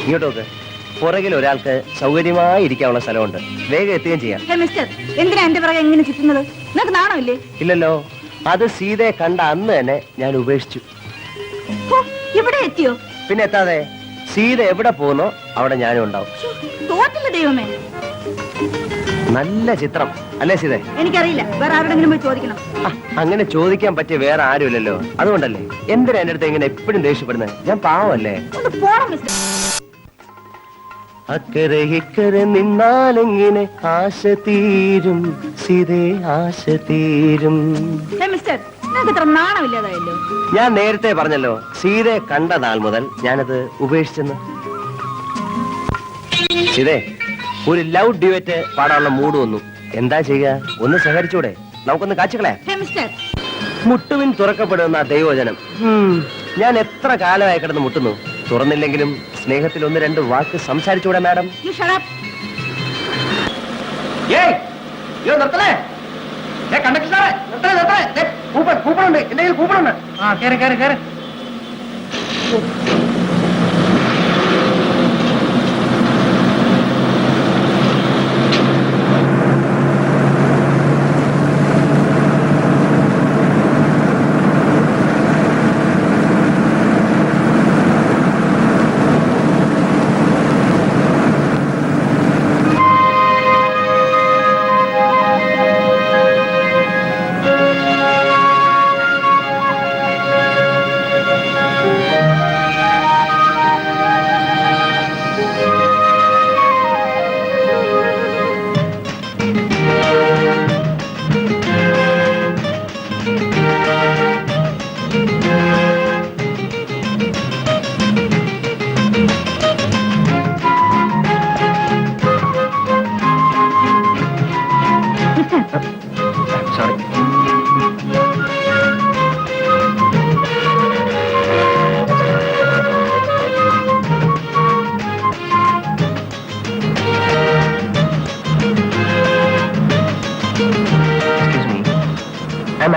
ഇങ്ങോട്ടോക്ക്. പുറകിൽ ഒരാൾക്ക് സൗകര്യമായി ഇരിക്കാനുള്ള സ്ഥലമുണ്ട്. വേഗം എത്തുകയും ചെയ്യാം. എന്തിനാ എന്റെ പുറകെ എങ്ങനെ ചുറ്റുന്നത്? നിനക്ക് നാണമില്ലേ? ഇല്ലല്ലോ. അത് സീതയെ കണ്ട അന്ന് തന്നെ ഞാൻ ഉപേക്ഷിച്ചു. ഇവിടെ എത്തിയോ? പിന്നെ എത്താതെ. സീത എവിടെ പോകുന്നോ അവിടെ ഞാനും ഉണ്ടാവും. തോറ്റില്ല ദൈവമേ. നല്ല ചിത്രം അല്ലേ സീതേ? എനിക്കറിയില്ല, വേറെ ആരോടെങ്കിലും പോയി ചോദിക്കണം. അങ്ങനെ ചോദിക്കാൻ പറ്റിയ വേറെ ആരുമില്ലല്ലോ. അതുകൊണ്ടല്ലേ എന്തിനാ എന്റെ അടുത്ത് ഇങ്ങനെ എപ്പോഴും ദേഷ്യപ്പെടുന്നത്? ഞാൻ പാവല്ലേ? അക്കരെ ഇക്കരെ നിന്നാലെങ്ങനെ ആശ തീരും സീതേ, ആശ തീരും. നാണമില്ലാതായല്ലോ. ഞാൻ നേരത്തെ പറഞ്ഞല്ലോ, സീതയെ കണ്ട നാൾ മുതൽ ഞാനത് ഉപേക്ഷിച്ചെന്ന്. സീതേ, ഒരു ലവ് ഡ്യുവറ്റ് പാടാനുള്ള മൂഡ് വന്നു. എന്താ ചെയ്യുക? ഒന്ന് സഹകരിച്ചൂടെ? നമുക്കൊന്ന് കാച്ചുകളെ. മുട്ടുവിൻ തുറക്കപ്പെടുന്ന ദൈവജനം. ഞാൻ എത്ര കാലമായി കിടന്ന് മുട്ടുന്നു. തുറന്നില്ലെങ്കിലും സ്നേഹത്തിൽ ഒന്ന് രണ്ട് വാക്ക് സംസാരിച്ചൂടെ മാഡം? കൂപ്പണുണ്ട്, എന്റെ കയ്യിൽ കൂപ്പണുണ്ട്. കേറി കേറി കേറി.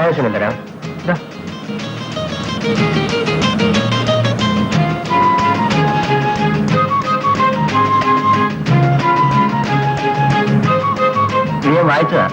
ആവശ്യം തരാം. ഞാൻ വായിച്ചതാ.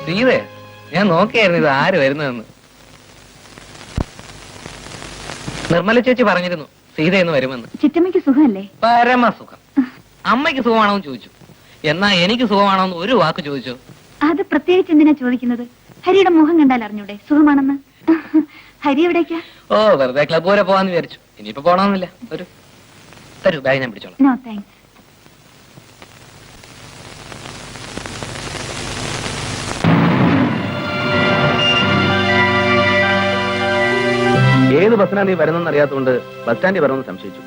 സീതേ, ഞാൻ നോക്കിയായിരുന്നു ഇത് ആര് വരുന്നതെന്ന്. നിർമ്മല ചേച്ചി പറഞ്ഞിരുന്നു സീതയെന്ന് വരുമെന്ന്. ചിറ്റമ്മയ്ക്ക് സുഖമല്ലേ? പരമസുഖം. അമ്മയ്ക്ക് സുഖമാണോ എന്ന് ചോദിച്ചു. എന്നാ എനിക്ക് സുഖമാണോന്ന് ഒരു വാക്ക് ചോദിച്ചോ? അത് പ്രത്യേകിച്ച് എന്തിനാ ചോദിക്കുന്നത്? ഹരിയുടെ മുഖം കണ്ടാൽ അറിഞ്ഞൂടെ സുഖമാണെന്ന്? ഹരി എവിടേക്കാ? ഓ വെറുതെ ക്ലബ് വരെ പോവാന്ന് വിചാരിച്ചു. ഇനിയിപ്പോ പോണമെന്നില്ല. തരൂ ബാഗ് ഞാൻ പിടിച്ചോളാം. No thanks. ഏത് ബസ്സിനാ നീ വരുന്നെന്ന് അറിയാത്തതുകൊണ്ട് ബസ് സ്റ്റാൻഡിൽ വരണമെന്ന് സംശയിച്ചു.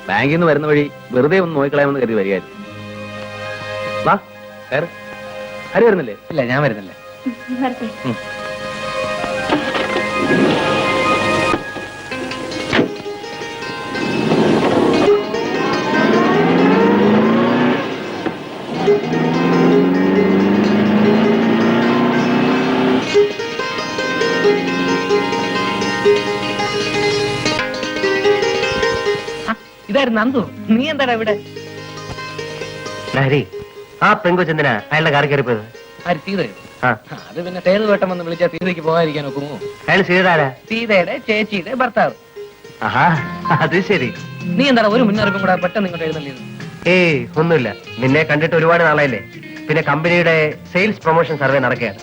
ബാങ്കിൽ നിന്ന് വരുന്ന വഴി വെറുതെ ഒന്ന് നോക്കിക്കളയാമെന്ന് കരുതി വരികയായിരുന്നു. വാ കയറ്. ഹരി വരുന്നില്ലേ? ഇല്ല ഞാൻ വരുന്നില്ല. വരട്ടെ. ഇതായിരുന്നു നന്ദു. നീ എന്താടാ ഇവിടെ? ഹരി, ആ പെങ്കൊച്ചെന്തിനാ അയാളുടെ കാറി കയറിപ്പോയത്? ആര് സീതയോ? ആ, അത് പിന്നെ സേതു വേട്ടം വന്ന് വിളിച്ചാൽ സീതയ്ക്ക് പോകാതിരിക്കാൻ ഒക്കുമോ? അയാൾ സീതാരാ? സീതയുടെ ചേച്ചിയുടെ ഭർത്താവ്. ആഹാ, അത് ശരി. നീ എന്താടാ ഒരു മുന്നറിയിപ്പും കൂടെ പെട്ടെന്ന് ഇങ്ങോട്ട് എഴുന്നള്ളിയത്? ഏയ് ഒന്നുമില്ല, നിന്നെ കണ്ടിട്ട് ഒരുപാട് നാളായില്ലേ. പിന്നെ കമ്പനിയുടെ സെയിൽസ് പ്രൊമോഷൻ സർവേ നടക്കുകയാണ്.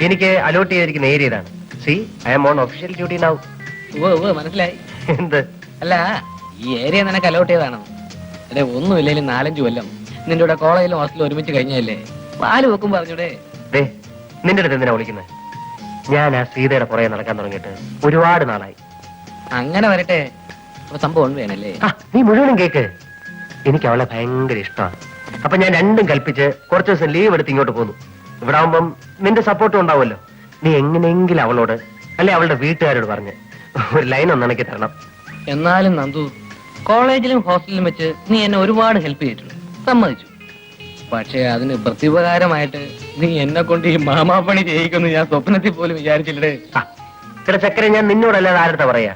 എനിക്ക് അലോട്ട് ചെയ്തിരിക്കുന്ന ഏരിയ ഇതാണ്. C I M on official duty now. ഓ മനസ്സിലായി. എന്ത്? അല്ല, ഈ ഏരിയ നിനക്ക് അലോട്ട് ചെയ്താണോ? അതെ, ഒന്നുമില്ലേലും 4-5 കൊല്ലം നിന്റെ കൂടെ കോളേജിലും ഹോസ്റ്റലും ഒരുമിച്ച് കഴിഞ്ഞല്ലേ? പാല് വെക്കും പറഞ്ഞൂടെ? ദേ, നിന്റെ അടുത്ത് എന്തിനാ വിളിക്കുന്നത്? ഞാൻ ആ സീതയുടെ പുറകെ നടക്കാൻ തുടങ്ങിയിട്ട് ഒരുപാട് നാളായി. അങ്ങനെ വരട്ടെ. അപ്പൊ സംഭവം വേണല്ലേ? ആ, നീ മുഴുവനും കേക്ക്. എനിക്ക് അവളെ ഭയങ്കര ഇഷ്ടമാണ്. അപ്പൊ ഞാൻ രണ്ടും കൽപ്പിച്ച് കുറച്ച് ദിവസം ലീവ് എടുത്ത് ഇങ്ങോട്ട് പോന്നു. ഇവിടെ ആവുമ്പം നിന്റെ സപ്പോർട്ടും ഉണ്ടാവുമല്ലോ. നീ എങ്ങനെയെങ്കിലും അവളോട് അല്ലെ അവളുടെ വീട്ടുകാരോട് പറഞ്ഞ് ഒരു ലൈൻ ഒന്നിണക്കി തരണം. എന്നാലും നന്ദു, കോളേജിലും ഹോസ്റ്റലിലും വെച്ച് നീ എന്നെ ഒരുപാട് ഹെൽപ്പ് ചെയ്തിട്ടുണ്ട്, സമ്മതിച്ചു. പക്ഷേ അതിന് പ്രത്യുപകാരമായിട്ട് നീ എന്നെ കൊണ്ട് ഈ മാമാപ്പണി ചെയ്യിക്കുന്നു ഞാൻ സ്വപ്നത്തിൽ പോലും വിചാരിച്ചില്ലേ. ചില ചക്കര ഞാൻ നിന്നോടല്ലാതെ ആരുടെ പറയാ.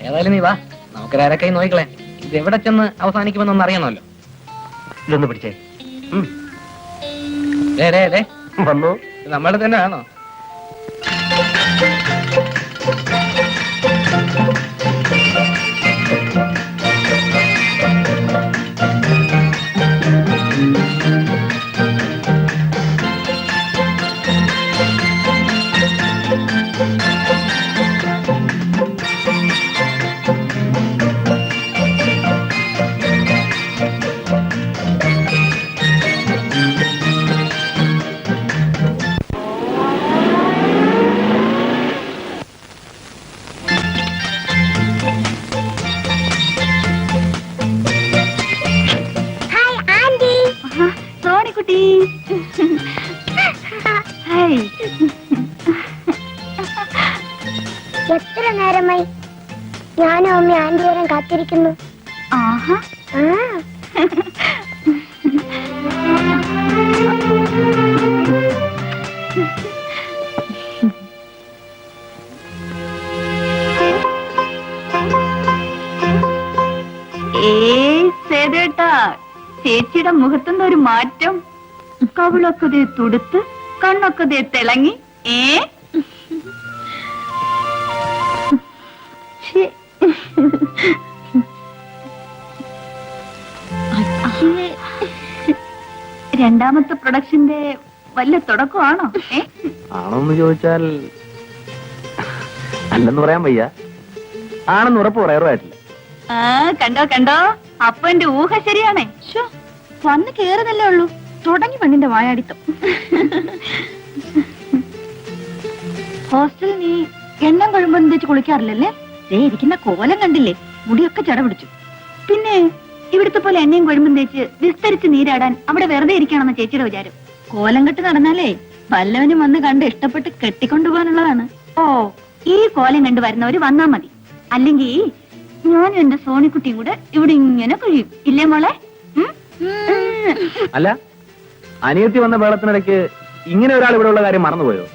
ഏതായാലും നീ വാ, നമുക്കൊരാരൊക്കെ നോക്കിക്കളെ. ഇത് എവിടെ ചെന്ന് അവസാനിക്കുമെന്നൊന്ന് അറിയണമല്ലോ. ഇതൊന്ന് പിടിച്ചേ. വന്നു. നമ്മളെ തന്നെ ആണോ? സോണിക്കുട്ടി, ഹായ്. എത്ര നേരമായി ഞാനും അമ്മ ആന്റി വരാൻ കാത്തിരിക്കുന്നു. ആഹാ, സേതേട്ടാ, ചേച്ചിയുടെ മുഖത്തുനിന്ന് ഒരു മാറ്റം. കവിളൊക്കെ ദേ തുടുത്ത്, കണ്ണൊക്കെ ദേ തിളങ്ങി. രണ്ടാമത്തെ പ്രൊഡക്ഷന്റെ വല്ല തുടക്കമാണോ? ആണോന്ന് ചോദിച്ചാൽ അല്ലെന്ന് പറയാൻ വയ്യ. ആണെന്ന് ഉറപ്പ് പറയാറുമായിട്ടില്ല. കണ്ടോ കണ്ടോ, അപ്പൊ എന്റെ ഊഹ ശരിയാണേ. വന്ന് കേറുന്നല്ലേ ഉള്ളൂ, തുടങ്ങി പെണ്ണിന്റെ വായാടിത്തം. ഹോസ്റ്റലിൽ നീ എണ്ണം കഴിയുമ്പോ തേച്ച് കുളിക്കാറില്ലല്ലേ? ഇരിക്കുന്ന കോലം കണ്ടില്ലേ, മുടിയൊക്കെ ചട പിടിച്ചു. പിന്നെ ഇവിടുത്തെ പോലെ എണ്ണയും കൊഴുമ്പും തേച്ച് വിസ്തരിച്ച് നീരാടാൻ അവിടെ വെറുതെ ഇരിക്കണമെന്ന് ചേച്ചിയുടെ വിചാരം. കോലം കെട്ട് നടന്നാലേ വല്ലവനും വന്ന് കണ്ട് ഇഷ്ടപ്പെട്ട് കെട്ടിക്കൊണ്ടുപോകാനുള്ളതാണ്. ഓ, ഈ കോലം കണ്ടു വരുന്നവര് വന്നാ മതി. അല്ലെങ്കിൽ ഞാനും എന്റെ സോണിക്കുട്ടിയും കൂടെ ഇവിടെ ഇങ്ങനെ കഴിയും, ഇല്ലേ മോളെ? അല്ല, അനിയത്തി വന്ന വേളത്തിനിടയ്ക്ക് ഇങ്ങനെ ഒരാൾ ഇവിടെ ഉള്ള കാര്യം മറന്നുപോയോ?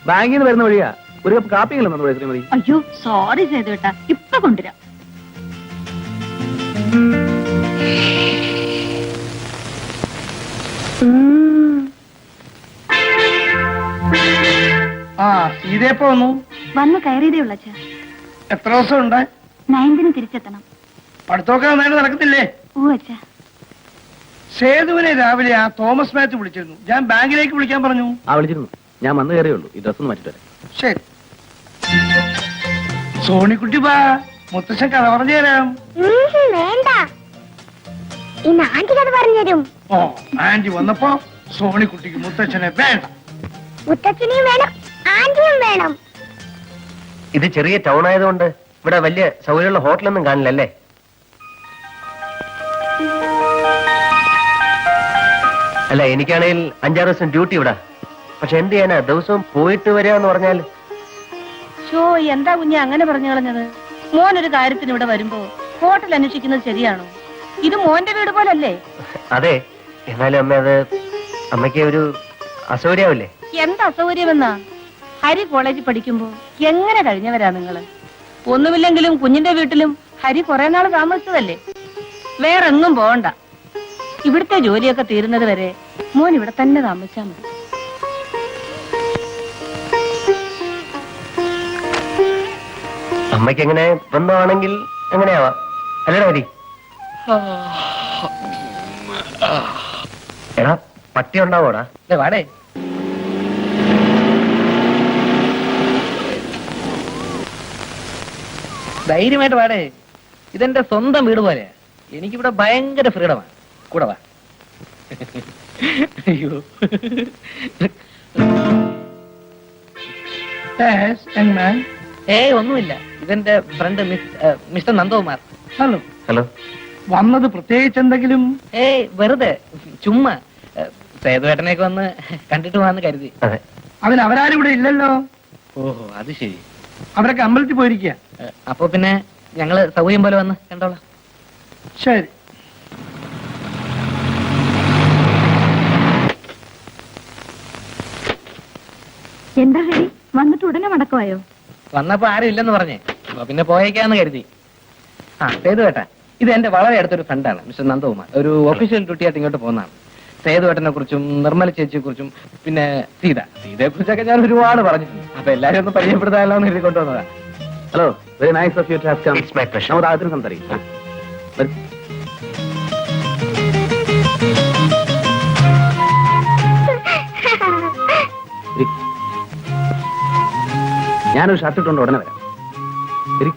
ബാങ്കിൽ നിന്ന് വരുന്ന വഴിയാ ഒരു കപ്പ് കാപ്പിയെങ്കിലും തന്നു പോയോ ശ്രീമതി? അയ്യോ സോറി സേതുവേട്ടാ, ഇപ്പൊ കൊണ്ടുവരാം. ഇതേപ്പോ വന്ന് കയറിയതേ ഉള്ള അച്ഛാ. എത്ര ദിവസം ഉണ്ട്? 9th തിരിച്ചെത്തണം. പഠിത്തമൊക്കെ നന്നായിട്ട് നടക്കത്തില്ലേ? ഓ അച്ഛാ. സേതുവിനെ രാവിലെ ആ തോമസ് മാത്യു വിളിച്ചിരുന്നു. ഞാൻ ബാങ്കിലേക്ക് വിളിക്കാൻ പറഞ്ഞു. വിളിച്ചിരുന്നു. ഞാൻ വന്നു കയറിയുള്ളൂ. ഈ ഡ്രസ് ഒന്ന് മാറ്റിട്ട് വരാം. ശരി. സോണിക്കുട്ടി വാ, മുത്തശ്ശൻ കഥ പറഞ്ഞു തരാം. വേണ്ട, ഇന്ന് ആന്റി കഥ പറഞ്ഞുതരും. ഓ, ആന്റി വന്നപ്പോ സോണിക്കുട്ടിക്ക് മുത്തച്ഛനെ വേണ്ട. മുത്തച്ഛനെയും വേണം, ആന്റിയും വേണം. ഇത് ചെറിയ ടൗൺ ആയതുകൊണ്ട് ഇവിടെ വലിയ സൗകര്യമുള്ള ഹോട്ടലൊന്നും കാണില്ലല്ലേ? അല്ല, എനിക്കാണെങ്കിൽ 5-6 ദിവസം ഡ്യൂട്ടി ഇവിടെ. പക്ഷെ എന്ത് ചെയ്യാനാ, ദിവസവും പോയിട്ട് വരികയെന്ന് പറഞ്ഞാൽ. ഷോ, എന്താ കുഞ്ഞെ അങ്ങനെ പറഞ്ഞു കളഞ്ഞത്? മോൻ ഒരു കാര്യത്തിന് ഇവിടെ വരുമ്പോ ഹോട്ടൽ അന്വേഷിക്കുന്നത് ശരിയാണോ? ഇത് മോന്റെ വീട് പോലല്ലേ? അതെ, എന്നാലും അമ്മ, അത് അമ്മയ്ക്ക് ഒരു അസൗകര്യാവില്ലേ? എന്താ അസൗകര്യമെന്നാ? ഹരി കോളേജിൽ പഠിക്കുമ്പോ എങ്ങനെ കഴിഞ്ഞവരാ നിങ്ങള്? ഒന്നുമില്ലെങ്കിലും കുഞ്ഞിന്റെ വീട്ടിലും ഹരി കുറെ നാൾ താമസിച്ചതല്ലേ. വേറെ എങ്ങും പോകണ്ട. ഇവിടുത്തെ ജോലിയൊക്കെ തീരുന്നത് വരെ മോൻ ഇവിടെ തന്നെ താമസിച്ചാ മതി. അമ്മയ്ക്ക് എങ്ങനെ ബന്ധമാണെങ്കിൽ എങ്ങനെയാവാ, അല്ലേടാ ഹരി? എടാ, പട്ടി ഉണ്ടാവോടാ? വാടേ. ധൈര്യമായിട്ട് വാടേ. ഇതെന്റെ സ്വന്തം വീട് പോലെയാ. എനിക്കിവിടെ ഭയങ്കര ഫ്രീഡമാണ്. കൂടെ വാ. അയ്യോ, Yes, young man. ഒന്നുമില്ല. ഇതെന്റെ front mister Nandakumar. Hello. Hello. വന്നത് പ്രത്യേകിച്ച് എന്തെങ്കിലും? വെറുതെ ചുമ്മാ സേതുവേട്ടനെയൊക്കെ വന്ന് കണ്ടിട്ട് പോവാന്ന് കരുതി. അതെ. അതിന് അവരാരും ഇവിടെ ഇല്ലല്ലോ. ഓഹോ, അത് ശരി. അവരൊക്കെ അമ്പലത്തിൽ പോയിരിക്കുക. അപ്പൊ പിന്നെ ഞങ്ങള് സൗകര്യം പോലെ വന്ന് കണ്ടോളാം. ശരി. എന്താ ഹരി, വന്നിട്ട് ഉടനെ മടക്കമായോ? വന്നപ്പോ ആരും ഇല്ലെന്ന് പറഞ്ഞേ. അപ്പൊ പിന്നെ പോയേക്കാന്ന് കരുതി. സേതുവേട്ട, ഇത് എന്റെ വളരെ അടുത്തൊരു ഫ്രണ്ടാണ്, മിസ്റ്റർ നന്ദകുമാർ. ഒരു ഒഫീഷ്യൽ ഡ്യൂട്ടി ആയിട്ട് ഇങ്ങോട്ട് പോകുന്നതാണ്. സേതുവേട്ടനെ കുറിച്ചും നിർമ്മല ചേച്ചിയെ കുറിച്ചും പിന്നെ സീതയെ കുറിച്ചൊക്കെ ഞാൻ ഒരുപാട് പറഞ്ഞിട്ടുണ്ട്. അപ്പൊ എല്ലാരും ഒന്ന് പരിചയപ്പെടുത്താമല്ലോ എന്ന് എഴുതി കൊണ്ടുവന്നതാ. Hello, very nice of you to have come. It's my pleasure. നമുക്ക് ആദ്യം സംസാരിക്കാം. ഞാനൊരു ഷർട്ട് ഇട്ടുകൊണ്ട് ഉടനെ വരാം. ശരി.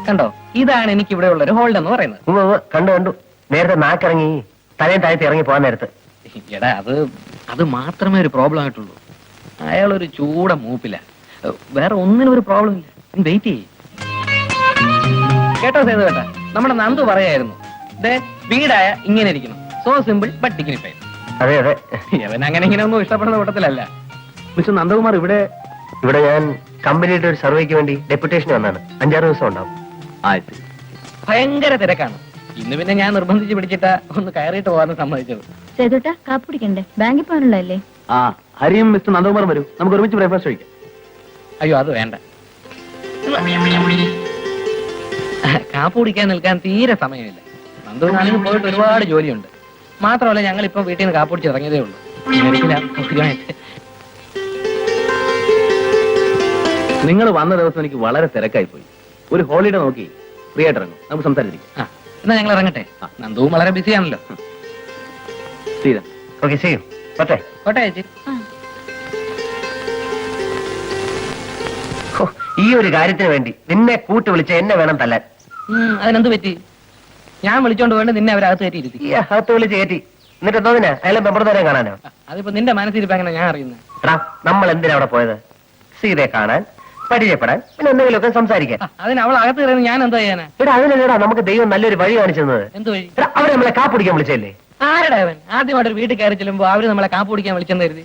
കണ്ടോ, ഇതാണ് എനിക്ക് ഇവിടെ ഉള്ള ഒരു ഹോൾഡ് എന്ന് പറയുന്നത്. കണ്ടു. നേരത്തെ നാക്കിറങ്ങി തലയും താഴത്ത് ഇറങ്ങി പോകാൻ നേരത്ത്. എടാ, അത് മാത്രമേ ഒരു പ്രോബ്ലം ആയിട്ടുള്ളൂ. അയാൾ ഒരു ചൂട മൂപ്പില്ല. വേറെ ഒന്നിനും ഒരു പ്രോബ്ലം ഇല്ല. വെയിറ്റ് ചെയ്യ്. കേട്ടോ സേതുവേട്ടാ, നമ്മുടെ നന്ദു പറയായിരുന്നു, വീടായ ഇങ്ങനെ ഇരിക്കണം. So simple but dignified. അതെ അതെ. അവൻ അങ്ങനെ ഇങ്ങനെ ഒന്നും ഇഷ്ടപ്പെടുന്ന കൂട്ടത്തിലല്ല. മിസ്റ്റർ നന്ദകുമാർ ഇവിടെ ഞാൻ കമ്പനിയുടെ ഒരു സർവേക്ക് വേണ്ടി ഡെപ്യൂട്ടേഷൻ വന്നാണ്. 5-6 ദിവസം ഉണ്ടാവും. ഭയങ്കര തിരക്കാണ്. ഇന്ന് പിന്നെ ഞാൻ നിർബന്ധിച്ച് പിടിച്ചിട്ടാ ഒന്ന് കയറിയിട്ട് പോകാൻ സമ്മതിച്ചത്. സേതുട്ടാ, കാപ്പി കുടിക്കണ്ടേ? ബാങ്കിൽ പോകാനുള്ളതല്ലേ? ഹരിയും മിസ്റ്റർ നന്ദകുമാറും വരൂ, നമുക്ക് ഒരുമിച്ച് ബ്രേക്ക്ഫാസ്റ്റ് കഴിക്കാം. അയ്യോ, അത് വേണ്ട. കാപ്പി കുടിക്കാൻ നിൽക്കാൻ തീരെ സമയമില്ല. നന്ദുവിനാണെങ്കിൽ പോയിട്ട് ഒരുപാട് ജോലിയുണ്ട്. മാത്രമല്ല, ഞങ്ങൾ ഇപ്പൊ വീട്ടിൽ നിന്ന് കാപ്പി കുടിച്ച് ഇറങ്ങിയതേ ഉള്ളൂ. നിങ്ങൾ വന്ന ദിവസം എനിക്ക് വളരെ തിരക്കായി പോയി. ഒരു ഹോളിഡേ നോക്കി ഫ്രീ ആയിട്ട് ഇറങ്ങും, നമുക്ക് സംസാരിച്ചിരിക്കാം. എന്നാ ഞങ്ങൾ ഇറങ്ങട്ടെ. നന്ദുവും വളരെ ബിസി ആണല്ലോ. സീത, ഓക്കെ, ചെയ്യും. പറ്റേ കോട്ടെ ചേച്ചി. ഈ ഒരു കാര്യത്തിന് വേണ്ടി നിന്നെ കൂട്ട് വിളിച്ച എന്നെ വേണം തല്ലാൻ. അതിനെന്ത് പറ്റി? ഞാൻ വിളിച്ചോണ്ട് വേണ്ട നിന്നെ അവരകത്ത് കയറ്റിയിരുത്തി. ഈ അകത്ത് വിളിച്ച് കയറ്റി. എന്നിട്ട് എന്തോന്നിനാ അയാളെ മെമ്പർമാരെ കാണാനോ? അതിപ്പോ നിന്റെ മനസ്സിരിപ്പോ എങ്ങനെ ഞാൻ അറിയുന്നത്? എടാ, നമ്മൾ എന്തിനാ അവിടെ പോയത്? സീതയെ കാണാൻ, പരിചയപ്പെടാൻ, പിന്നെ എന്തെങ്കിലുമൊക്കെ സംസാരിക്കാൻ. അതിന് അവൾ അകത്ത് കയറുന്നത് ഞാൻ എന്താ ചെയ്യാനാ? എടാ, അതിനല്ലേടാ നമുക്ക് ദൈവം നല്ലൊരു വഴി കാണിച്ചു തന്നത്. എന്ത് വഴി? എടാ, അവരെ നമ്മളെ കാപ്പിടിക്കാൻ വിളിച്ചല്ലേ? ആരുടെ അവൻ? ആദ്യമായിട്ട് വീട്ടിൽ കയറി ചെല്ലുമ്പോ അവര് നമ്മളെ കാപ്പ് കുടിക്കാൻ വിളിച്ചെന്ന് കരുതി.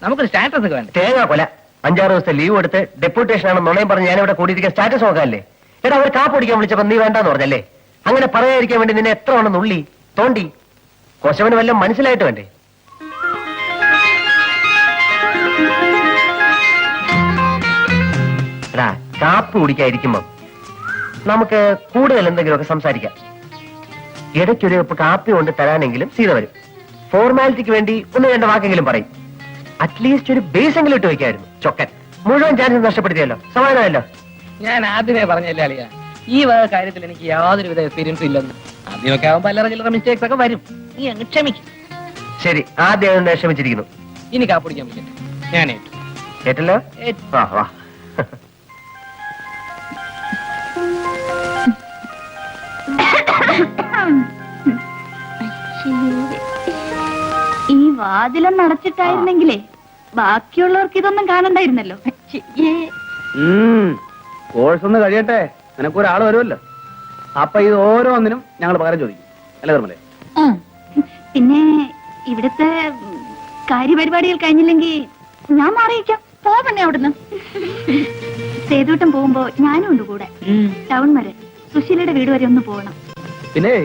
നമുക്കൊരു സ്റ്റാറ്റസ് ഒക്കെ വേണ്ട. തേങ്ങാ കൊല. 5-6 ദിവസത്തെ ലീവ് എടുത്ത് ഡെപ്യൂട്ടേഷൻ ആണ് നുണയും പറഞ്ഞ് ഞാനിവിടെ കൂടിയിരിക്കാൻ സ്റ്റാറ്റസ് നോക്കാല്ലേ? എടാ, അവർ കാപ്പിടിക്കാൻ വിളിച്ചപ്പോ നീ വേണ്ടാന്ന് പറഞ്ഞല്ലേ? അങ്ങനെ പറയാതിരിക്കാൻ വേണ്ടി നിന്നെ എത്ര വേണം നുള്ളി തോണ്ടി? കൊശവന് വല്ലതും മനസ്സിലായിട്ട് വേണ്ടേ? എടാ, കാപ്പ് കുടിക്കാതിരിക്കുമ്പോ നമുക്ക് കൂടുതൽ എന്തെങ്കിലുമൊക്കെ സംസാരിക്കാം. ഇടയ്ക്കൊരു കപ്പ് കാപ്പി കൊണ്ട് തരാനെങ്കിലും സീത വരും. ഫോർമാലിറ്റിക്ക് വേണ്ടി 1-2 വാക്കെങ്കിലും പറയും. അറ്റ്ലീസ്റ്റ് ഒരു ബേസ് എങ്കിലും ഇട്ട് വയ്ക്കായിരുന്നു. ചൊക്കൻ മുഴുവൻ ചാൻസ് നഷ്ടപ്പെടുത്തിയല്ലോ. സമാധാനമല്ലോ. ഞാൻ ആദ്യമേ പറഞ്ഞല്ലേ അളിയ, ഈ വക കാര്യത്തിൽ എനിക്ക് യാതൊരുവിധ എക്സ്പീരിയൻസും ഇല്ലെന്ന്. ആദ്യമൊക്കെ ആവുമ്പോ അല്ലറ ചില്ലറ മിസ്റ്റേക്സ് ഒക്കെ വരും. നീ അങ്ങ് ക്ഷമിക്കും. ശരി, ആദ്യം ക്ഷമിച്ചിരിക്കുന്നു. ഇനി കാപ്പിടിക്കാൻ പറ്റില്ല. ഞാൻ ഏറ്റു. കേട്ടല്ലോ? വാ വാ. ഈ വാതിലൊന്ന് അടച്ചിട്ടായിരുന്നെങ്കിലേ ബാക്കിയുള്ളവർക്ക് ഇതൊന്നും കാണണ്ടായിരുന്നല്ലോ. കോഴ്സ് ഒന്ന് കഴിയട്ടെ, നിനക്കൊരാൾ വരുമല്ലോ. അപ്പൊ ഇത് ഓരോന്നിനും ഞങ്ങൾ പകരം ചോദിക്കും, അല്ലേ ധർമ്മലേ? പിന്നെ ഇവിടുത്തെ കാര്യപരിപാടികൾ കഴിഞ്ഞില്ലെങ്കിൽ ഞാൻ മാറിയിക്കാം. പോവണേ അവിടുന്ന്. സേതുട്ടം പോകുമ്പോ ഞാനും ഉണ്ട് കൂടെ. ടൗൺ വരെ, സുശീലയുടെ വീട് വരെ ഒന്ന് പോകണം. പിന്നെ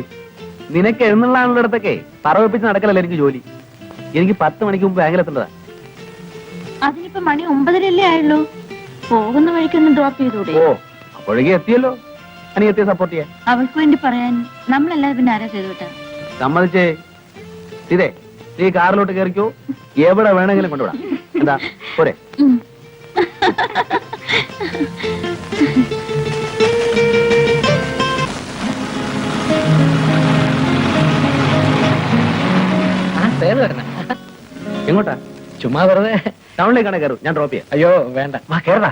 നിനക്ക് എഴുന്നള്ളാനുള്ളിടത്തൊക്കെ പറവപ്പിച്ച് നടക്കലല്ല എനിക്ക് ജോലി. എനിക്ക് 10 മണിക്ക് മുമ്പ് ബാങ്കിലെത്തേണ്ടതാ. അതിനിപ്പോ മണി 9:30 ആയുള്ളൂ. പോകുന്ന വഴിക്കൊന്ന് ഡ്രോപ്പ് ചെയ്തൂടെ? ഓ, അപ്പോഴേക്കും എത്തിയല്ലോ. അനിയത്തിയെ സപ്പോർട്ട് ചെയ്യാൻ അവൾക്ക് വേണ്ടി പറയാൻ നമ്മളല്ലാതെ പിന്നെ ആരാ സേതുട്ടാ? സമ്മതിച്ചേ. ഇതേ നീ കാറിലോട്ട് കയറിക്കോ, എവിടെ വേണമെങ്കിലും കൊണ്ടുവിടാം. എന്താ പോരെ? എങ്ങോട്ടാ? ചുമ്മാ വെറുതെ ടൗണിലേക്കാണ് കയറും, ഞാൻ ഡ്രോപ്പ് ചെയ്യാം. അയ്യോ വേണ്ട, വാ കേറടാ.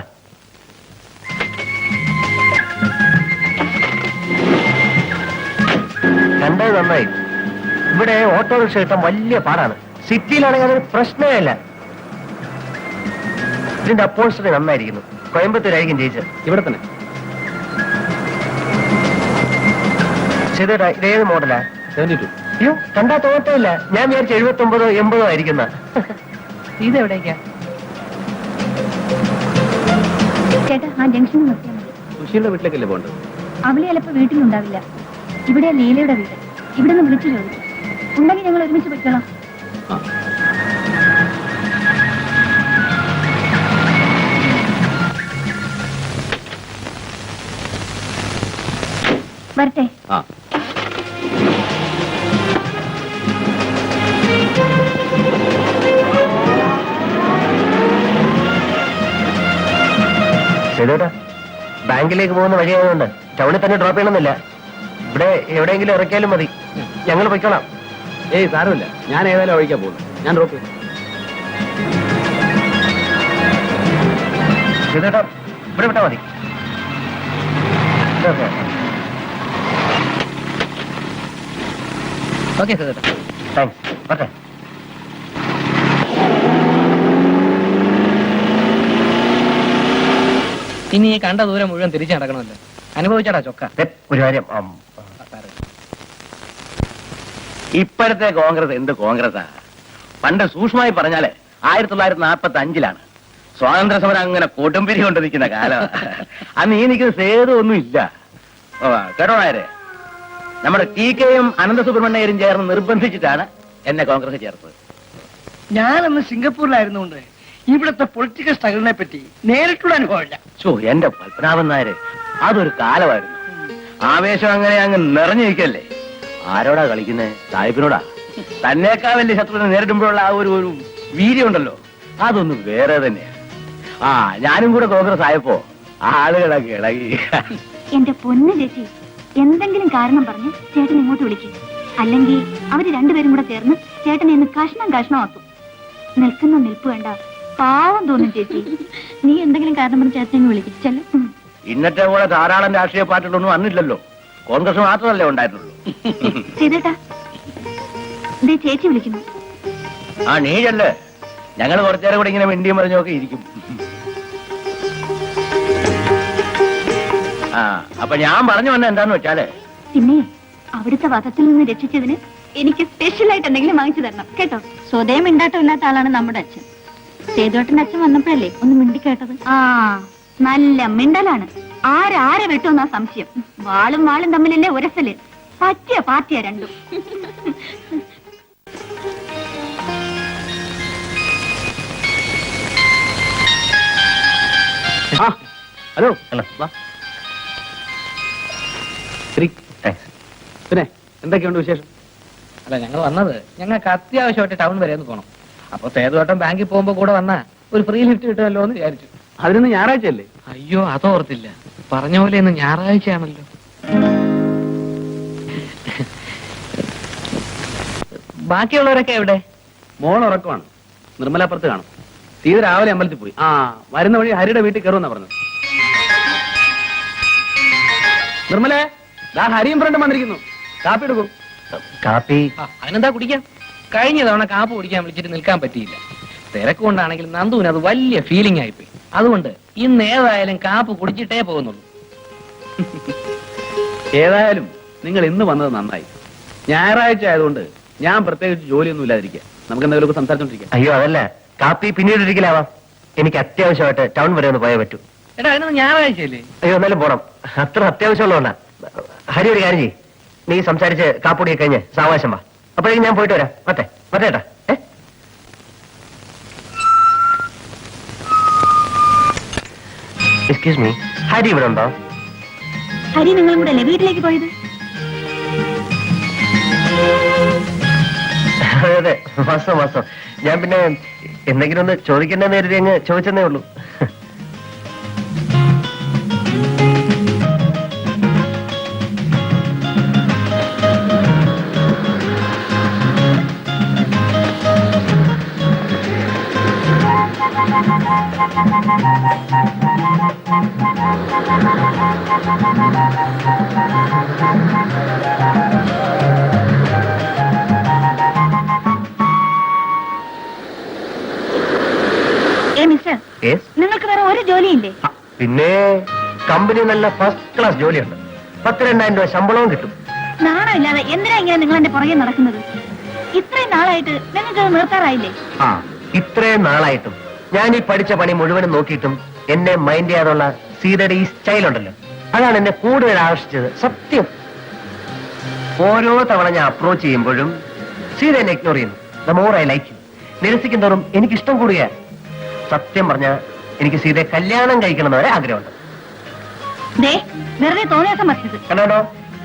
കണ്ടത് നന്നായി. ഇവിടെ ഓട്ടോറിക്ഷ കിട്ടാൻ വലിയ പാടാണ്. സിറ്റിയിലാണെങ്കിൽ അതൊരു പ്രശ്നമേ അല്ല. ഇതിന്റെ അപ്പോൾസ്റ്ററി നന്നായിരിക്കുന്നു. കോയമ്പത്തൂരായിരിക്കും ജയിച്ചത്. ഇവിടെ തന്നെ. ചെയ്തേട്ടാ, ഇതേത് മോഡലാ? 72. അയ്യോ, കണ്ടാ തോറ്റമില്ല. ഞാൻ വിചാരിച്ചു 79 80 ആയിരിക്കുന്ന. ഇതെവിടേക്കാ? ചേട്ടാ, ആ ജംഗ്ഷനിൽ നിർത്തിയാൽ മതി. സുശീലിന്റെ വീട്ടിലേക്കല്ലേ പോകേണ്ടത്? അവളെ ചിലപ്പോ വീട്ടിലുണ്ടാവില്ല. ഇവിടെ ലീലയുടെ വീട്. ഇവിടെ നിന്ന് വിളിച്ചു ചോദിക്കും. ഉണ്ടെങ്കിൽ ഞങ്ങൾ ഒരുമിച്ച് പോയിക്കോളാം. ആ. വരട്ടെ. ആ. ചെയ്തേട്ടാ, ബാങ്കിലേക്ക് പോകുന്ന വഴിയായതുകൊണ്ട് ടൗണിൽ തന്നെ ഡ്രോപ്പ് ചെയ്യണമെന്നില്ല. ഇവിടെ എവിടെയെങ്കിലും ഇറക്കിയാലും മതി. ഞങ്ങൾ പൊയ്ക്കോളാം. ഏയ് സാരമില്ല, ഞാൻ ഏതായാലും ഒഴിക്കാൻ പോകുന്നു. ഞാൻ ഡ്രോപ്പ് ചെയ്യും. ചെയ്തേട്ടാ, ഇവിടെ വിട്ടാ മതി. ഓക്കെ സേതുട്ടാ. താങ്ക്സ്. ഓക്കെ. ഇനി ഈ കണ്ട ദൂരം മുഴുവൻ തിരിച്ചു നടക്കണമല്ലോ. അനുഭവിച്ചാടാ ചൊക്ക. ഒരു കാര്യം, ഇപ്പോഴത്തെ കോൺഗ്രസ് എന്ത് കോൺഗ്രസാ? പണ്ട് സൂക്ഷ്മമായി പറഞ്ഞാല് 1945 സ്വാതന്ത്ര്യ സമരം അങ്ങനെ കൊടുമ്പിരി കൊണ്ട് നിൽക്കുന്ന കാലം. അന്ന് ഈ നിൽക്കുന്ന സേതു ഒന്നും ഇല്ല. കേട്ടോ നായരെ, നമ്മുടെ TK-യും അനന്തസുബ്രഹ്മണ്യരും ചേർന്ന് നിർബന്ധിച്ചിട്ടാണ് എന്നെ കോൺഗ്രസ് ചേർത്തത്. ഞാനന്ന് സിംഗപ്പൂരിലായിരുന്നുകൊണ്ട് ഇവിടുത്തെ പൊളിറ്റിക്കൽ സ്ട്രഗിളിനെ പറ്റി നേരിട്ടുള്ള അനുഭവമില്ല. എന്റെ പത്മനാഭൻ നായരെ, അതൊരു കാലമായിരുന്നു. ആവേശം അങ്ങനെ അങ്ങ് നിറഞ്ഞു നിൽക്കല്ലേ. ആരോടാ കളിക്കുന്നേ? സാഹിബിനോടാ. തന്നേക്കാൾ വലിയ ശത്രുവിനെ നേരിടുമ്പോഴുള്ള ആ ഒരു വീര്യം ഉണ്ടല്ലോ, അതൊന്നും വേറെ തന്നെയാണ്. ഞാനും കൂടെ കോൺഗ്രസ് ആയപ്പോ ആളുകളൊക്കെ ഇളകി. എന്റെ പൊന്നു ചേച്ചി, എന്തെങ്കിലും കാരണം പറഞ്ഞ് ചേട്ടൻ ഇങ്ങോട്ട് വിളിക്കും. അല്ലെങ്കിൽ അവര് രണ്ടുപേരും കൂടെ ചേർന്ന് ചേട്ടനെ ഇന്ന് കഷ്ണമാക്കും. നിൽക്കുന്ന നിൽപ്പ് വേണ്ട, പാവം തോന്നും ചേച്ചി. നീ എന്തെങ്കിലും കാരണം പറഞ്ഞ് ചേട്ടനെ വിളിക്കിച്ചല്ലോ. ഇന്നത്തെ പോലെ ധാരാളം രാഷ്ട്രീയ പാർട്ടികളൊന്നും അന്നില്ലല്ലോ. കോൺഗ്രസ് മാത്രമല്ലേ ഉണ്ടായിട്ടുള്ളൂ. ചെയ്തേട്ടാ, ചേച്ചി വിളിക്കുന്നു. നീയല്ലേ? ഞങ്ങൾ കുറച്ചേരം കൂടെ ഇങ്ങനെ മിണ്ടിയും പറഞ്ഞൊക്കെ ഇരിക്കും. അപ്പൊ ഞാൻ പറഞ്ഞു വന്ന എന്താന്ന് വെച്ചാല്, പിന്നെ അവിടുത്തെ വധത്തിൽ നിന്ന് രക്ഷിച്ചതിന് എനിക്ക് സ്പെഷ്യൽ ആയിട്ട് എന്തെങ്കിലും വാങ്ങിച്ചു തരണം കേട്ടോ. സ്വതയം മിണ്ടാട്ടം ഇല്ലാത്ത ആളാണ് നമ്മുടെ അച്ഛൻ. സേതുവേട്ടന്റെ അച്ഛൻ വന്നപ്പോഴല്ലേ ഒന്ന് മിണ്ടി കേട്ടത്. നല്ല മിണ്ടലാണ്. ആരെ വെട്ടുമെന്നാ സംശയം. വാളും തമ്മിലല്ലേ ഉരസല്. പറ്റിയ പാർട്ടിയാ രണ്ടും. ഹലോ. പിന്നെ എന്തൊക്കെയുണ്ട് വിശേഷം? അല്ല, ഞങ്ങൾ വന്നത് ഞങ്ങൾക്ക് അത്യാവശ്യമായിട്ട് ടൗൺ വരെ ഒന്ന് പോകണം. അപ്പൊ സേതുവേട്ടൻ ബാങ്കിൽ പോകുമ്പോ കൂടെ വന്നാ ഒരു ഫ്രീ ലിഫ്റ്റ് കിട്ടുമല്ലോ എന്ന് വിചാരിച്ചു. അതിനൊന്ന് ഞായറാഴ്ചയല്ലേ? അയ്യോ, അതോർത്തില്ല. പറഞ്ഞ പോലെ ഇന്ന് ഞായറാഴ്ചയാണല്ലോ. ബാക്കിയുള്ളവരൊക്കെ എവിടെ? മോൾ ഉറക്കമാണ്. നിർമ്മലാപ്പുറത്ത് കാണും. സീത രാവിലെ അമ്പലത്തിൽ പോയി. വരുന്ന വഴി ഹരിയുടെ വീട്ടിൽ കയറുമെന്നാ പറഞ്ഞത്. നിർമ്മലേ, ദാ ഹരിയും ഫ്രണ്ടും വന്നിരിക്കുന്നു. കാപ്പി എടുക്കും. കാപ്പി അതിനെന്താ കുടിക്കാം? കഴിഞ്ഞ തവണ കാപ്പ് കുടിക്കാൻ വിളിച്ചിട്ട് നിൽക്കാൻ പറ്റിയില്ല. തിരക്ക് കൊണ്ടാണെങ്കിൽ നന്ദുവിന് അത് വലിയ ഫീലിംഗ് ആയിപ്പോയി. അതുകൊണ്ട് ഇന്ന് ഏതായാലും കാപ്പ് കുടിച്ചിട്ടേ പോകുന്നുള്ളൂ. ഏതായാലും നിങ്ങൾ ഇന്ന് വന്നത് നന്നായി. ഞായറാഴ്ച ആയതുകൊണ്ട് ഞാൻ പ്രത്യേകിച്ച് ജോലിയൊന്നും ഇല്ലാതിരിക്കുക. നമുക്ക് എന്തെങ്കിലുമൊക്കെ സംസാരിച്ചോണ്ടിരിക്കാം. അയ്യോ അതല്ല, കാപ്പി പിന്നീട് ഒരിക്കലാവാം. എനിക്ക് അത്യാവശ്യമായിട്ട് ടൗൺ വരെ ഒന്ന് പോയേ പറ്റൂ. എടാ അതിനൊന്ന് ഞായറാഴ്ചയല്ലേ? അയ്യോ എന്നാലും പോണം. അത്ര അത്യാവശ്യമുള്ളതുകൊണ്ടാ. ഹരി ഒരു കാര്യം ചെയ്യ്, നീ സംസാരിച്ച് കാപ്പുടിയൊക്കെ കഴിഞ്ഞ് സാവകാശം വാ. അപ്പോഴേക്കും ഞാൻ പോയിട്ട് വരാം. മറ്റേട്ടാ എക്സ്ക്യൂസ് മീ, ഹരി ഇവിടെ ഉണ്ടോ? ഹരി നിങ്ങളും കൂടെ അല്ലേ വീട്ടിലേക്ക് പോയത്? അതെ വാസ്തവം. ഞാൻ പിന്നെ എന്തെങ്കിലും ഒന്ന് ചോദിക്കണ്ടെന്ന് കരുതി അങ്ങ് ചോദിച്ചെന്നേ ഉള്ളൂ. Mister, Yes? നിങ്ങൾക്ക് വേറെ ഒരു ജോലിയില്ലേ? പിന്നെ കമ്പനി നല്ല ഫസ്റ്റ് ക്ലാസ് ജോലിയുണ്ട്. 10,000-2,000 രൂപ ശമ്പളവും കിട്ടും. നാണമില്ലാതെ എന്തിനാ ഇങ്ങനെ നിങ്ങൾ എന്റെ പുറകെ നടക്കുന്നത്? ഇത്രയും നാളായിട്ട് നിങ്ങൾക്ക് അത് നിർത്താറായില്ലേ? ഇത്രയും നാളായിട്ടും ഞാൻ ഈ പഠിച്ച പണി മുഴുവനും നോക്കിയിട്ടും എന്നെ മൈൻഡ് ചെയ്യാതുള്ള സീതയുടെ ഈ സ്റ്റൈൽ ഉണ്ടല്ലോ, അതാണ് എന്നെ കൂടുതൽ ആകർഷിച്ചത്. സത്യം, ഓരോ തവണ ഞാൻ അപ്രോച്ച് ചെയ്യുമ്പോഴും സീത എന്നെ ഇഗ്നോർ ചെയ്യുന്നു. The more I like you. നിരസിക്കും തോറും എനിക്ക് ഇഷ്ടം കൂടുക. സത്യം പറഞ്ഞ എനിക്ക് സീതയെ കല്യാണം കഴിക്കണം എന്നവരെ ആഗ്രഹമുണ്ട്. വെറുതെ തോന്നിയാസം പറഞ്ഞത് കണ്ടോ,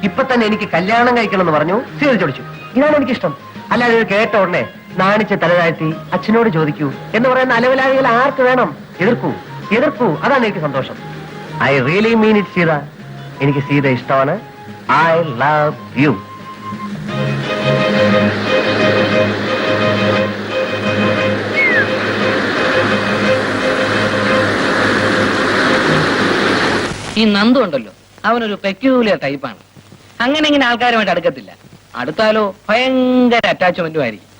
ഇപ്പൊ തന്നെ എനിക്ക് കല്യാണം കഴിക്കണം എന്ന് പറഞ്ഞു സീത ചോദിച്ചു. ഇതാണ് എനിക്കിഷ്ടം. അല്ലാതെ ഇത് കേട്ട ഉടനെ നാണിച്ച് തലതാഴ്ത്തി അച്ഛനോട് ചോദിക്കൂ എന്ന് പറയുന്ന അലവലാദികൾ ആർക്ക് വേണം? എതിർക്കൂ. അതാണ് എനിക്ക് സന്തോഷം. I really mean it Sita. എനിക്ക് സീത ഇഷ്ടമാണ്. I love you. ഈ നന്ദു ഉണ്ടല്ലോ, അവനൊരു പെക്യൂലിയർ ടൈപ്പാണ്. അങ്ങനെ ഇങ്ങനെ ആൾക്കാരുമായിട്ട് അടുക്കത്തില്ല. അടുത്താലോ ഭയങ്കര അറ്റാച്ച്മെന്റും ആയിരിക്കും.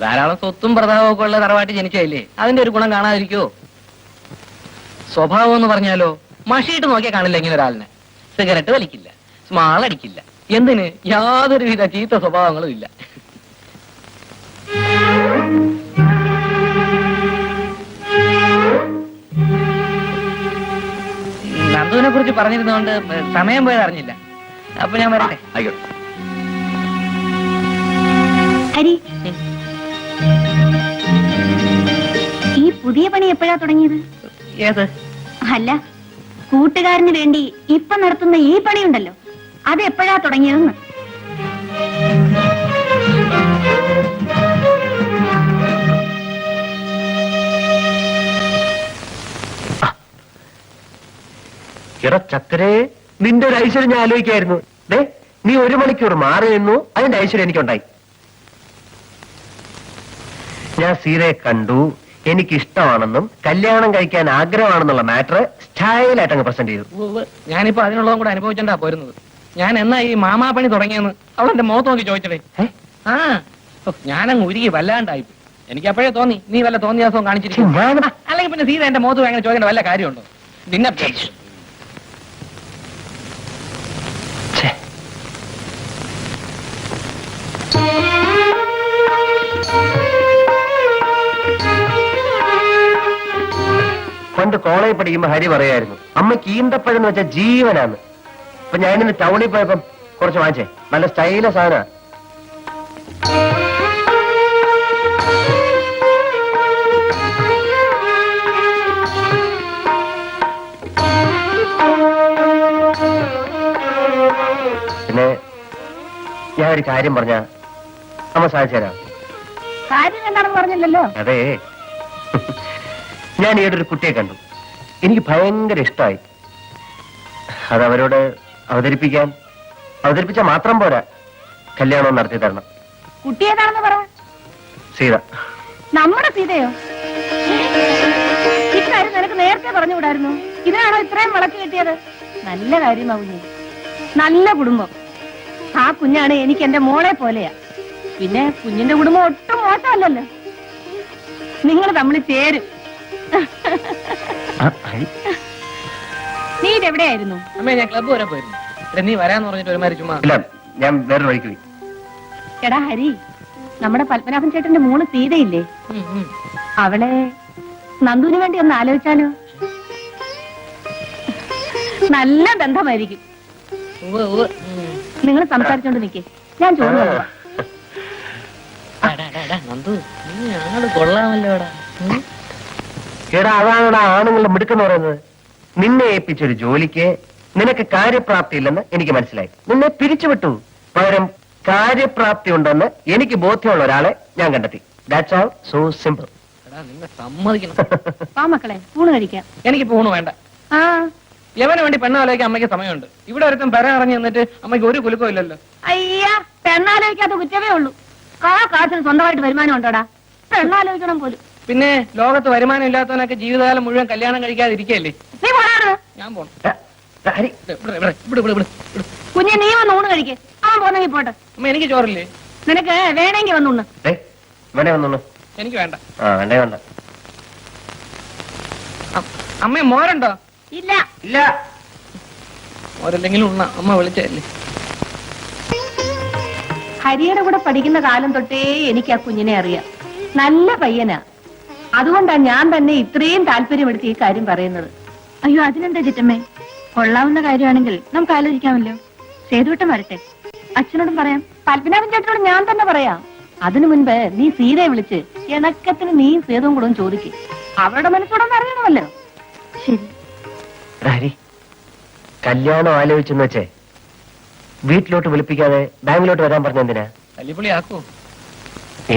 ധാരാളം സ്വത്തും പ്രതാപവും ഒക്കെ ഉള്ള തറവാട്ടി ജനിച്ചതല്ലേ, അതിന്റെ ഒരു ഗുണം കാണാതിരിക്കോ? സ്വഭാവം എന്ന് പറഞ്ഞാലോ മഷിയിട്ട് നോക്കിയാൽ കാണില്ല ഇങ്ങനെ ഒരാളിനെ. സിഗരറ്റ് വലിക്കില്ല, സ്മാൾ അടിക്കില്ല, എന്തിന് യാതൊരുവിധ ചീത്ത സ്വഭാവങ്ങളും ഇല്ല. നന്ദുവിനെ കുറിച്ച് പറഞ്ഞിരുന്നോണ്ട് സമയം പോയത് അറിഞ്ഞില്ല. അപ്പൊ ഞാൻ വരട്ടെ. ആയിക്കോട്ടെ. ഹരി, ഈ പുതിയ പണി എപ്പോഴാ തുടങ്ങിയത്? ഏത്? അല്ല, കൂട്ടുകാരന് വേണ്ടി ഇപ്പൊ നടത്തുന്ന ഈ പണിയുണ്ടല്ലോ, അത് എപ്പോഴാ തുടങ്ങിയതെന്ന്. ചക്കരെ, നിന്റെ ഒരു ഐശ്വര്യം ഞാൻ ആലോചിക്കായിരുന്നു. നീ 1 മണിക്കൂർ മാറി നിന്നു, അതിന്റെ ഐശ്വര്യം എനിക്കുണ്ടായി. ഞാൻ സീതയെ കണ്ടു, എനിക്ക് ഇഷ്ടമാണെന്നും കല്യാണം കഴിക്കാൻ ആഗ്രഹമാണെന്നുള്ള മാറ്റർ സ്റ്റൈലായിട്ട് അങ്ങ് പ്രസന്റ് ചെയ്തു. ഞാനിപ്പോ അതിനുള്ളതും കൂടെ അനുഭവിച്ചോണ്ടാ പോരുന്നത്. ഞാൻ എന്നാ ഈ മാമാപ്പണി തുടങ്ങിയെന്ന് അവൾ എന്റെ മുഖത്ത് നോക്കി ചോദിച്ചടേ. ഞാനങ്ങ് ഉരുകി വല്ലാണ്ടായി. എനിക്ക് അപ്പോഴേ തോന്നി നീ വല്ല തോന്നിയാസവും കാണിച്ചിരിക്കും. അല്ലെങ്കിൽ പിന്നെ സീത എന്റെ മുഖത്ത് അങ്ങനെ ചോദിക്കേണ്ട വല്ല കാര്യമുണ്ടോ? നിന്നെ പണ്ട് കോളേജ് പഠിക്കുമ്പോ ഹരി പറയായിരുന്നു, അമ്മയ്ക്ക് ഈന്തപ്പഴം എന്ന് വെച്ചാൽ ജീവനാണ്. അപ്പൊ ഞാനിന്ന് ടൗണിൽ പോയപ്പം കുറച്ച് വാങ്ങിച്ചേ. നല്ല സ്റ്റൈല സാധന. പിന്നെ ഞാൻ ഒരു കാര്യം പറഞ്ഞ അമ്മ സാധിച്ചു തരാം. കാര്യം എന്താണെന്ന് പറഞ്ഞില്ലല്ലോ. അതെ, ഞാൻ ഈയിടെ ഒരു കുട്ടിയെ കണ്ടു. എനിക്ക് ഭയങ്കര ഇഷ്ടമായി. അതവരോട് അവതരിപ്പിച്ചാൽ മാത്രം പോരാ, കല്യാണം നടത്തി തരണം. കുട്ടി ഏതാണെന്ന് പറ. സീത. നമ്മുടെ സീതയോ? ഇക്കാര്യം നിനക്ക് നേരത്തെ പറഞ്ഞുകൂടായിരുന്നു. ഇതിനാണോ ഇത്രയും വിളക്ക് കിട്ടിയത്? നല്ല കാര്യമാവുന്നു. നല്ല കുടുംബം. ആ കുഞ്ഞാണ് എനിക്ക് എന്റെ മോളെ പോലെയാ. പിന്നെ കുഞ്ഞിന്റെ കുടുംബം ഒട്ടും മോശമല്ലല്ലോ. നിങ്ങൾ തമ്മിൽ ചേരും. നീ ഇതെവിടെയായിരുന്നു? അമ്മേ, ഞാൻ ക്ലബ്ബ് വരെ പോയിരുന്നു. നീ വരാന്ന് പറഞ്ഞിട്ട് ഒരുമാതിരി ചുമ്മാ. ഇല്ല, ഞാൻ വേറെ വഴിക്ക് പോയി. എടാ ഹരി, നമ്മുടെ പത്മനാഭൻ ചേട്ടന്റെ മോള് സീതയില്ലേ, അവളെ നന്ദുവിന് വേണ്ടി ഒന്ന് ആലോചിച്ചാലോ? നല്ല ബന്ധമായിരിക്കും. നിങ്ങൾ സംസാരിച്ചോണ്ട് നിക്കേ, ഞാൻ ചോദിച്ചു. നന്ദു, നീ ആള് കൊള്ളാമല്ലോടാ. എടാ, അതാണോടാ ആണുങ്ങളുടെ മിടുക്കെന്ന് പറയുന്നത്. നിന്നെ ഏൽപ്പിച്ചൊരു ജോലിക്ക് നിനക്ക് കാര്യപ്രാപ്തി ഇല്ലെന്ന് എനിക്ക് മനസ്സിലായി. നിന്നെ പിരിച്ചുവിട്ടു. പകരം കാര്യപ്രാപ്തി ഉണ്ടെന്ന് എനിക്ക് ബോധ്യമുള്ള ഒരാളെ ഞാൻ കണ്ടെത്തി. That's all. So simple. നിന്നെ സമ്മതിക്കണം. ആ മക്കളെ, ഊണ് കഴിക്കാം. എനിക്ക് പോണു വേണ്ട. ആ, യവന് വേണ്ടി പെണ്ണാലോചിക്കാൻ അമ്മയ്ക്ക് സമയമുണ്ട്. ഇവിടെ ഒരുത്തം പെര ഇറങ്ങി നിന്നിട്ട് അമ്മയ്ക്ക് ഒരു കുലുക്കവും ഇല്ലല്ലോ. അയ്യാ, പെണ്ണാലോചിക്കാത്ത കുറ്റമേ ഉള്ളൂ. കാശിന് സ്വന്തമായിട്ട് വരുമാനം ഉണ്ടോടാ? പെണ്ണാലോചിക്കണം പോലും. പിന്നെ ലോകത്ത് വരുമാനം ഇല്ലാത്തവനൊക്കെ ജീവിതകാലം മുഴുവൻ കല്യാണം കഴിക്കാതിരിക്കല്ലേ? നീ പോരാണ്. ഞാൻ പോണം. കുഞ്ഞെ, നീ വന്ന് ഊണ് കഴിക്കേ. അവൻ പോന്നെങ്കിൽ പോട്ടെ. അമ്മ, എനിക്ക് ചോറില്ലേ? നിനക്ക് വേണമെങ്കിൽ വന്നുണ്ണ്. വന്നോളൂ. എനിക്ക് വേണ്ട. വേണ്ടേ വേണ്ട. അമ്മ, മോരുണ്ടോ? ഇല്ല. ഇല്ല. മോരല്ലെങ്കിലും ഉണ്ണ. അമ്മ വിളിച്ചല്ലേ. ഹരിയുടെ കൂടെ പഠിക്കുന്ന കാലം തൊട്ടേ എനിക്ക് ആ കുഞ്ഞിനെ അറിയാം. നല്ല പയ്യനാ. അതുകൊണ്ടാ ഞാൻ തന്നെ ഇത്രയും താല്പര്യമെടുത്ത് ഈ കാര്യം പറയുന്നത്. അയ്യോ, അതിനെന്താ ചിറ്റമ്മേ, കൊള്ളാവുന്ന കാര്യമാണെങ്കിൽ നമുക്ക് ആലോചിക്കാമല്ലോ. സേതുവട്ടം വരട്ടെ, അച്ഛനോടും പറയാം, പത്മനാഭൻ ചേട്ടനോട് ഞാൻ തന്നെ പറയാം. അതിനു മുൻപ് നീ സീതയെ വിളിച്ച് ഇണക്കത്തിന് നീ സേതുവും കൂടെ ചോദിക്കും. അവരുടെ മനസ്സോടൊന്നും അറിയണമല്ലോ. ശരി. കല്യാണം ആലോചിച്ചെന്ന് വെച്ചേ വീട്ടിലോട്ട് വിളിപ്പിക്കാതെ ബാങ്കിലോട്ട് വരാൻ പറഞ്ഞ എന്തിനാ? തല്ലിപ്പൊളി ആക്കോ?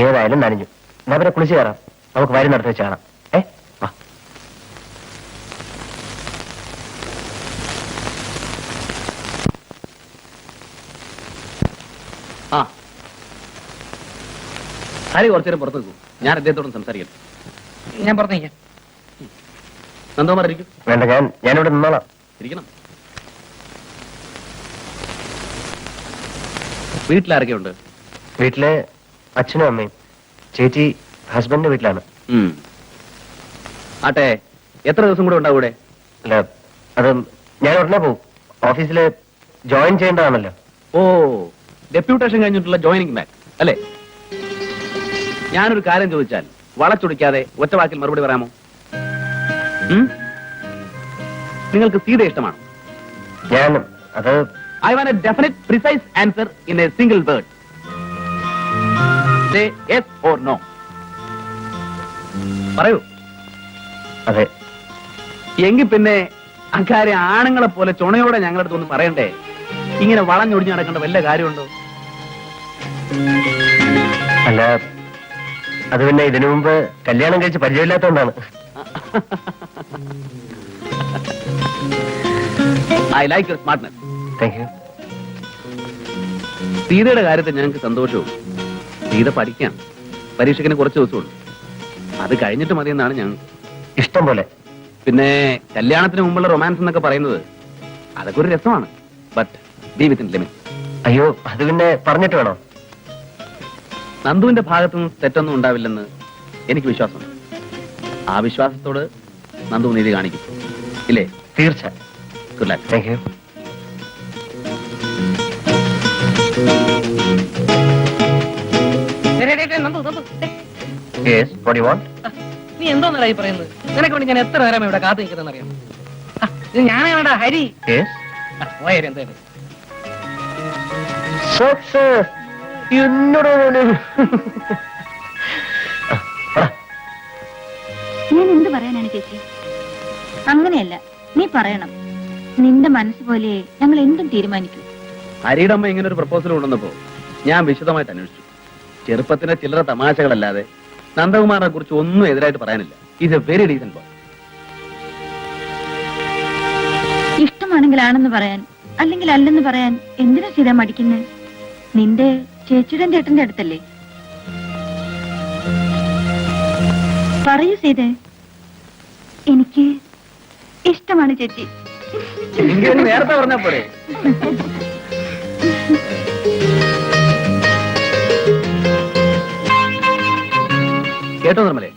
ഏതായാലും നനഞ്ഞു. എന്നാ പിന്നെ കുളിച്ചു കയറാം. നമുക്ക് വരി നടത്തി വെച്ച് കാണാം. വാ. ആ, ഹരി കുറച്ചേരം പുറത്തു നിൽക്കൂ. ഞാൻ അദ്ദേഹത്തോടും സംസാരിക്കട്ടെ. ഞാൻ പറഞ്ഞേക്കാം. നന്ദകുമാർ ഇരിക്കും. വേണ്ട, ഞാനിവിടെ നിന്നോളാം. ഇരിക്കണം. വീട്ടിലാരൊക്കെയുണ്ട്? വീട്ടിലെ അച്ഛനും അമ്മയും. ചേച്ചി ഹസ്ബൻഡിന്റെ വീട്ടിലാണ്. ആട്ടെ, എത്ര ദിവസം കൂടെ ഉണ്ടാവും ഇവിടെ? അല്ല, അത് ഞാൻ ഉടനെ പോകും. ഓഫീസിൽ ജോയിൻ ചെയ്യേണ്ടതാണല്ലോ. ഓ, ഡെപ്യൂട്ടേഷൻ കഴിഞ്ഞിട്ടുള്ള ജോയിനിങ് ബാക്ക് അല്ലേ? ഞാനൊരു കാര്യം ചോദിച്ചാൽ വളച്ചൊടിക്കാതെ ഒറ്റ വാക്കിൽ മറുപടി പറയാമോ? നിങ്ങൾക്ക് സീത ഇഷ്ടമാണോ? അത് I want a definite, precise answer in a single word. Say yes or no. പറയൂ. അതെ. എങ്കിൽ പിന്നെ അക്കാര്യം ആണുങ്ങളെ പോലെ ചുണയോടെ ഞങ്ങളുടെ അടുത്തൊന്നും പറയണ്ടേ? ഇങ്ങനെ വളഞ്ഞൊടിഞ്ഞ് നടക്കേണ്ട വല്ല കാര്യമുണ്ടോ? അല്ല, അത് പിന്നെ ഇതിനു മുമ്പ് കല്യാണം കഴിച്ച് പരിചയമില്ലാത്തതുകൊണ്ടാണ്. I like your smartness. Thank you. സീതയുടെ കാര്യത്തിൽ ഞങ്ങൾക്ക് സന്തോഷവും. സീത പഠിക്കാൻ പരീക്ഷയ്ക്കിന് കുറച്ച് ദിവസമുള്ളൂ. അത് കഴിഞ്ഞിട്ട് മതിയെന്നാണ് ഞങ്ങൾ. ഇഷ്ടം പോലെ. പിന്നെ കല്യാണത്തിന് മുമ്പുള്ള റൊമാൻസ് എന്നൊക്കെ പറയുന്നത് അതൊക്കെ ഒരു രസമാണ്. But B within limit. അയ്യോ, അത് പിന്നെ പറഞ്ഞിട്ട് വേണോ? നന്ദുവിന്റെ ഭാഗത്തുനിന്ന് തെറ്റൊന്നും ഉണ്ടാവില്ലെന്ന് എനിക്ക് വിശ്വാസമുണ്ട്. ആ വിശ്വാസത്തോട് നന്ദു നീതി കാണിക്കും, ഇല്ലേ? തീർച്ച. Good luck. Thank you. Yes, what do you want? നീ എന്തോന്നടാ ഈ പറയുന്നത്? നിനക്ക് വേണ്ടി ഞാൻ എത്ര നേരം ഇവിടെ കാത്തു നിൽക്കുന്നതെന്ന് അറിയാം. ഇത് ഞാനാണടാ ഹരി. Yes. പോയാലും എന്തായാലും Success. എന്നോട് ഞാൻ എന്ത് പറയാനാണ് ചേച്ചി? അങ്ങനെയല്ല, നീ പറയണം. നിന്റെ മനസ്സ് പോലെ ഞങ്ങൾ എന്തും തീരുമാനിക്കും. ഹരിയുടെ അമ്മ ഇങ്ങനെ ഒരു പ്രപ്പോസൽ കൊണ്ടുവന്നപ്പോ ഞാൻ വിശദമായിട്ട് അന്വേഷിച്ചു. ചെറുപ്പത്തിന്റെ ചില്ലറ തമാശകളല്ലാതെ നന്ദകുമാറിനെ കുറിച്ച് ഒന്നും എതിരായിട്ട് പറയാനില്ല. Is A very decent boy. ഇഷ്ടമാണ് ഇഷ്ടമാണെങ്കിൽ ആണെന്ന് പറയാൻ അല്ലെങ്കിൽ അല്ലെന്ന് പറയാൻ എന്തിനാ സീത മടിക്കുന്നേ? നിന്റെ ചേച്ചിയുടെ ചേട്ടന്റെ അടുത്തല്ലേ? പറയൂ സീതേ. എനിക്ക് ഇഷ്ടമാണ് ചേച്ചി. എങ്കിലും നേരത്തെ പറഞ്ഞാ പോരെ. കേട്ടോ നിർമ്മലേ,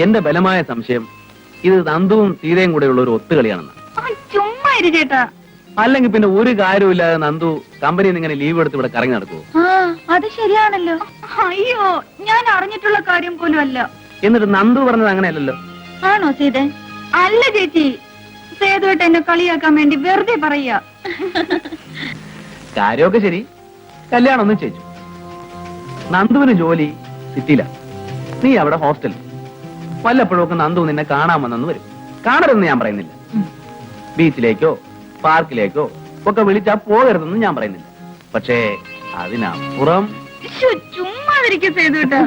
എന്റെ ബലമായ സംശയം ഇത് നന്ദുവും സീതയും കൂടെയുള്ള ഒരു ഒത്തുകളിയാണെന്ന്. ചുമ്മാ ഇരു ചേട്ടാ. അല്ലെങ്കിൽ പിന്നെ ഒരു കാര്യമില്ലാതെ നന്ദു കമ്പനിയിൽ നിന്ന് ഇങ്ങനെ ലീവ് എടുത്ത് ഇവിടെ കറങ്ങി നടക്കുവോ? ആ അത് ശരിയാണല്ലോ. അയ്യോ, ഞാൻ അറിഞ്ഞിട്ടുള്ള കാര്യം പോലും അല്ല. എന്നിട്ട് നന്ദു പറഞ്ഞത് അങ്ങനെയല്ലല്ലോ. ആണോ സീതേ? അല്ല ചേച്ചി, സേതുവായിട്ട് എന്നെ കളിയാക്കാൻ വേണ്ടി വെറുതെ പറയാ. കാര്യമൊക്കെ ശരി, കല്യാണം ഒന്നും ചെയ്തു. നന്ദുവിന് ജോലി സിറ്റിയില, നീ അവിടെ ഹോസ്റ്റലിൽ. വല്ലപ്പോഴും ഒക്കെ നന്ദു നിന്നെ കാണാമെന്നു വരും. കാണരുതെന്ന് ഞാൻ പറയുന്നില്ല. ബീച്ചിലേക്കോ പാർക്കിലേക്കോ ഒക്കെ വിളിച്ചാ പോകരുതെന്ന് ഞാൻ പറയുന്നില്ല. പക്ഷേ അതിനപ്പുറം ചുമ്മാതിരിക്കും സേതുട്ടാ.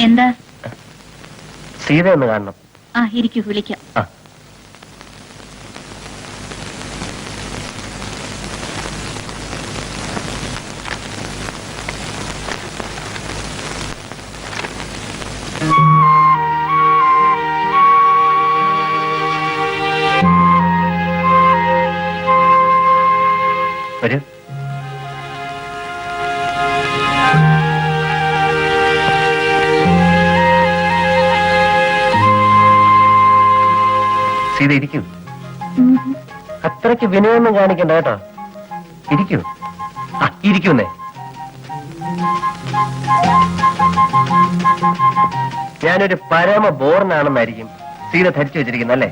എന്താ? സീത ഒന്ന് കാണണം. ആ ഇരിക്കൂ, വിളിക്കാം. വരൂ. സീത ഇരിക്കൂ. അത്രയ്ക്ക് വിനയൊന്നും കാണിക്കണ്ട കേട്ടോ. ഇരിക്കൂ. ഇരിക്കുന്നേ. ഞാനൊരു പരമ ബോർനാണെന്നായിരിക്കും സീത ധരിച്ചു വെച്ചിരിക്കുന്നല്ലേ?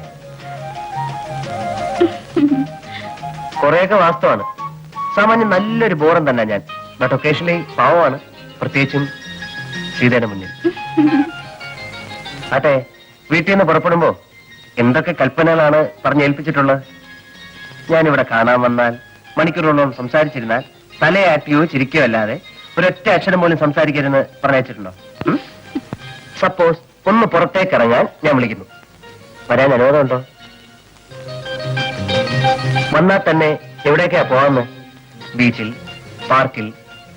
കുറെയൊക്കെ വാസ്തവാണ്. സാമാന്യം നല്ലൊരു ബോറൻ തന്നെ ഞാൻ. ബട്ട് ഒക്കേഷണലി പാവമാണ്, പ്രത്യേകിച്ചും സീതയുടെ മുന്നിൽ. ആട്ടെ, വീട്ടിൽ നിന്ന് പുറപ്പെടുമ്പോ എന്തൊക്കെ കൽപ്പനകളാണ് പറഞ്ഞേൽപ്പിച്ചിട്ടുള്ളത്? ഞാനിവിടെ കാണാൻ വന്നാൽ മണിക്കൂറുകളോളം സംസാരിച്ചിരുന്നാൽ തലയാട്ടിയോ ചിരിക്കോ അല്ലാതെ ഒരൊറ്റ അക്ഷരം പോലും സംസാരിക്കരുതെന്ന് പറഞ്ഞിട്ടുണ്ടോ? സപ്പോസ് ഒന്ന് പുറത്തേക്ക് ഇറങ്ങാൻ ഞാൻ വിളിക്കുന്നു, വരാൻ അനുവാദമുണ്ടോ? വന്നാൽ തന്നെ എവിടേക്കാ പോവാന്ന്? ബീച്ചിൽ, പാർക്കിൽ,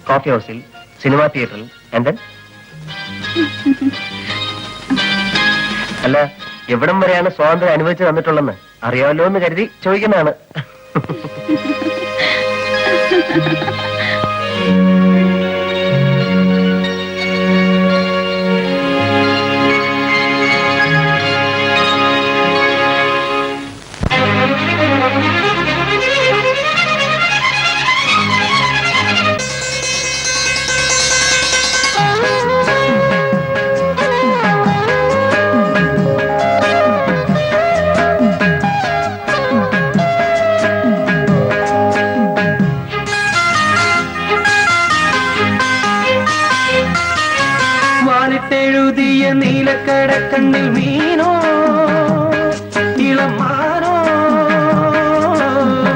കോഫി ഹൗസിൽ, സിനിമാ തിയേറ്ററിൽ, and then? അല്ല, എവിടം വരെയാണ് സ്വാതന്ത്ര്യം അനുഭവിച്ചു തന്നിട്ടുള്ളതെന്ന് അറിയാമല്ലോ എന്ന് കരുതി ചോദിക്കുന്നതാണ്. വാലിട്ടെഴുതിയ നീലക്കടക്കണ്ണിൽ മീനോ ഇളമാനോ,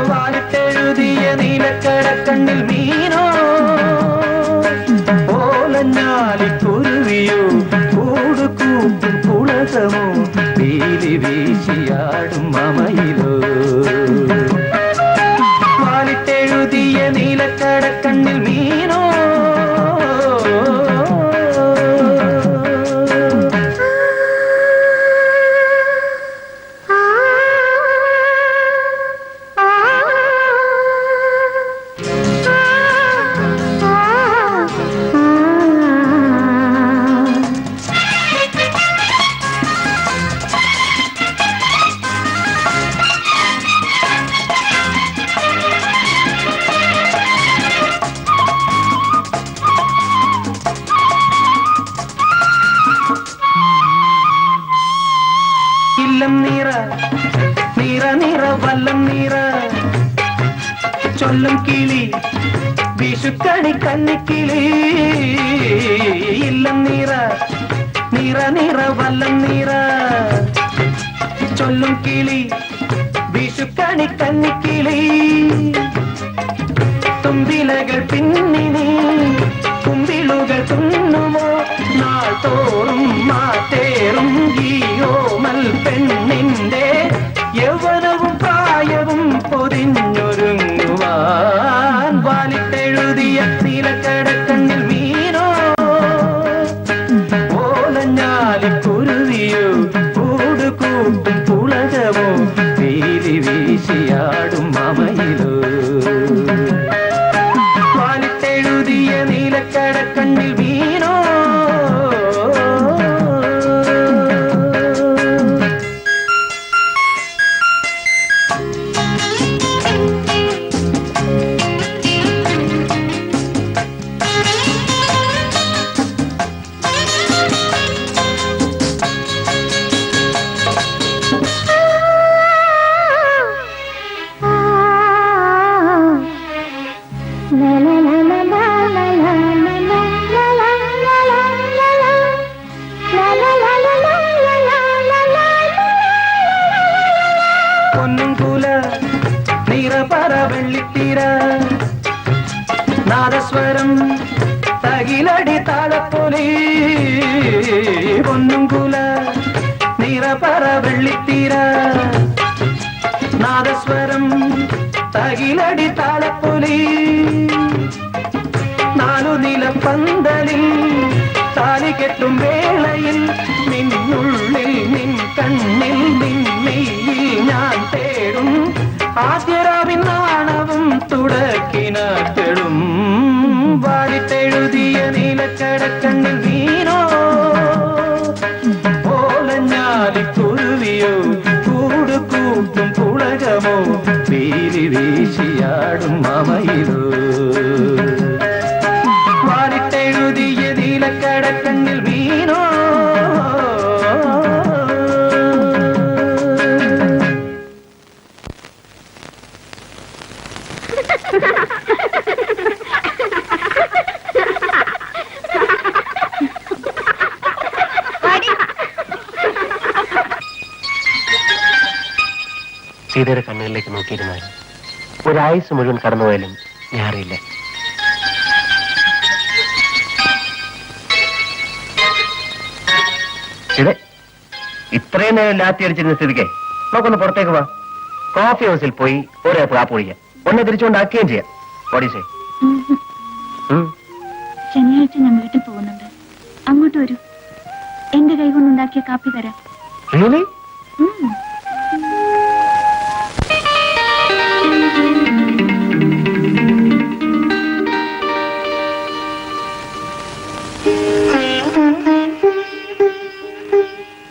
വാലിട്ടെഴുതിയ നീലക്കടക്കണ്ണിൽ മീനോ, ഓലഞ്ഞാലിക്കുരുവിയോ കൂടുകൂട്ടും കുളകമോ, പീലി വീശിയാടും മമയിലോ. വാലിട്ടെഴുതിയ നീലക്കടക്കണ്ണിൽ മീനോ, വിഷുക്കണി കന്നിക്കിളി ഇല്ലം നിറ നിറ നിറ വല്ലം നിറ ചൊല്ലും കിളി വിഷുക്കണി കന്നിക്കിളി തുമ്പിലകൾ പിന്നിനി കുമ്പിളുകൾ തുന്നുമോ നാൾ തോറും മാറ്റേറും ഗീയോമൽ പെണ്ണിന്റെ യൗവനവും പ്രായവും പൊതിഞ്ഞൊരുങ്ങുവാൻ വാലിട്ടെഴുതിയ നീലക്കടക്കണ്ണിൽ മീനോ ഓലഞ്ഞാലിക്കുരുവിയോ കൂട് കൂട്ടും പുളകമോ വീലി വീശിയാടും മമയിലോ വാലിട്ടെഴുതിയ നീലക്കടക്കണ്ണിൽ മീനോ പൊന്നുംകുല നിറപറ വെള്ളിത്തിര നാദസ്വരം തകിലടി താളപ്പൊലി പൊന്നുംകുല നിറപറ വെള്ളിത്തിര നാദസ്വരം തകിലടി താളപ്പൊലി നാലു നിലപ്പന്തലിൽ താലി കെട്ടും വേളയിൽ നിന്നുള്ളിൽ നിൻ കണ്ണിൽ നിന്നെയിൽ ഞാൻ തേടും ആദ്യരാവിൻ നാണവും തുടക്കിനാട്ടെടും വാടിത്തെഴുതിയ നീലക്കടക്കണ്ണിൽ മീനോ ഓലഞ്ഞാലിക്കുരുവിയോ കൂട് കൂട്ടും പുളകമോ വീലി വീശിയാടും മമയിലോ വാടിത്തെഴുതിയ നീലക്കടക്കണ്ണിൽ മീനോ സീതയുടെ കണ്ണുകളിലേക്ക് നോക്കിയിരുന്നാൽ ഒരായുസ് മുഴുവൻ കടന്നുപോയാലും ഞാൻ അറിയില്ല. ഇത് ഇത്രയും നേരം ലാത്തി അടിച്ചിരുന്ന സ്ഥിതിക്ക് നമുക്കൊന്ന് പുറത്തേക്ക് വാ. കോഫി ഹൗസിൽ പോയി ഒരേ കാപ്പ് കുടിക്കാം, ഒന്നെ തിരിച്ചുകൊണ്ടാക്കുകയും ചെയ്യാം. ഓടിസേ ശനിയാഴ്ച ഞാൻ വീട്ടിൽ പോകുന്നുണ്ട്, അങ്ങോട്ട് വരൂ. എന്റെ കൈ കൊണ്ടുണ്ടാക്കിയ കാപ്പി തരാം. റിയലി?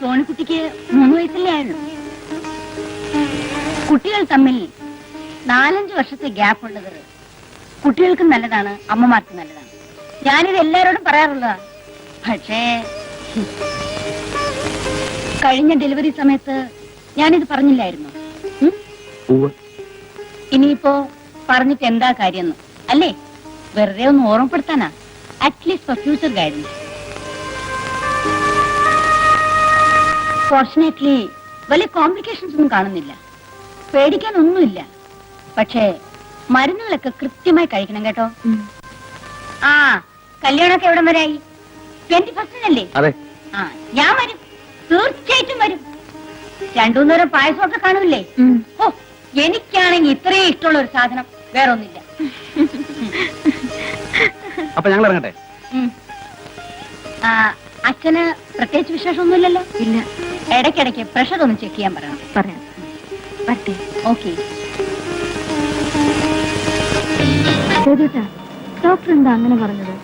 സോണിക്കുട്ടിക്ക് 3 വയസ്സല്ലേ ആയുള്ളൂ. കുട്ടികൾ തമ്മിൽ 4-5 വർഷത്തെ ഗ്യാപ്പ് ഉള്ളത് കുട്ടികൾക്കും നല്ലതാണ്, അമ്മമാർക്കും നല്ലതാണ്. ഞാനിത് എല്ലാരോടും പറയാറുള്ളതാണ്. പക്ഷേ കഴിഞ്ഞ ഡെലിവറി സമയത്ത് ഞാനിത് പറഞ്ഞില്ലായിരുന്നു. ഇനിയിപ്പോ പറഞ്ഞിട്ട് എന്താ കാര്യം അല്ലേ? വെറുതെ ഒന്ന് ഓർമ്മപ്പെടുത്താനാ, at least for future guidance. Fortunately വലിയ കോംപ്ലിക്കേഷൻസ് ഒന്നും കാണുന്നില്ല, പേടിക്കാനൊന്നുമില്ല. പക്ഷേ മരുന്നുകളൊക്കെ കൃത്യമായി കഴിക്കണം കേട്ടോ. ആ കല്യാണമൊക്കെ എവിടം വരായി? 21 അല്ലേ? ആ ഞാൻ വരും, തീർച്ചയായിട്ടും വരും. 2-3 നേരം പായസമൊക്കെ കാണൂല്ലേ? ഓ എനിക്കാണെങ്കിൽ ഇത്രയും ഇഷ്ടമുള്ള ഒരു സാധനം വേറെ ഒന്നില്ല. അപ്പൊ ഞങ്ങൾ ഇറങ്ങട്ടെ. അച്ഛന് പ്രത്യേകിച്ച് വിശേഷമൊന്നുമില്ലല്ലോ? ഇല്ല. ഇടയ്ക്കിടയ്ക്ക് പ്രഷർ ഒന്ന് ചെക്ക് ചെയ്യാൻ പറയാം. പറ്റേ? ഓക്കെ. ഡോക്ടർ എന്താ അങ്ങനെ പറഞ്ഞത്?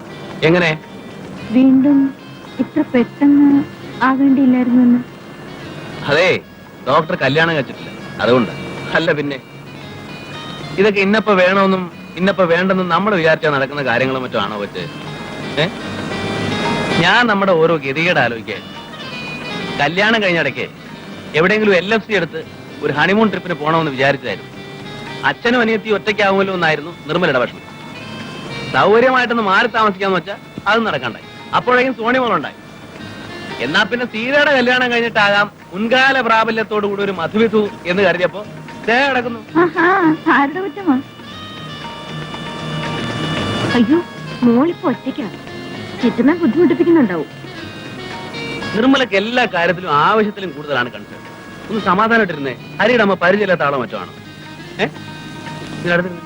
എങ്ങനെ? വീണ്ടും ഇത്ര പെട്ടെന്ന് ആവേണ്ടിയില്ലായിരുന്നു എന്ന്. അതെ, ഡോക്ടർ കല്യാണം കഴിച്ചിട്ടില്ല, അതുകൊണ്ട്. അല്ല പിന്നെ ഇതൊക്കെ ഇന്നപ്പോ വേണമെന്നും ഇന്നപ്പോ വേണ്ടെന്നും നമ്മൾ വിചാരിച്ചാൽ നടക്കുന്ന കാര്യങ്ങളും മറ്റോ ആണോ പറ്റേ? ഞാൻ നമ്മുടെ ഓരോ ഗതികേട് ആലോചിക്കാൻ. കല്യാണം കഴിഞ്ഞിടയ്ക്ക് എവിടെയെങ്കിലും LFC എടുത്ത് ഒരു ഹണിമൂൺ ട്രിപ്പിന് പോകണമെന്ന് വിചാരിച്ചതായിരുന്നു. അച്ഛനും അനിയത്തി ഒറ്റയ്ക്കാവുമല്ലോ എന്നായിരുന്നു നിർമ്മലയുടെ ഭക്ഷണം. സൗകര്യമായിട്ടൊന്ന് മാറി താമസിക്കാന്ന് വെച്ചാൽ അത് നടക്കണ്ടായി. അപ്പോഴേക്കും സോണിമോളുണ്ടായി. എന്നാ പിന്നെ സീതയുടെ കല്യാണം കഴിഞ്ഞിട്ടാകാം മുൻകാല പ്രാബല്യത്തോടു കൂടി ഒരു മധുവിധു എന്ന് കരുതിയപ്പോ ദേ കിടക്കുന്നു. ആരുടെ കുറ്റമാ? അയ്യോ, മോളിപ്പോ ഒറ്റയ്ക്കാണ്. ചെറ്റുന്ന ബുദ്ധിമുട്ടിപ്പിക്കുന്നുണ്ടാവും. നിർമ്മലക്ക് എല്ലാ കാര്യത്തിലും ആവശ്യത്തിലും കൂടുതലാണ് കണ്ടത്. ഒന്ന് സമാധാനമായിട്ടിരുന്നേ. ഹരിയുടെ അമ്മ പരിചയമില്ലാത്ത ആളോ മറ്റോ ആണോ? അടുത്തിരുന്നേ.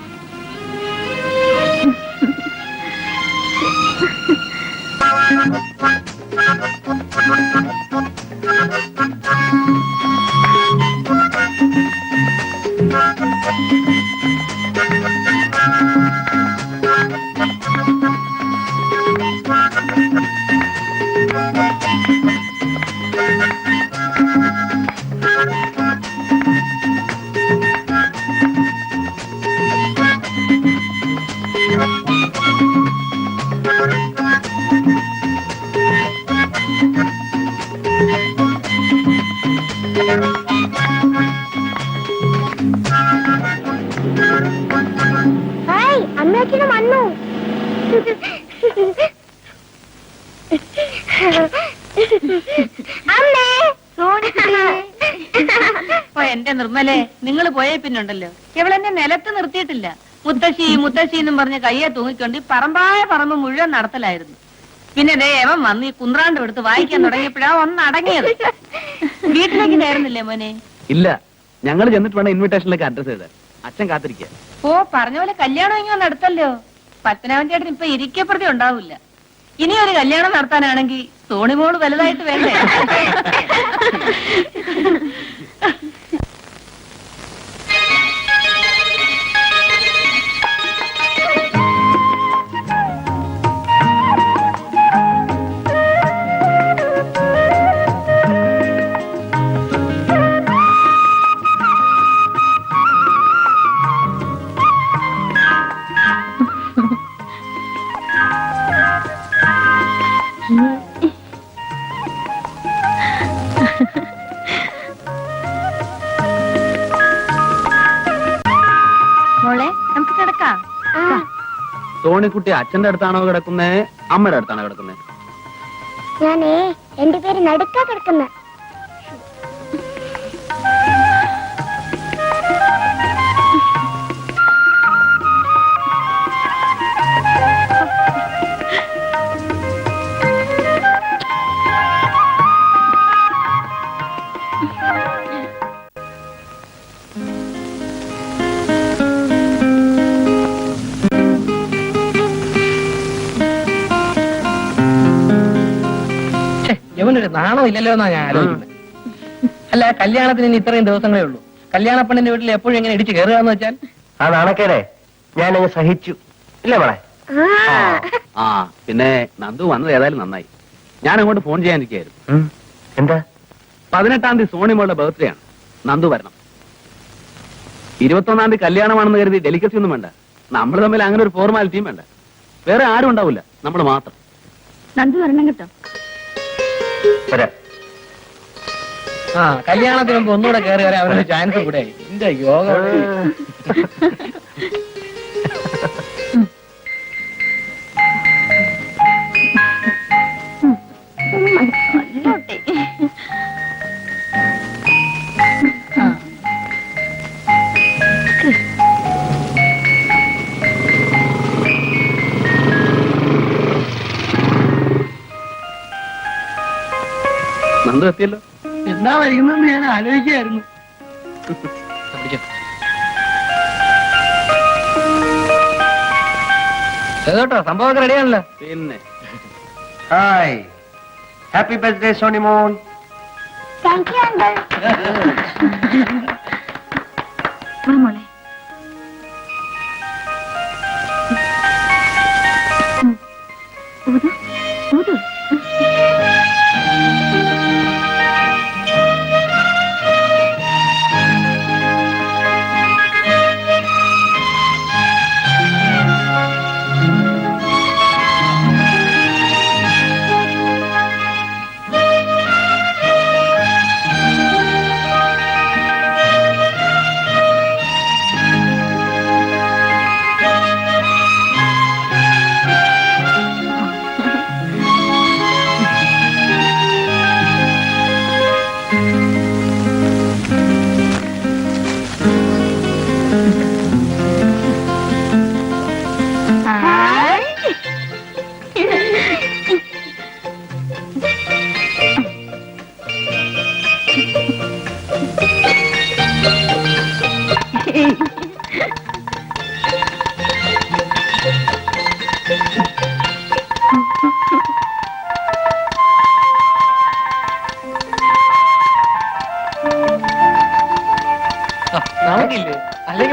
ഹായ്, അമ്മയച്ഛനും വന്നു. അമ്മേ, എന്റെ നിർമ്മലേ, നിങ്ങൾ പോയേ പിന്നുണ്ടല്ലോ ഇവളെന്നെ നിലത്ത് നിർത്തിയിട്ടില്ല. മുത്തശ്ശി മുത്തശ്ശി എന്നും പറഞ്ഞ് കയ്യെ തൂങ്ങിക്കൊണ്ട് ഈ പറമ്പായ പറമ്പ് മുഴുവൻ നടത്തലായിരുന്നു. പിന്നെ ദേവൻ വന്ന് ഈ കുന്ത്രാണ്ട് എടുത്ത് വായിക്കാൻ തുടങ്ങിയപ്പോഴാ ഒന്ന് അടങ്ങിയത്. വീട്ടിലേക്ക് കയറുന്നില്ലേ മോനെ? ഇല്ല, ഞങ്ങൾ ചെന്നിട്ട് വേണം ഇൻവിറ്റേഷനിലേക്ക് അഡ്രസ് ചെയ്ത്. അച്ഛൻ കാത്തിരിക്കുക. ഓ, പറഞ്ഞ പോലെ കല്യാണം ഇങ്ങനെ നടത്തല്ലോ. പത്മനാഭൻ ചേട്ടൻ ഇപ്പൊ ഇരിക്കപ്രതി ഉണ്ടാവില്ല. ഇനി ഒരു കല്യാണം നടത്താനാണെങ്കിൽ സോണിമോള് വലുതായിട്ട് വേണ്ടേ? മോളെ, നമുക്ക് കിടക്കാം. സോണിക്കുട്ടി അച്ഛന്റെ അടുത്താണോ കിടക്കുന്നേ, അമ്മയുടെ അടുത്താണോ കിടക്കുന്നേ? ഞാനേ എന്റെ പേര് നടുക്കാ കിടക്കുന്ന. ഇവനൊരു നാണോ ഇല്ലല്ലോ എന്നാ ഞാൻ ആലോചിക്കുന്നത്. അല്ല, കല്യാണത്തിന് ഇനി ഇത്രയും ദിവസങ്ങളേ ഉള്ളൂ. കല്യാണ പെണ്ണിന്റെ വീട്ടിൽ എപ്പോഴും എങ്ങനെ ഇടിച്ച് കയറുകയെന്ന് വെച്ചാൽ ആ നാണക്കേടെ ഞാനങ്ങ് സഹിച്ചു. ഇല്ലേ മോളെ? ആ, പിന്നെ നന്ദു വന്നത് ഏതായാലും നന്നായി. ഞാൻ അങ്ങോട്ട് ഫോൺ ചെയ്യാനിരിക്കായിരുന്നു. എന്താ? 18-ാം തീയതി സോണിമോളുടെ ബർത്ത്ഡേ ആണ്. നന്ദു വരണം. 21-ാം തീയതി കല്യാണമാണെന്ന് കരുതി ഡെലിക്കസി ഒന്നും വേണ്ട. നമ്മൾ തമ്മിൽ അങ്ങനെ ഒരു ഫോർമാലിറ്റിയും വേണ്ട. വേറെ ആരും ഉണ്ടാവില്ല, നമ്മൾ മാത്രം. നന്ദു വരണം കേട്ടോ. വരാം. ആ, കല്യാണത്തിന് മുമ്പ് ഒന്നുകൂടെ കയറി വരാൻ അവനൊരു ചാൻസ് കൂടെ ആയി. എന്റെ യോഗ. നന്ദു എത്തിയല്ലോ. എന്താ വൈകുന്നെന്ന് ഞാൻ ആലോചിക്കായിരുന്നു. കേട്ടോ, സംഭവമൊക്കെ റെഡിയാണല്ലോ. പിന്നെ hi, happy birthday Sonimol. Thank you uncle. മോളെ, ഊതു ഊതു.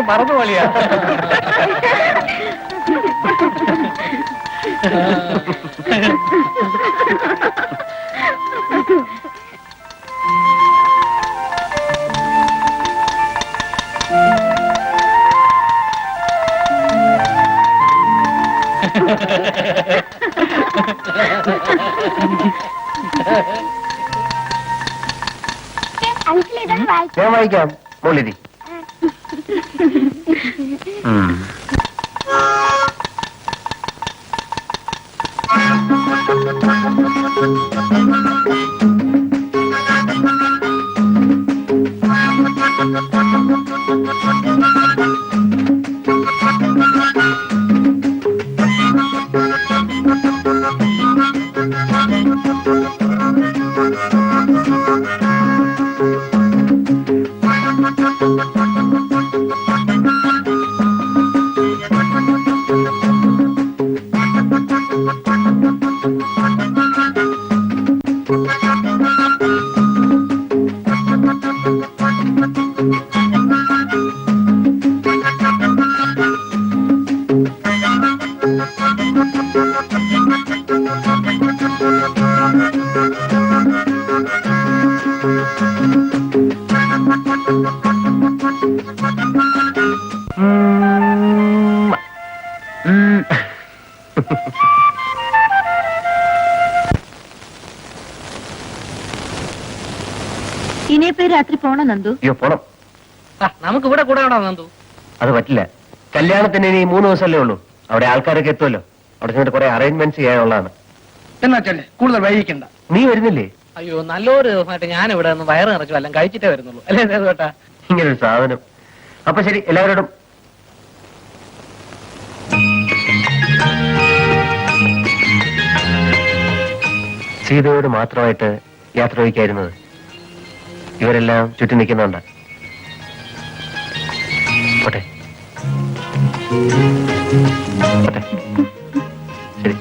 മറന്നു പോളിയാ. അങ്കിൾ ഇതൊന്ന് വായിച്ചു. ഞാൻ വായിക്കാം, മോളിരി. ഇനിയിപ്പോ രാത്രി പോണോ നന്ദു? അയ്യോ, പോണം. നമുക്ക് ഇവിടെ കൂടെ വേണോ നന്ദു? അത് പറ്റില്ല. കല്യാണത്തിന് ഇനി 3 ദിവസമല്ലേ ഉള്ളൂ. അവിടെ ആൾക്കാരൊക്കെ എത്തുമല്ലോ. അവിടെ ചെന്നിട്ട് കുറെ അറേഞ്ച്മെന്റ്സ് ചെയ്യാനുള്ളതാണ്. എന്നാ ചെല്ലേ, കൂടുതൽ വൈകിക്കണ്ട. നീ വരുന്നില്ലേ? അയ്യോ, നല്ലൊരു ദിവസമായിട്ട് ഞാൻ ഇവിടെ നിന്ന് വയറ് നിറച്ചു എല്ലാം കഴിച്ചിട്ടേ വരുന്നുള്ളൂ. അല്ലേ കേട്ടാ? ഇങ്ങനൊരു സാധനം. അപ്പൊ ശരി, എല്ലാവരോടും സീതയോട് മാത്രമായിട്ട് യാത്ര വയ്ക്കായിരുന്നത്. ഇവരെല്ലാം ചുറ്റും നിൽക്കുന്നുണ്ട്. പോട്ടെ പോട്ടെ. ശരി.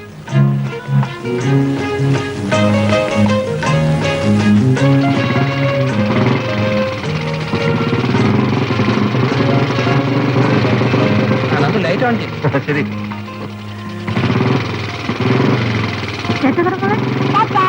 നന്ദു ലൈറ്റ് ഓൺ ചെയ്യും. ശരി. ടാറ്റാ.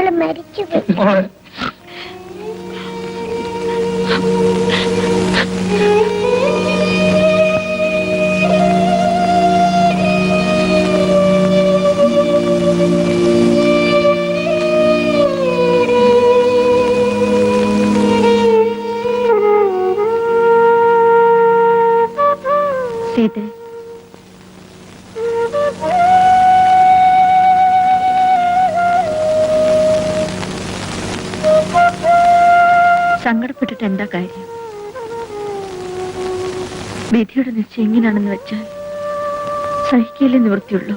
ഞങ്ങള് മരിച്ചുപോയി. മോളെ സീത, സങ്കടപ്പെട്ടിട്ട് എന്താ കാര്യം? വിധിയുടെ നിശ്ചയം എങ്ങനെയാണെന്ന് വെച്ചാൽ സഹിക്കലേ നിവൃത്തിയുള്ളൂ.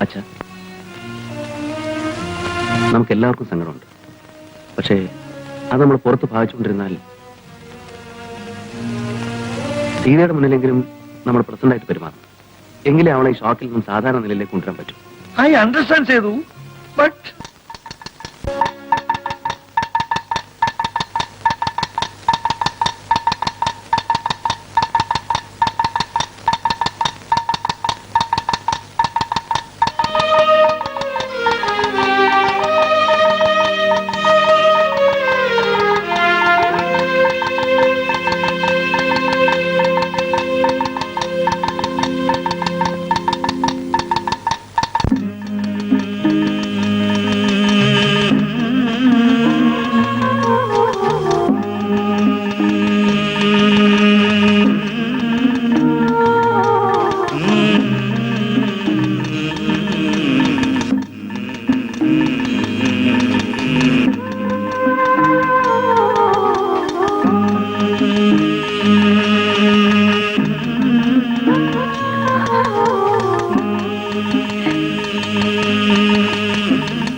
അച്ഛാ, നമുക്ക് എല്ലാവർക്കും സങ്കടമുണ്ട്. പക്ഷേ അത് നമ്മൾ പുറത്ത് ഭാവിച്ചുകൊണ്ടിരുന്നാൽ സീതയുടെ മുന്നിലെങ്കിലും നമ്മൾ പ്രസന്റ് ആയിട്ട് പെരുമാറണം. എങ്കിലേ അവളെ ഈ ഷോക്കിൽ നിന്നും സാധാരണ നിലയിലേക്ക് കൊണ്ടുവരാൻ പറ്റും. ഐ അണ്ടർസ്റ്റാൻഡ് ചെയ്തു, ബട്ട്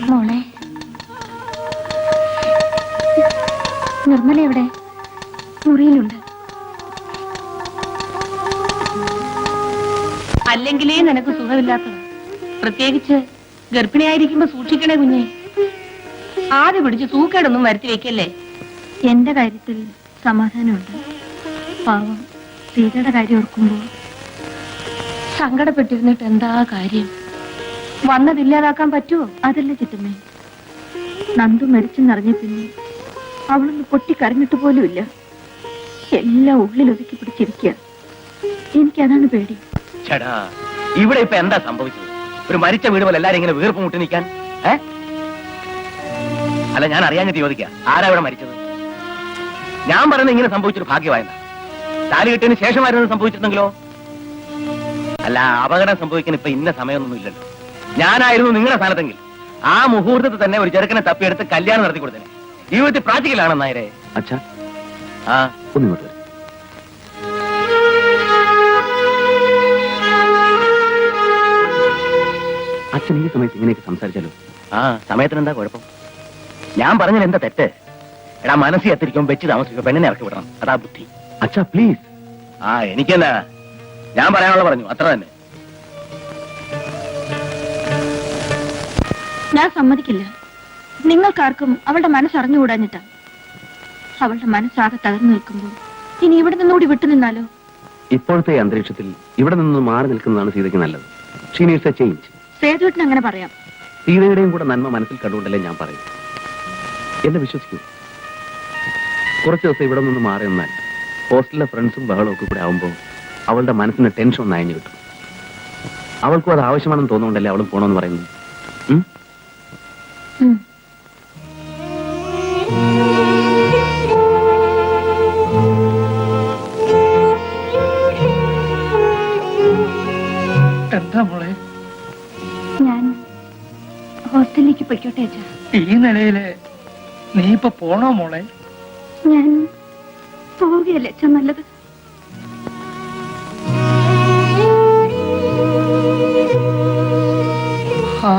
മോളെ, നിർമ്മല എവിടെ? മുറിയിലുണ്ട്. അല്ലെങ്കിലേ നിനക്ക് സുഖമില്ലാത്തത്. പ്രത്യേകിച്ച് ഗർഭിണിയായിരിക്കുമ്പോ സൂക്ഷിക്കണേ കുഞ്ഞെ. ആദ്യം പിടിച്ച് തൂക്കേടൊന്നും വരുത്തി വെക്കല്ലേ. എന്റെ കാര്യത്തിൽ സമാധാനമുണ്ട്. പാവം സീതയുടെ കാര്യം ഓർക്കുമ്പോൾ സങ്കടപ്പെട്ടിരുന്നിട്ട് എന്താ കാര്യം? വന്നതില്ലാതാക്കാൻ പറ്റുമോ? അതല്ല ചിറ്റമ്മേ, നന്ദു മരിച്ചെന്നറിഞ്ഞ പിന്നെ അവളൊന്ന് പൊട്ടിക്കരഞ്ഞിട്ട് പോലുമില്ല. എല്ലാം ഉള്ളിൽ ഒതുക്കി പിടിച്ചിരിക്കുക. എനിക്കതാണ് പേടി. ചേടാ, ഇവിടെ ഇപ്പൊ എന്താ സംഭവിച്ചത്? ഒരു മരിച്ച വീട് പോലെ എല്ലാരും ഇങ്ങനെ വീർപ്പ് മുട്ടി നിൽക്കാൻ? അല്ല, ഞാൻ അറിയാഞ്ഞിട്ട് ചോദിക്കുക, ആരാ ഇവിടെ മരിച്ചത്? ഞാൻ പറയുന്നത് ഇങ്ങനെ സംഭവിച്ചൊരു ഭാഗ്യമായെന്ന. താലി കെട്ടിയതിന് ശേഷമായിരുന്നു സംഭവിച്ചിരുന്നെങ്കിലോ? അല്ല, അപകടം സംഭവിക്കാൻ ഇപ്പൊ ഇന്ന സമയമൊന്നും ഇല്ലല്ലോ. ഞാനായിരുന്നു നിങ്ങളുടെ സ്ഥാനത്തെങ്കിൽ ആ മുഹൂർത്തത്തിൽ തന്നെ ഒരു ചെറുക്കനെ തപ്പിയെടുത്ത് കല്യാണം നടത്തി കൊടുത്തനെ. ജീവിതത്തിൽ പ്രാക്ടിക്കലാണെന്നായരെ. അച്ഛാ, ആ ഒന്നിങ്ങോട്ട് വരും. അച്ഛൻ ഈ സമയത്ത് ഇങ്ങനെയൊക്കെ സംസാരിച്ചാലോ? ആ സമയത്തിന് എന്താ കുഴപ്പം? ഞാൻ പറഞ്ഞാൽ എന്താ തെറ്റ്? എടാ, മനസ്സിൽ എത്തിരിക്കും വെച്ച് താമസിക്കും, പെണ്ണിനെ ഇറക്കി വിടണം. അതാ ബുദ്ധി. അച്ഛാ പ്ലീസ്. ആ എനിക്കെന്താ, ഞാൻ പറയാനുള്ള പറഞ്ഞു, അത്ര തന്നെ. ഞാൻ സമ്മതിക്കില്ല. നിങ്ങൾക്കാർക്കും അവളുടെ മനസ്സറിഞ്ഞുകൂടാഞ്ഞിട്ടാ. അവളുടെ മനസ്സാകെ തകർന്നു നിൽക്കുമ്പോൾ ഇനി ഇവിടെ നിന്നുകൂടി വിട്ടുനിന്നാലോ? ഇപ്പോഴത്തെ അന്തരീക്ഷത്തിൽ ഇവിടെ നിന്ന് മാറി നിൽക്കുന്നതാണ് സീതയ്ക്ക് നല്ലത്. She needs a change. സേതുവേട്ടൻ അങ്ങനെ പറയാം. സീതയുടെയും കൂടെ നന്മ മനസ്സിൽ കണ്ടുകൊണ്ടല്ലേ ഞാൻ പറയും. എന്നെ വിശ്വസിക്കൂ. കുറച്ച് ദിവസം ഇവിടെ നിന്ന് മാറി നിന്നാൽ ഹോസ്റ്റലിലെ ഫ്രണ്ട്സും ബഹളവും ഒക്കെ കൂടെ ആവുമ്പോൾ അവളുടെ മനസ്സിന് ടെൻഷൻ ഒന്ന് അയഞ്ഞു കിട്ടും. അവൾക്കും അത് ആവശ്യമാണെന്ന് തോന്നുകൊണ്ടല്ലേ അവളും പോണമെന്ന് പറയുന്നത്. എന്താ മോളെ? ഞാൻ ഹോസ്റ്റലിലേക്ക് പൊയ്ക്കോട്ടെ അച്ഛാ. ഈ നിലയില് നീ ഇപ്പൊ പോണോ മോളെ? ഞാൻ പോവുകയല്ലേ അച്ഛൻ നല്ലത്. ആ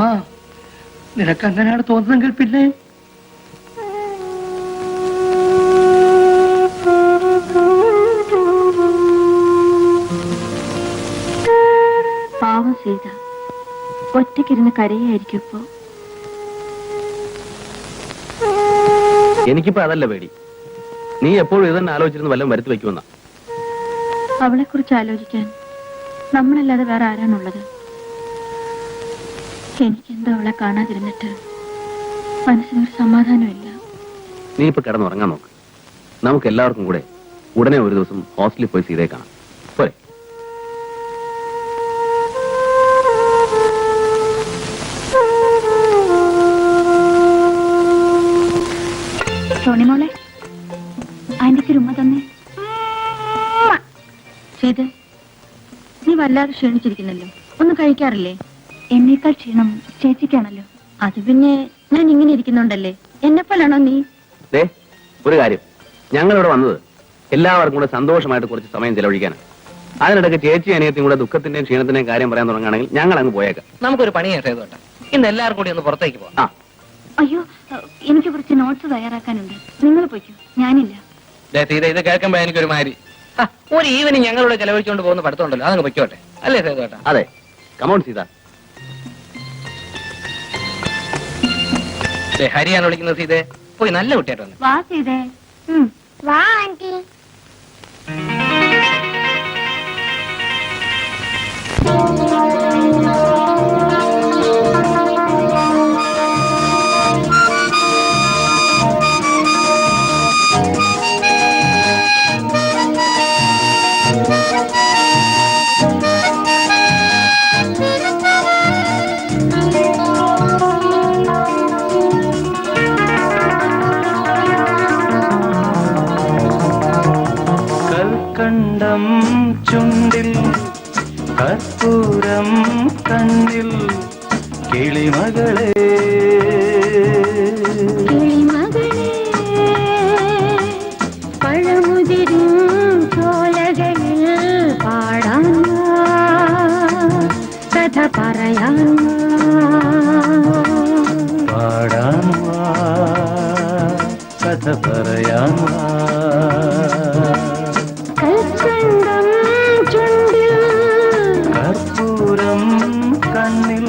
നിനക്ക് അങ്ങനെയാണ് തോന്നുന്നെങ്കിൽ പിന്നെ പാവം സീത ഒറ്റയ്ക്കിരുന്ന് കരയായിരിക്കും ഇപ്പോ. എനിക്കിപ്പോ അതല്ല പേടി. നീ എപ്പോഴും ഇതന്നെ ആലോചിച്ചിരുന്ന് വല്ലതും വരുത്തി വെക്കുമെന്ന. അവളെ കുറിച്ച് ആലോചിക്കാൻ നമ്മളല്ലാതെ വേറെ ആരാണുള്ളത്? എനിക്കെന്തോ അവളെ കാണാതിരുന്നിട്ട് മനസ്സിനൊരു സമാധാനമില്ല. നീ ഇപ്പൊ കിടന്നുറങ്ങാൻ നോക്ക്. നമുക്ക് എല്ലാവർക്കും കൂടെ ഉടനെ ഒരു ദിവസം ഹോസ്റ്റലിൽ പോയി സീതയെ കാണാം. പോരെ? സോണിമോളെ, ആന്റിക്ക് ഉമ്മ തന്നെ. ചെയ്ത് നീ വല്ലാതെ ക്ഷീണിച്ചിരിക്കുന്നല്ലോ, ഒന്നും കഴിക്കാറില്ലേ? എന്നേക്കാൾ ക്ഷീണം ചേച്ചിക്കാണല്ലോ. അത് പിന്നെ ഞാൻ ഇങ്ങനെ ഇരിക്കുന്നുണ്ടല്ലേ, എന്നെപ്പോലാണോ നീ? ദേ ഒരു കാര്യം, ഞങ്ങളിവിടെ വന്നത് എല്ലാവർക്കും കൂടെ സന്തോഷമായിട്ട് കുറച്ച് സമയം ചെലവഴിക്കാനാണ്. അതിനിടയ്ക്ക് ചേച്ചി അനിയത്തിയും കൂടെ ദുഃഖത്തിന്റെയും ക്ഷീണത്തിന്റെയും കാര്യം പറയാൻ തുടങ്ങുകയാണെങ്കിൽ ഞങ്ങൾ അങ്ങ് പോയേക്കാം. നമുക്കൊരു പണിയാ സേതുവേട്ടാ, ഇന്ന് എല്ലാവർക്കും കൂടി ഒന്ന് പുറത്തേക്ക് പോവാം. ആ അയ്യോ, എനിക്ക് കുറച്ച് നോട്ട്സ് തയ്യാറാക്കാനുണ്ട്. നിങ്ങൾ പോയിക്കോ, ഞാനില്ല. ദേ സീത, ഇത് കേൾക്കുമ്പോ എനിക്കൊരു മാതിരി. ഒരു ഈവനിങ് ഞങ്ങളുടെ ചെലവഴിച്ചുകൊണ്ട് പോകുന്ന പഠിത്തമുണ്ടല്ലോ, അതങ്ങ് പൊയ്ക്കോട്ടെ. അല്ലേ സേതുവേട്ടാ? അതെ, കമോൺ സീത. ഹരിയാണ് വിളിക്കുന്നത്. സീതേ, പോയി നല്ല കുട്ടിയായിട്ട് വന്നു. വാ ചെയ്തേ. വാ ആന്റി. കൽക്കണ്ടം ചുണ്ടിൽ കർപ്പൂരം കണ്ണിൽ കിളിമകളെ പഴമുതിരും ചോലകളിൽ പാടാൻ കഥ പറയാൻ പാടാൻ വാ, കഥ പറയാൻ വാ. കൽക്കണ്ടം ചുണ്ടിൽ കർപ്പൂരം കണ്ണിൽ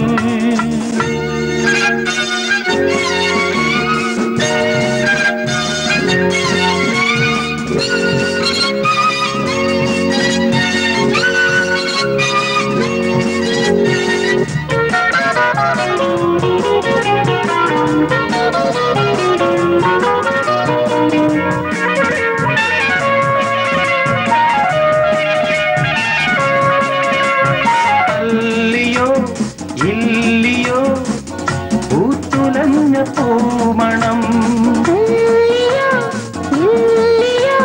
അല്ലിയോ ഇല്ലിയോ പൂത്തുലഞ്ഞ പൂമണം ഇല്ലിയോ ഇല്ലിയോ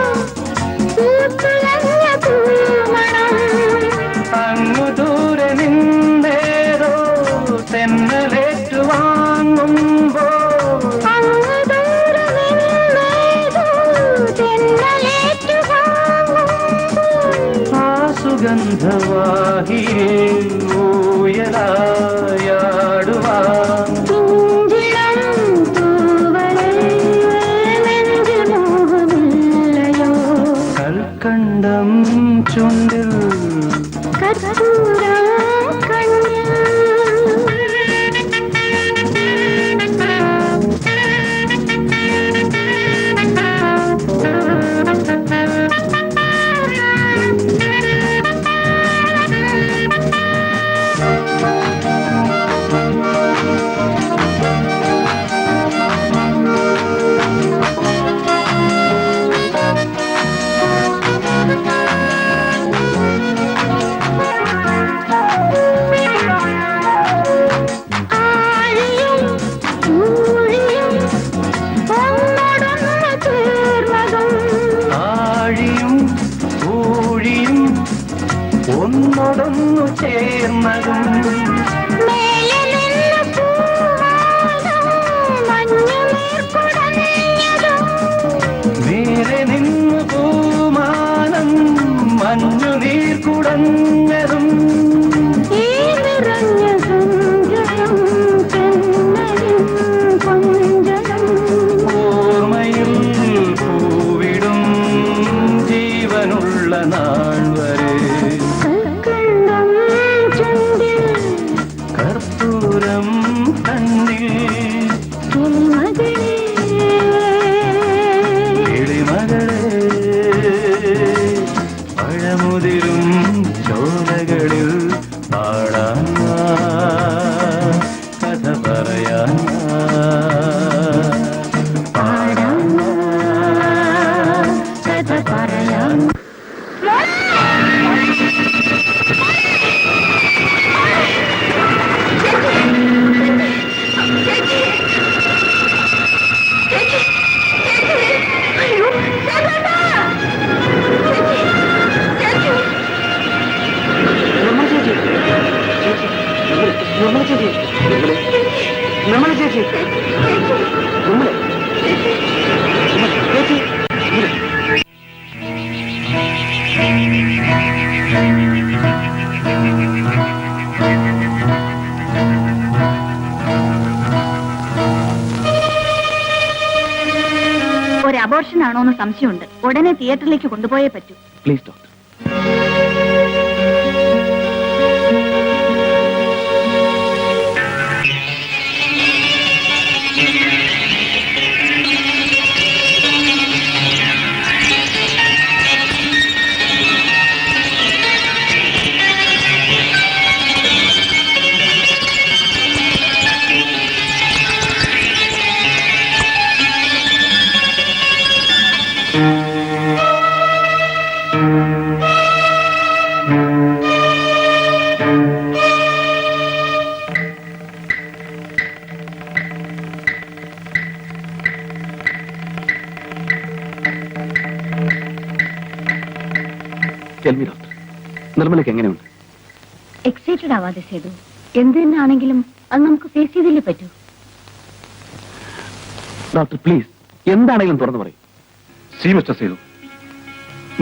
പൂത്തുലഞ്ഞ പൂമണം അങ്ങു ദൂരെ നിന്നേരോ തെന്നലേറ്റു വാങ്ങുമ്പോ അങ്ങ് ദൂരെ നിന്നേതോ തെന്നലേറ്റു വാങ്ങുമ്പോൾ ആ സുഗന്ധവാഹിയിൽ ഊയലായാടുവാൻ പിഞ്ചിളം തൂവലിൽ നെഞ്ചിൽ മോഹമില്ലയോ കൽക്കണ്ടം ചുണ്ടിൽ കർപ്പൂരം കണ്ണിൽ ദൂരം കണ്ണിൽ കിളിമകളെ പഴമുതിരും ചോലകളിൽ പാടാൻ കഥ പറയാൻ പാടാൻ കഥ പറയാൻ. ഒരു അബോർഷൻ ആണോ എന്ന് സംശയമുണ്ട്. ഉടനെ തിയേറ്ററിലേക്ക് കൊണ്ടുപോയേ പറ്റൂ. Please doctor. ചെൽവി ഡോക്ടർ, നിർമ്മലയ്ക്ക് എങ്ങനെയുണ്ട്? എക്സൈറ്റഡ് ആവാതെ ചെയ്തു. എന്ത് തന്നെ ആണെങ്കിലും അത് നമുക്ക് ഫേസ് ചെയ്തില്ലേ പറ്റൂ. ഡോക്ടർ പ്ലീസ്, എന്താണെങ്കിലും തുറന്നു പറയും. സി മിസ്റ്റർ സേതു,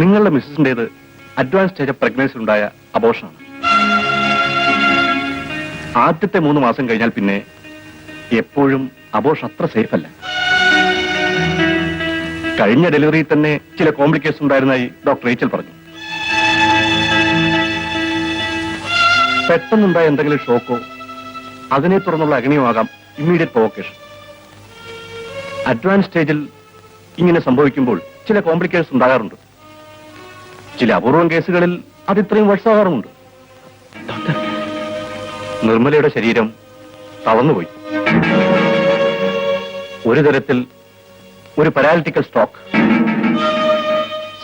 നിങ്ങളുടെ മിസ്സസിന്റേത് അഡ്വാൻസ് സ്റ്റേജ് ഓഫ് പ്രഗ്നൻസി ഉണ്ടായ അബോർഷനാണ്. ആദ്യത്തെ 3 മാസം കഴിഞ്ഞാൽ പിന്നെ എപ്പോഴും അബോർഷൻ അത്ര സേഫ് അല്ല. കഴിഞ്ഞ ഡെലിവറിയിൽ തന്നെ ചില കോംപ്ലിക്കേഷൻ ഉണ്ടായിരുന്നതായി ഡോക്ടർ റേച്ചൽ പറഞ്ഞു. പെട്ടെന്നുണ്ടായ എന്തെങ്കിലും ഷോക്കോ അതിനെ തുടർന്നുള്ള അഗ്നിയോ ആകാം ഇമ്മീഡിയറ്റ് പ്രൊവോക്കേഷൻ. അഡ്വാൻസ് സ്റ്റേജിൽ ഇങ്ങനെ സംഭവിക്കുമ്പോൾ ചില കോംപ്ലിക്കേഷൻസ് ഉണ്ടാകാറുണ്ട്. ചില അപൂർവം കേസുകളിൽ അത് ഇത്രയും വർഷമാകാറുമുണ്ട്. നിർമ്മലയുടെ ശരീരം തളർന്നുപോയി. ഒരു തരത്തിൽ ഒരു പാരാലിറ്റിക്കൽ സ്ട്രോക്ക്.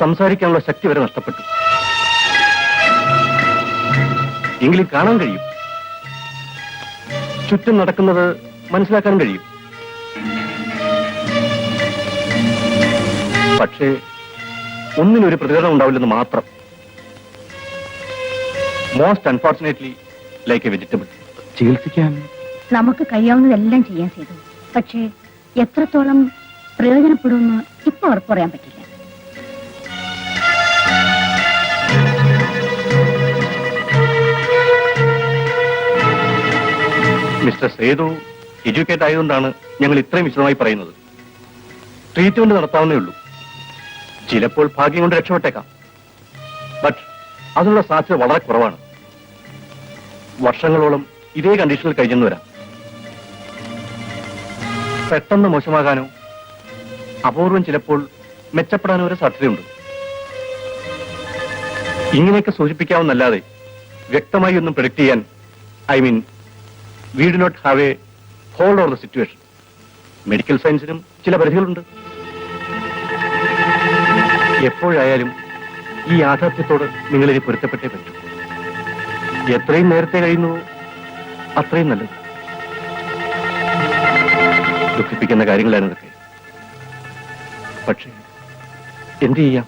സംസാരിക്കാനുള്ള ശക്തി വരെ നഷ്ടപ്പെട്ടു. എങ്കിലും കാണാൻ കഴിയും, ചുറ്റും നടക്കുന്നത് മനസ്സിലാക്കാൻ കഴിയും. പക്ഷേ ഒന്നിനൊരു പ്രതികരണം ഉണ്ടാവില്ലെന്ന് മാത്രം. Most unfortunately like A vegetable. ചികിത്സിക്കാൻ നമുക്ക് കഴിയാവുന്നതെല്ലാം ചെയ്യാൻ ചെയ്തു. പക്ഷേ എത്രത്തോളം പ്രയോജനപ്പെടുമെന്ന് ഇപ്പൊ ഉറപ്പ് പറയാൻ പറ്റില്ല. മിസ്റ്റർ സേതു എഡ്യൂക്കേറ്റ് ആയതുകൊണ്ടാണ് ഞങ്ങൾ ഇത്രയും വിശദമായി പറയുന്നത്. ട്രീറ്റ്മെന്റ് നടത്താവുന്നേ ഉള്ളൂ. ചിലപ്പോൾ ഭാഗ്യം കൊണ്ട് രക്ഷപ്പെട്ടേക്കാം. ബട്ട് അതിനുള്ള സാധ്യത വളരെ കുറവാണ്. വർഷങ്ങളോളം ഇതേ കണ്ടീഷനിൽ കഴിഞ്ഞെന്ന് വരാം. പെട്ടെന്ന് മോശമാകാനോ അപൂർവം ചിലപ്പോൾ മെച്ചപ്പെടാനോ ഒരു സാധ്യതയുണ്ട്. ഇങ്ങനെയൊക്കെ സൂചിപ്പിക്കാവുന്നല്ലാതെ വ്യക്തമായി ഒന്നും പ്രഡിക്ട് ചെയ്യാൻ we do not have a hold over the situation. Medical സയൻസിനും ചില പരിധികളുണ്ട്. എപ്പോഴായാലും ഈ യാഥാർത്ഥ്യത്തോട് നിങ്ങളിനി പൊരുത്തപ്പെട്ടേ പറ്റൂ. എത്രയും നേരത്തെ കഴിയുന്നുവോ അത്രയും നല്ലത്. ദുഃഖിപ്പിക്കുന്ന കാര്യങ്ങളാണ് ഇതൊക്കെ. പക്ഷേ എന്ത് ചെയ്യാം?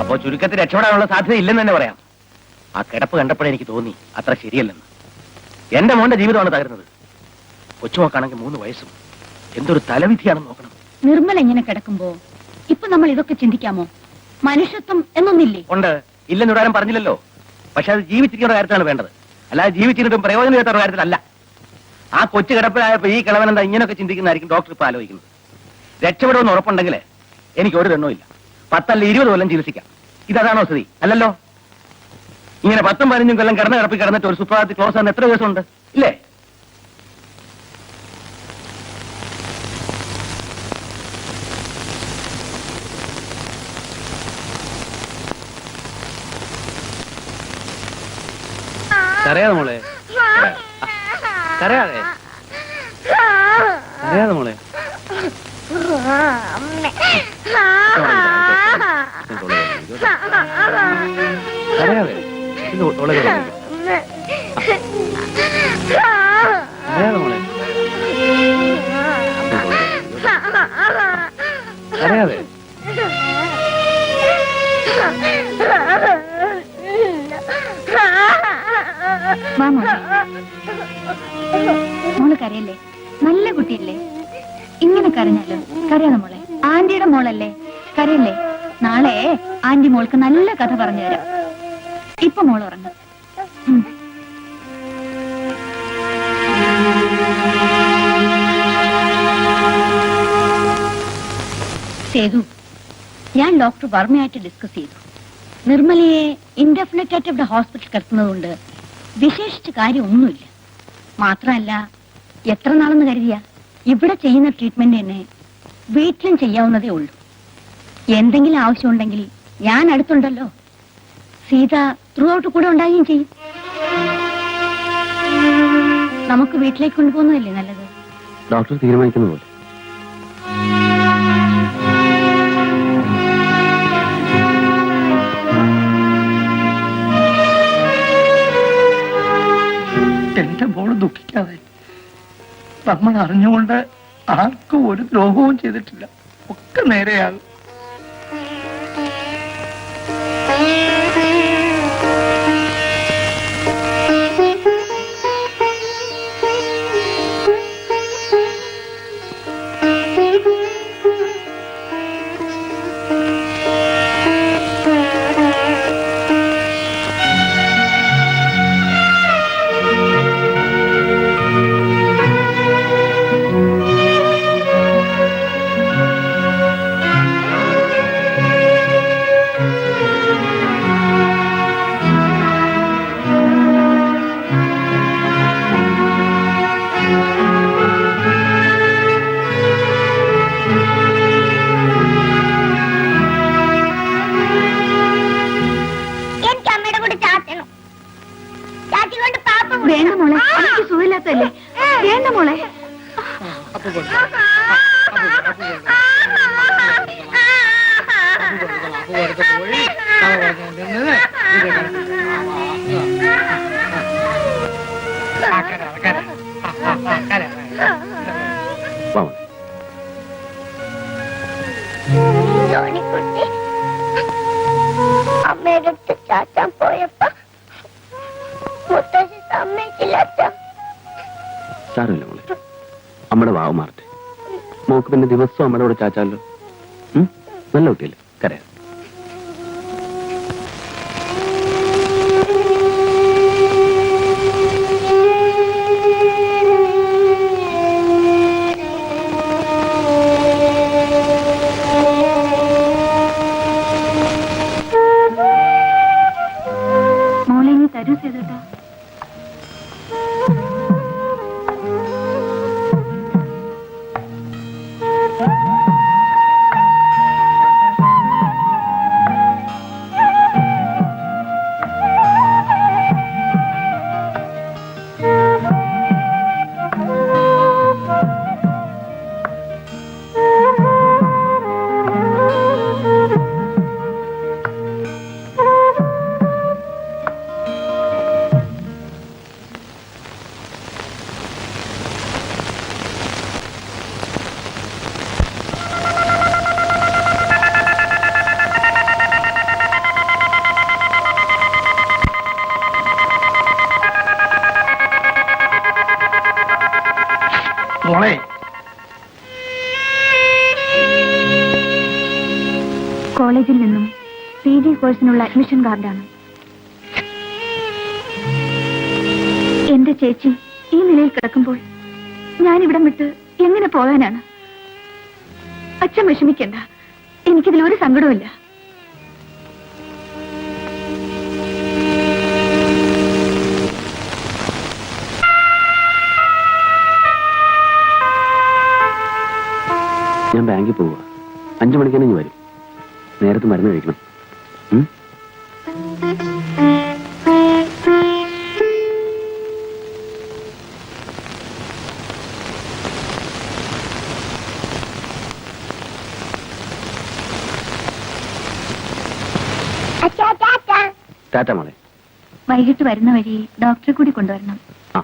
അപ്പോ ചുരുക്കത്തിൽ രക്ഷപ്പെടാനുള്ള സാധ്യത ഇല്ലെന്ന് തന്നെ പറയാം. ആ കിടപ്പ് കണ്ടപ്പോഴേ എനിക്ക് തോന്നി അത്ര ശരിയല്ലെന്ന്. എന്റെ മോന്റെ ജീവിതമാണ് തകരുന്നത്. കൊച്ചുമോക്കാണെങ്കിൽ 3 വയസ്സും. എന്തൊരു തലവിധിയാണെന്ന് നോക്കണം. നിർമ്മല ഇങ്ങനെ കിടക്കുമ്പോ ഇപ്പൊ നമ്മൾ ഇതൊക്കെ ചിന്തിക്കാമോ? മനുഷ്യത്വം എന്നൊന്നില്ലേ? ഉണ്ട്, ഇല്ലെന്ന് ഇടാനും പറഞ്ഞില്ലല്ലോ. പക്ഷെ അത് ജീവിച്ചിരിക്കുന്ന കാര്യത്തിലാണ് വേണ്ടത്, അല്ലാതെ ജീവിച്ചിരുന്നിട്ടും പ്രയോജനം കിട്ടുന്ന കാര്യത്തിലല്ല. ആ കൊച്ചു കിടപ്പിലായപ്പോ ഈ കിളവൻ എന്താ ഇങ്ങനെയൊക്കെ ചിന്തിക്കുന്നതായിരിക്കും ഡോക്ടർ ഇപ്പൊ ആലോചിക്കുന്നത്. രക്ഷപ്പെടുമെന്ന് ഉറപ്പുണ്ടെങ്കിൽ എനിക്ക് ഒരു ദണ്ണവും ഇല്ല. 10 അല്ല 20 കൊല്ലം ചികിത്സിക്കാം. ഇതാണോ സ്ഥിതി? അല്ലല്ലോ. ഇങ്ങനെ 10ഉം 15ഉം കൊല്ലം കിടപ്പി കിടന്നിട്ട് ഒരു സുപ്രഭാതത്തിൽ ക്ലോസ് ആകുന്ന എത്ര ദിവസമുണ്ട് ഇല്ലേ? കരയാതെ മോളെ, കരയാതെ കരയാതെ മോളെ. കരയാതെ ഇത് ഓളെ കരയാതെ മോളെ, കരയാതെ. വാ മോളെ. മോള് കരയല്ലേ? നല്ല കുട്ടിയല്ലേ? ഇങ്ങനെ കരഞ്ഞാലോ? കരയാതെ മോളെ. ആന്റിയുടെ മോളല്ലേ? കരയല്ലേ? നാളെ ആന്റി മോൾക്ക് നല്ല കഥ പറഞ്ഞു തരാം. ഇപ്പൊ മോൾ ഉറങ്ങും. സേതു, ഞാൻ ഡോക്ടർ വർമ്മയായിട്ട് ഡിസ്കസ് ചെയ്തു. നിർമ്മലയെ ഇൻഡെഫിനറ്റ് ആയിട്ട് ഇവിടെ ഹോസ്പിറ്റൽ കിടത്തുന്നതുകൊണ്ട് വിശേഷിച്ച കാര്യമൊന്നുമില്ല. മാത്രമല്ല, എത്ര നാളെന്ന് കരുതിയ ഇവിടെ ചെയ്യുന്ന ട്രീറ്റ്മെന്റ് തന്നെ വീട്ടിലും ചെയ്യാവുന്നതേ ഉള്ളൂ. എന്തെങ്കിലും ആവശ്യമുണ്ടെങ്കിൽ ഞാൻ അടുത്തുണ്ടല്ലോ. സീത ത്രൂ ഔട്ട് കൂടെ ഉണ്ടാകുകയും ചെയ്യും. നമുക്ക് വീട്ടിലേക്ക് കൊണ്ടുപോകുന്നതല്ലേ നല്ലത്? ഡോക്ടർ തീരുമാനിക്കുന്ന പോലെ. എന്റെ മോള് ദുഃഖിക്കാതെ. നമ്മൾ അറിഞ്ഞുകൊണ്ട് ആർക്കും ഒരു ദ്രോഹവും ചെയ്തിട്ടില്ല. ഒക്കെ നേരെയാകും. വേണ്ട മോളെ, എനിക്ക് സുഖമില്ലാത്തല്ലേ. വേണ്ട മോളെ. അമ്മയുടെ അടുത്ത് ചാച്ചാൻ പോയപ്പോ മുത്തശ്ശി സമ്മതിച്ചില്ല. സാരമില്ല മോളെ, അമ്മയുടെ വാവ് മാറട്ടെ. മോക്ക് പിന്നെ ദിവസവും അമ്മയുടെ കൂടെ ചാച്ചാലോ. നല്ല കുട്ടിയല്ലേ, കരയാ. മോളെ ഇനി തരൂ ചെയ്തോട്ടാ. കോളേജിൽ നിന്നും PG കോഴ്സിനുള്ള അഡ്മിഷൻ കാർഡാണ്. എന്റെ ചേച്ചി ഈ നിലയിൽ കിടക്കുമ്പോൾ ഞാൻ ഇവിടം വിട്ട് എങ്ങനെ പോകാനാണ്? അച്ഛൻ വിഷമിക്കണ്ട, എനിക്കിതിൽ ഒരു സങ്കടവുമില്ല. ഞാൻ ബാങ്കിൽ പോവുക. 5 മണിക്ക് തന്നെ വരും. നേരത്തെ മരുന്ന് കഴിക്കണം. അച്ഛാ ടാറ്റ. ടാറ്റ മോളെ. വൈകിട്ട് വരുന്ന വഴി ഡോക്ടറെ കൂടി കൊണ്ടുവരണം. ആ.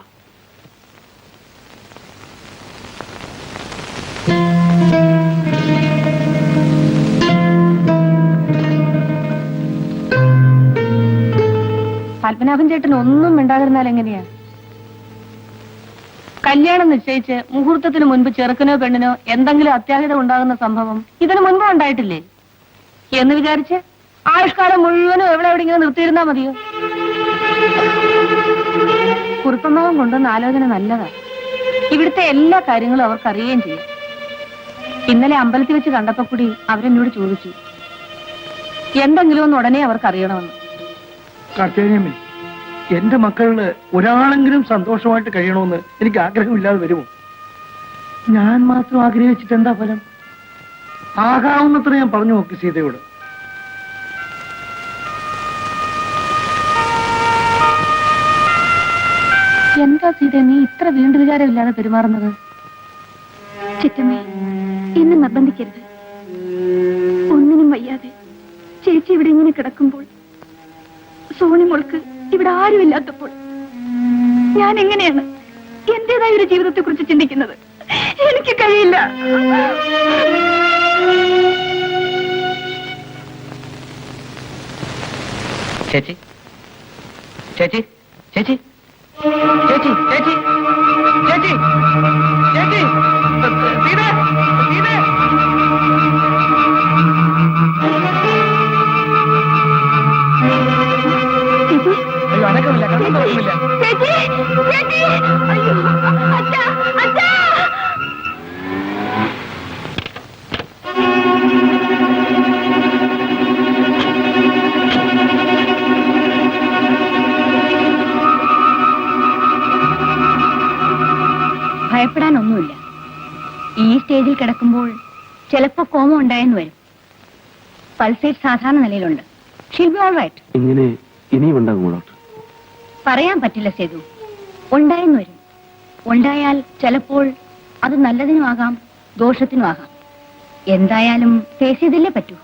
പത്മനാഭൻ ചേട്ടൻ ഒന്നും മിണ്ടാതിരുന്നാൽ എങ്ങനെയാ? കല്യാണം നിശ്ചയിച്ച് മുഹൂർത്തത്തിന് മുൻപ് ചെറുക്കനോ പെണ്ണിനോ എന്തെങ്കിലും അത്യാഹിതം ഉണ്ടാകുന്ന സംഭവം ഇതിനു മുൻപ് ഉണ്ടായിട്ടില്ലേ എന്ന് വിചാരിച്ച് ആയുഷ്കാലം മുഴുവനും എവിടെയെങ്കിലും നിർത്തിയിരുന്നാ മതിയോ? കുറുപ്പമാവൻ കൊണ്ടുവന്ന ആലോചന നല്ലതാ. ഇവിടുത്തെ എല്ലാ കാര്യങ്ങളും അവർക്ക് അറിയുകയും ചെയ്യും. ഇന്നലെ അമ്പലത്തിൽ വെച്ച് കണ്ടപ്പോ കൂടി അവരെന്നോട് ചോദിച്ചു എന്തെങ്കിലും ഒന്ന് ഉടനെ അവർക്ക് അറിയണമെന്ന്. കാർത്തികേയമ്മേ, എന്റെ മക്കളില് ഒരാളെങ്കിലും സന്തോഷമായിട്ട് കഴിയണമെന്ന് എനിക്ക് ആഗ്രഹമില്ലാതെ വരുമോ? ഞാൻ മാത്രം ആഗ്രഹിച്ചിട്ട് എന്താ ഫലം? ആകാവുന്നത്ര ഞാൻ പറഞ്ഞു നോക്കി സീതയോട്. എന്താ സീത നീ ഇത്ര വീണ്ടു വിചാരമില്ലാതെ പെരുമാറുന്നത്? ചിറ്റമ്മേ, എന്നെ നിർബന്ധിക്കരുത്. ഒന്നിനും വയ്യാതെ ചേച്ചി ഇവിടെ ഇങ്ങനെ കിടക്കുമ്പോൾ, സോണി മോൾക്ക് ഇവിടെ ആരുമില്ലാത്തപ്പോൾ ഞാൻ എങ്ങനെയാണ് എന്റേതായ ഒരു ജീവിതത്തെ കുറിച്ച് ചിന്തിക്കുന്നത്? എനിക്ക് കഴിയില്ല. ചേച്ചി ചേച്ചി ചേച്ചി ചേച്ചി ചേച്ചി ചേച്ചി ചേച്ചി സീത സീത ചേച്ചി, അയ്യോ അനക്കമില്ല കണ്ണൊന്നുമില്ല. ചേച്ചി, ചേച്ചി, അയ്യോ, അച്ഛാ, അച്ഛാ. ഭയപ്പെടാനൊന്നുമില്ല. ഈ സ്റ്റേജിൽ കിടക്കുമ്പോൾ ചിലപ്പോ കോമ ഉണ്ടായെന്ന് വരും. പൾസേറ്റ് സാധാരണ നിലയിലുണ്ട്. She'll be all right. ഇങ്ങനെ ഇനിയും ഉണ്ടാകുമോ ഡോക്ടർ? പറയാൻ പറ്റില്ല സേതു. ഉണ്ടായെന്ന് വരും. ഉണ്ടായാൽ ചിലപ്പോൾ അത് നല്ലതിനുമാകാം, ദോഷത്തിനുമാകാം. എന്തായാലും ഫേസ് ചെയ്തില്ലേ പറ്റൂ.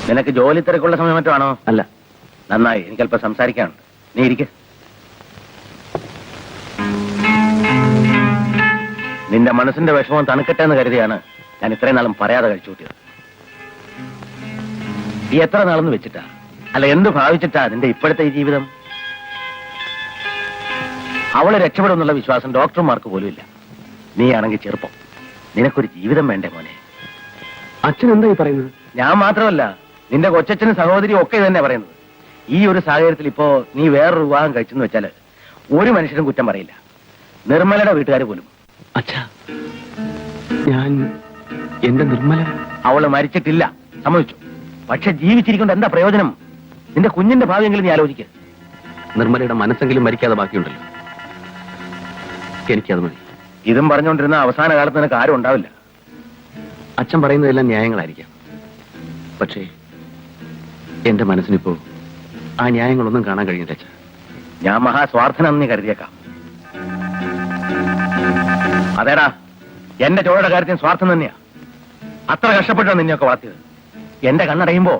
നിനക്ക് ജോലി തിരക്കുള്ള സമയം മറ്റോ ആണോ? അല്ല. നന്നായി, എനിക്കല്പം സംസാരിക്കാനുണ്ട്. നീ ഇരിക്ക്. നിന്റെ മനസ്സിന്റെ വിഷമം തണുക്കട്ടെ എന്ന് കരുതിയാണ് ഞാൻ ഇത്രയും നാളും പറയാതെ കഴിച്ചു കൂട്ടിയത്. നീ എത്ര നാളെന്ന് വെച്ചിട്ടാ, അല്ല എന്ത് ഭാവിച്ചിട്ടാ നിന്റെ ഇപ്പോഴത്തെ ഈ ജീവിതം? അവളെ രക്ഷപ്പെടുമെന്നുള്ള വിശ്വാസം ഡോക്ടർമാർക്ക് പോലും ഇല്ല. നീ ആണെങ്കിൽ ചെറുപ്പം, നിനക്കൊരു ജീവിതം വേണ്ടേ മോനെ? അച്ഛൻ എന്താ ഈ പറയുന്നത്? ഞാൻ മാത്രമല്ല, നിന്റെ കൊച്ചച്ഛനും സഹോദരിയും ഒക്കെ തന്നെ പറയുന്നത്. ഈ ഒരു സാഹചര്യത്തിൽ ഇപ്പോ നീ വേറൊരു വിവാഹം കഴിച്ചെന്ന് വെച്ചാല് ഒരു മനുഷ്യനും കുറ്റം പറയില്ല, നിർമ്മലയുടെ വീട്ടുകാർ പോലും. അച്ഛാ, ഞാൻ എന്റെ നിർമ്മല. അവള് മരിച്ചിട്ടില്ല, സമ്മതിച്ചു. പക്ഷെ ജീവിച്ചിരിക്കൊണ്ട് എന്താ പ്രയോജനം? നിന്റെ കുഞ്ഞിന്റെ ഭാവിയെങ്കിലും നീ ആലോചിക്കുക. നിർമ്മലയുടെ മനസ്സെങ്കിലും മരിക്കാതെ ബാക്കിയുണ്ടല്ലോ. എനിക്കത് മതി. ഇതും പറഞ്ഞുകൊണ്ടിരുന്ന അവസാന കാലത്ത് നിനക്ക് ആരും ഉണ്ടാവില്ല. അച്ഛൻ പറയുന്നതെല്ലാം ന്യായങ്ങളായിരിക്കാം. പക്ഷേ എന്റെ മനസ്സിനിപ്പോ ആ ന്യായങ്ങളൊന്നും കാണാൻ കഴിയില്ല അച്ഛാ. ഞാൻ മഹാസ്വാർത്ഥനെന്ന് നീ കരുതിയേക്കാം. അതേടാ, എന്റെ ചോഴയുടെ കാര്യത്തിന് സ്വാർത്ഥം തന്നെയാ. അത്ര കഷ്ടപ്പെട്ടോ നിന്നെയൊക്കെ വളർത്തിയത്. എന്റെ കണ്ണടയുമ്പോ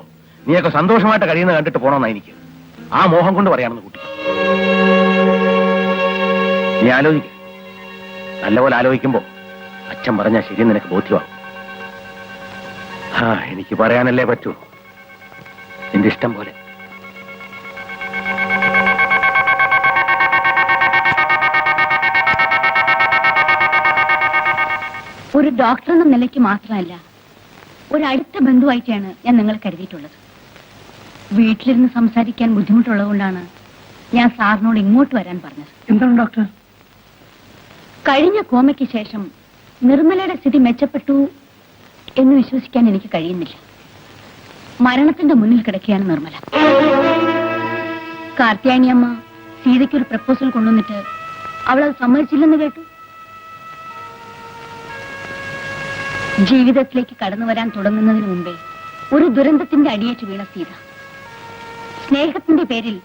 നീയൊക്കെ സന്തോഷമായിട്ട് കഴിയുന്നത് കണ്ടിട്ട് പോണമെന്നാ എനിക്ക്. ആ മോഹം കൊണ്ട് പറയാണെന്ന് കുട്ടി. നീ ആലോചിക്ക. നല്ലപോലെ ആലോചിക്കുമ്പോ അച്ഛൻ പറഞ്ഞാൽ ശരി നിനക്ക് ബോധ്യമാകും. എനിക്ക് പറയാനല്ലേ പറ്റൂ. നിന്റെ ഇഷ്ടം പോലെ. ഒരു ഡോക്ടർ എന്ന നിലയ്ക്ക് മാത്രമല്ല, ഒരടുത്ത ബന്ധുവായിട്ടാണ് ഞാൻ നിങ്ങൾ കരുതിയിട്ടുള്ളത്. വീട്ടിലിരുന്ന് സംസാരിക്കാൻ ബുദ്ധിമുട്ടുള്ളതുകൊണ്ടാണ് ഞാൻ സാറിനോട് ഇങ്ങോട്ട് വരാൻ പറഞ്ഞത്. എന്താണ് ഡോക്ടർ? കഴിഞ്ഞ കോമയ്ക്ക് ശേഷം നിർമ്മലയുടെ സ്ഥിതി മെച്ചപ്പെട്ടു എന്ന് വിശ്വസിക്കാൻ എനിക്ക് കഴിയുന്നില്ല. മരണത്തിന്റെ മുന്നിൽ കിടക്കുകയാണ് നിർമ്മല. കാർത്യായനിയമ്മ സീതയ്ക്കൊരു പ്രപ്പോസൽ കൊണ്ടുവന്നിട്ട് അവളത് സമ്മതിച്ചില്ലെന്ന് കേട്ടു. ജീവിതത്തിലേക്ക് കടന്നു വരാൻ തുടങ്ങുന്നതിന് മുമ്പേ ഒരു ദുരന്തത്തിന്റെ അടിയേറ്റ് വീണ സീത. സ്നേഹത്തിന്റെ പേരിൽ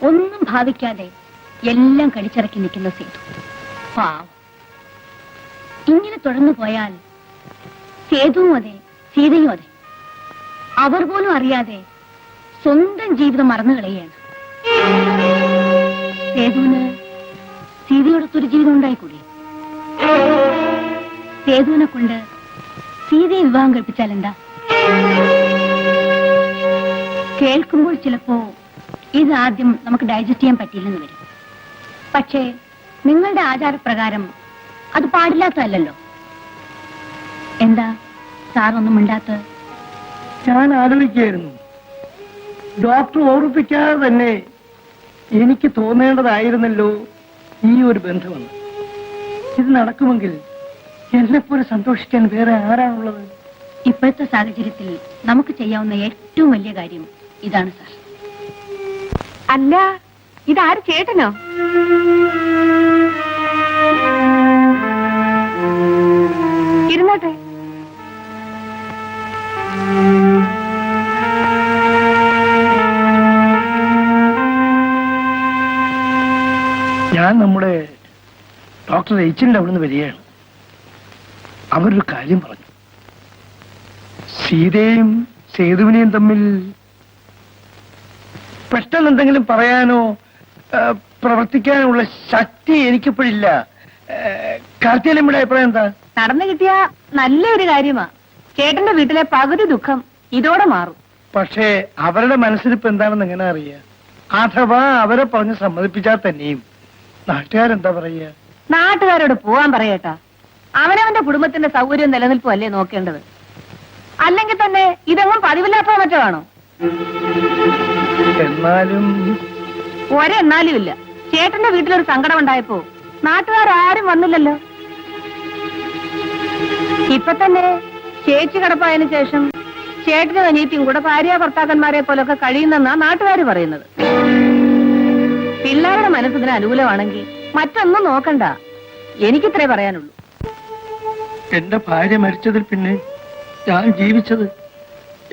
ഒന്നും ഭാവിക്കാതെ എല്ലാം കടിച്ചിറക്കി നിൽക്കുന്ന സീത. പാവം. ഇങ്ങനെ തുടർന്നു പോയാൽ സേതുവും അതെ, സീതയും അതെ, അവർ പോലും അറിയാതെ സ്വന്തം ജീവിതം മറന്നു കളയുകയാണ്. സേതുവിന് സീതയോടൊത്തൊരു ജീവിതം ഉണ്ടായിക്കൂടി? സേതുവിനെ കൊണ്ട് സീതയെ വിവാഹം കഴിപ്പിച്ചാൽ എന്താ? കേൾക്കുമ്പോൾ ചിലപ്പോ ഇത് ആദ്യം നമുക്ക് ഡൈജസ്റ്റ് ചെയ്യാൻ പറ്റിയില്ലെന്ന് വരും. പക്ഷേ നിങ്ങളുടെ ആചാരപ്രകാരം അത് പാടില്ലാത്തതല്ലോ. എന്താ സാറൊന്നും മിണ്ടാത്ത? ഞാൻ ആലോചിക്കായിരുന്നു, ഡോക്ടർ ഓർമ്മിപ്പിക്കാതെ തന്നെ എനിക്ക് തോന്നേണ്ടതായിരുന്നല്ലോ ഈ ഒരു ബന്ധമെന്ന്. ഇത് നടക്കുമെങ്കിൽ എന്നെപ്പോലെ സന്തോഷിക്കാൻ വേറെ ആരാണുള്ളത്? ഇപ്പോഴത്തെ സാഹചര്യത്തിൽ നമുക്ക് ചെയ്യാവുന്ന ഏറ്റവും വലിയ കാര്യം ഇതാണ് സാർ. അല്ല, ഇതാര് ചേട്ടനോ? ഇരുന്നോട്ടെ. ഞാൻ നമ്മുടെ ഡോക്ടർ എച്ചിന്റെ അവിടുന്ന് വരികയാണ്. അവരൊരു കാര്യം പറഞ്ഞു. സീതയും സേതുവിനെയും തമ്മിൽ പെട്ടെന്ന് എന്തെങ്കിലും പറയാനോ പ്രവർത്തിക്കാനുള്ള ശക്തി എനിക്കിപ്പോഴില്ല. കാർത്തിയലമ്മയുടെ അഭിപ്രായം എന്താ? നടന്നു കിട്ടിയ നല്ലൊരു കാര്യമാ. ചേട്ടന്റെ വീട്ടിലെ പകുതി ദുഃഖം ഇതോടെ മാറും. പക്ഷേ അവരുടെ മനസ്സിലിപ്പോ എന്താണെന്ന് എങ്ങനെ അറിയാം? അഥവാ അവരെ പറഞ്ഞ് സമ്മതിപ്പിച്ചാൽ തന്നെയും നാട്ടുകാരെന്താ പറയുക? നാട്ടുകാരോട് പോവാൻ പറയട്ടാ. അവനവന്റെ കുടുംബത്തിന്റെ സൗകര്യം നിലനിൽപ്പും അല്ലേ നോക്കേണ്ടത്. അല്ലെങ്കിൽ തന്നെ ഇതെങ്ങും പതിവില്ലാത്ത മറ്റോ ആണോ? എന്നാലും ഒരെന്നാലും ഇല്ല. ചേട്ടന്റെ വീട്ടിലൊരു സങ്കടം ഉണ്ടായപ്പോ നാട്ടുകാരും വന്നില്ലല്ലോ. ഇപ്പൊ തന്നെ ചേച്ചി കിടപ്പായതിനു ശേഷം ചേട്ടനും അനിയത്തിയും കൂടെ ഭാര്യ ഭർത്താക്കന്മാരെ പോലൊക്കെ കഴിയുന്നെന്നാ നാട്ടുകാര് പറയുന്നത്. പിള്ളേരുടെ മനസ്സിന് അനുകൂലമാണെങ്കിൽ മറ്റൊന്നും നോക്കണ്ട. എനിക്കിത്രേ പറയാനുള്ളൂ. എന്റെ ഭാര്യ മരിച്ചതിൽ പിന്നെ ഞാൻ ജീവിച്ചത്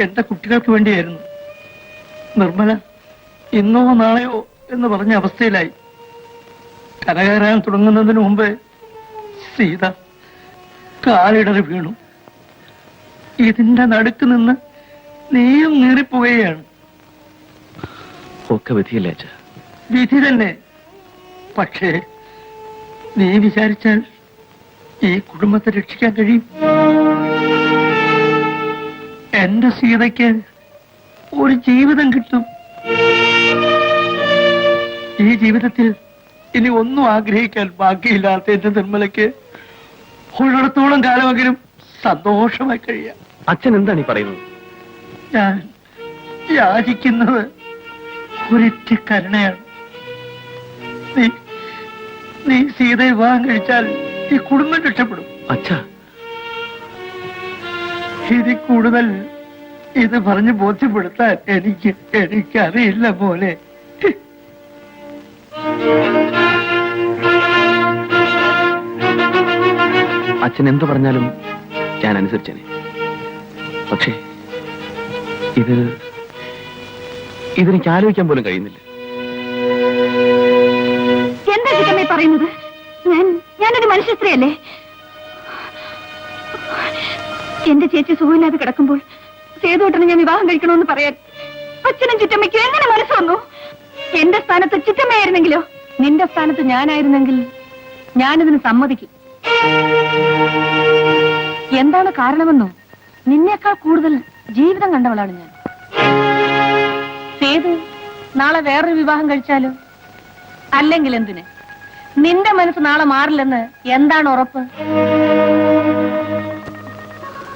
എന്റെ കുട്ടികൾക്ക് വേണ്ടിയായിരുന്നു. നിർമ്മല ഇന്നോ നാളെയോ എന്ന് പറഞ്ഞ അവസ്ഥയിലായി. കരകയറാൻ തുടങ്ങുന്നതിന് മുമ്പ് സീത കാലിടറി വീണു. ഇതിന്റെ നടുക്ക് നിന്ന് നീയും നീറിപ്പോവുകയാണ്. ഒക്കെ വിധിയില്ലേ അച്ഛാ? വിധി തന്നെ. പക്ഷേ നീ വിചാരിച്ചാൽ ഈ കുടുംബത്തെ രക്ഷിക്കാൻ കഴിയും. എന്റെ സീതയ്ക്ക് ഒരു ജീവിതം കിട്ടും. ഈ ജീവിതത്തിൽ ഇനി ഒന്നും ആഗ്രഹിക്കാൻ ബാക്കിയില്ലാത്ത എന്റെ നിർമ്മലയ്ക്ക് ഉള്ളിടത്തോളം കാലമെങ്കിലും സന്തോഷമായി കഴിയാം. അച്ഛൻ എന്താണ് ഈ പറയുന്നത്? ഞാൻ യാചിക്കുന്നത് ഒരിറ്റ കരുണയാണ്. നീ സീത വിവാഹം കഴിച്ചാൽ ഈ കുടുംബം രക്ഷപ്പെടും. അച്ഛാ, ഇതിൽ കൂടുതൽ ഇത് പറഞ്ഞ് ബോധ്യപ്പെടുത്താൻ എനിക്കറിയില്ല പോലെ. അച്ഛൻ എന്തു പറഞ്ഞാലും ഞാൻ അനുസരിച്ചേനെ. പക്ഷേ ഇതെനിക്ക് ആലോചിക്കാൻ പോലും കഴിയുന്നില്ല. എന്താ ചിറ്റമ്മേ പറയുന്നത്? ഞാനൊരു മനുഷ്യ സ്ത്രീയല്ലേ? എന്റെ ചേച്ചി സുഖമില്ലാതെ കിടക്കുമ്പോൾ സേതുവേട്ടനെ ഞാൻ വിവാഹം കഴിക്കണമെന്ന് പറയാൻ അച്ഛനും ചിറ്റമ്മയ്ക്കും എങ്ങനെ മനസ്സ് വന്നു? എന്റെ സ്ഥാനത്ത് ചിറ്റമ്മയായിരുന്നെങ്കിലോ? നിന്റെ സ്ഥാനത്ത് ഞാനായിരുന്നെങ്കിൽ ഞാനിതിന് സമ്മതിക്കും. എന്താണ് കാരണമെന്നോ? നിന്നേക്കാൾ കൂടുതൽ ജീവിതം കണ്ടവളാണ് ഞാൻ. സേതു നാളെ വേറൊരു വിവാഹം കഴിച്ചാലോ? അല്ലെങ്കിൽ എന്തിന്? നിന്റെ മനസ്സ് നാളെ മാറില്ലെന്ന് എന്താണ് ഉറപ്പ്?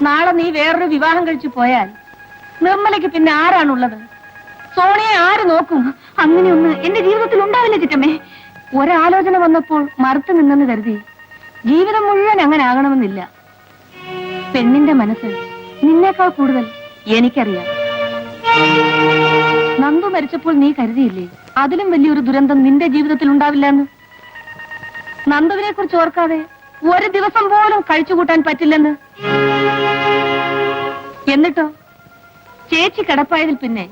നാളെ നീ വേറൊരു വിവാഹം കഴിച്ചു പോയാൽ നിർമ്മലയ്ക്ക് പിന്നെ ആരാണുള്ളത്? സോണിയെ ആര് നോക്കും? അങ്ങനെയൊന്ന് എന്റെ ജീവിതത്തിൽ ഉണ്ടാവില്ല ചിറ്റമ്മേ. ഒരാലോചന വന്നപ്പോൾ മറുത്തു നിന്നെന്ന് കരുതി ജീവിതം മുഴുവൻ അങ്ങനെ ആകണമെന്നില്ല. പെണ്ണിന്റെ മനസ്സ് നിന്നേക്കാൾ കൂടുതൽ എനിക്കറിയാം. നന്ദു മരിച്ചപ്പോൾ നീ കരുതിയില്ലേ അതിലും വലിയൊരു ദുരന്തം നിന്റെ ജീവിതത്തിൽ ഉണ്ടാവില്ല എന്ന്? നന്ദുവിനെ കുറിച്ച് ഓർക്കാതെ ഒരു ദിവസം പോലും കഴിച്ചുകൂട്ടാൻ പറ്റില്ലെന്ന്. എന്നിട്ടോ ചേച്ചി കിടപ്പായതിൽ പിന്നെ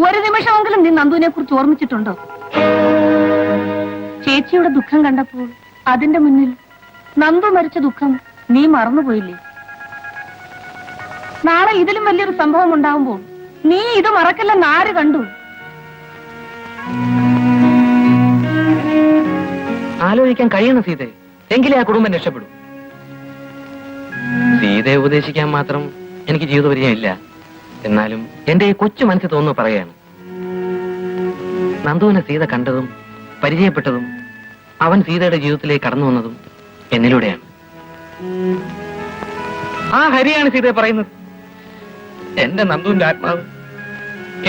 ഒരു നിമിഷമെങ്കിലും നീ നന്ദുവിനെ കുറിച്ച് ഓർമ്മിച്ചിട്ടുണ്ടോ? ചേച്ചിയുടെ ദുഃഖം കണ്ടപ്പോൾ അതിന്റെ മുന്നിൽ നന്ദു മരിച്ച ദുഃഖം നീ മറന്നുപോയില്ലേ? നാളെ ഇതിലും വലിയൊരു സംഭവം ഉണ്ടാവുമ്പോൾ നീ ഇത് മറക്കില്ലെന്ന് ആര് കണ്ടു? ആലോചിക്കാൻ കഴിയണം സീതയെ, എങ്കിലേ ആ കുടുംബം രക്ഷപ്പെടും. സീതയെ ഉപദേശിക്കാൻ മാത്രം എനിക്ക് ജീവിതപരിചയമില്ല. എന്നാലും എന്റെ ഈ കൊച്ചു മനസ്സിൽ തോന്നുന്നു പറയാണ്. നന്ദുവിനെ സീത കണ്ടതും പരിചയപ്പെട്ടതും അവൻ സീതയുടെ ജീവിതത്തിലേക്ക് കടന്നു വന്നതും എന്നിലൂടെയാണ്. ആ ഹരിയാണ് സീതയെ പറയുന്നത്. എന്റെ നന്ദുവിന്റെ ആത്മാവ്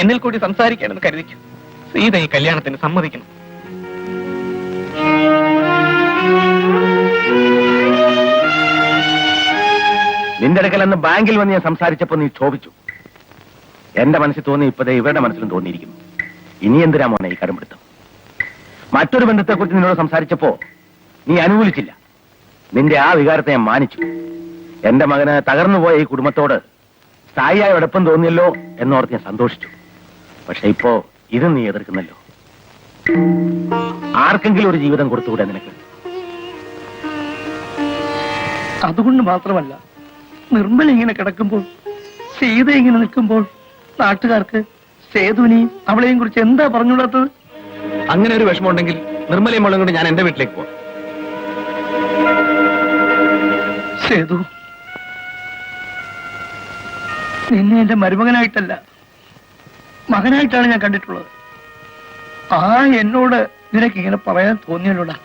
എന്നിൽ കൂടി സംസാരിക്കാനെന്ന് കരുതിക്കും. സീത ഈ കല്യാണത്തിന് സമ്മതിക്കണം. നിന്റെ അടുക്കൽ അന്ന് ബാങ്കിൽ വന്ന് ഞാൻ സംസാരിച്ചപ്പോ നീ ക്ഷോഭിച്ചു. എന്റെ മനസ്സിൽ തോന്നി, ഇപ്പതേ ഇവരുടെ മനസ്സിലും തോന്നിയിരിക്കുന്നു. ഇനി എന്തിനാ മോനെ ഈ കടമ്പിടുത്തം? മറ്റൊരു ബന്ധത്തെക്കുറിച്ച് നിന്നോട് സംസാരിച്ചപ്പോ നീ അനുകൂലിച്ചില്ല. നിന്റെ ആ വികാരത്തെ ഞാൻ മാനിച്ചു. എന്റെ മകന് തകർന്നുപോയ ഈ കുടുംബത്തോട് സ്ഥായിയായ അടുപ്പം തോന്നിയല്ലോ എന്നോർത്ത് ഞാൻ സന്തോഷിച്ചു. പക്ഷെ ഇപ്പോ ഇത് നീ എതിർക്കുന്നല്ലോ. ആർക്കെങ്കിലും ഒരു ജീവിതം കൊടുത്തുകൂടെ നിനക്ക്? അതുകൊണ്ട് മാത്രമല്ല, നിർമ്മല ഇങ്ങനെ കിടക്കുമ്പോൾ, സീത ഇങ്ങനെ നിൽക്കുമ്പോൾ നാട്ടുകാർക്ക് സേതുവിനെയും അവളെയും കുറിച്ച് എന്താ പറഞ്ഞുകൂടാത്തത്? അങ്ങനെ ഒരു വിഷമമുണ്ടെങ്കിൽ നിർമ്മലയും മോളും കൊണ്ട് ഞാൻ എന്റെ വീട്ടിലേക്ക് പോവാം. സേതു, നിന്നെ എന്റെ മരുമകനായിട്ടല്ല മകനായിട്ടാണ് ഞാൻ കണ്ടിട്ടുള്ളത്. ആ എന്നോട് നിനക്ക് ഇങ്ങനെ പറയാൻ തോന്നിയല്ലോടാ.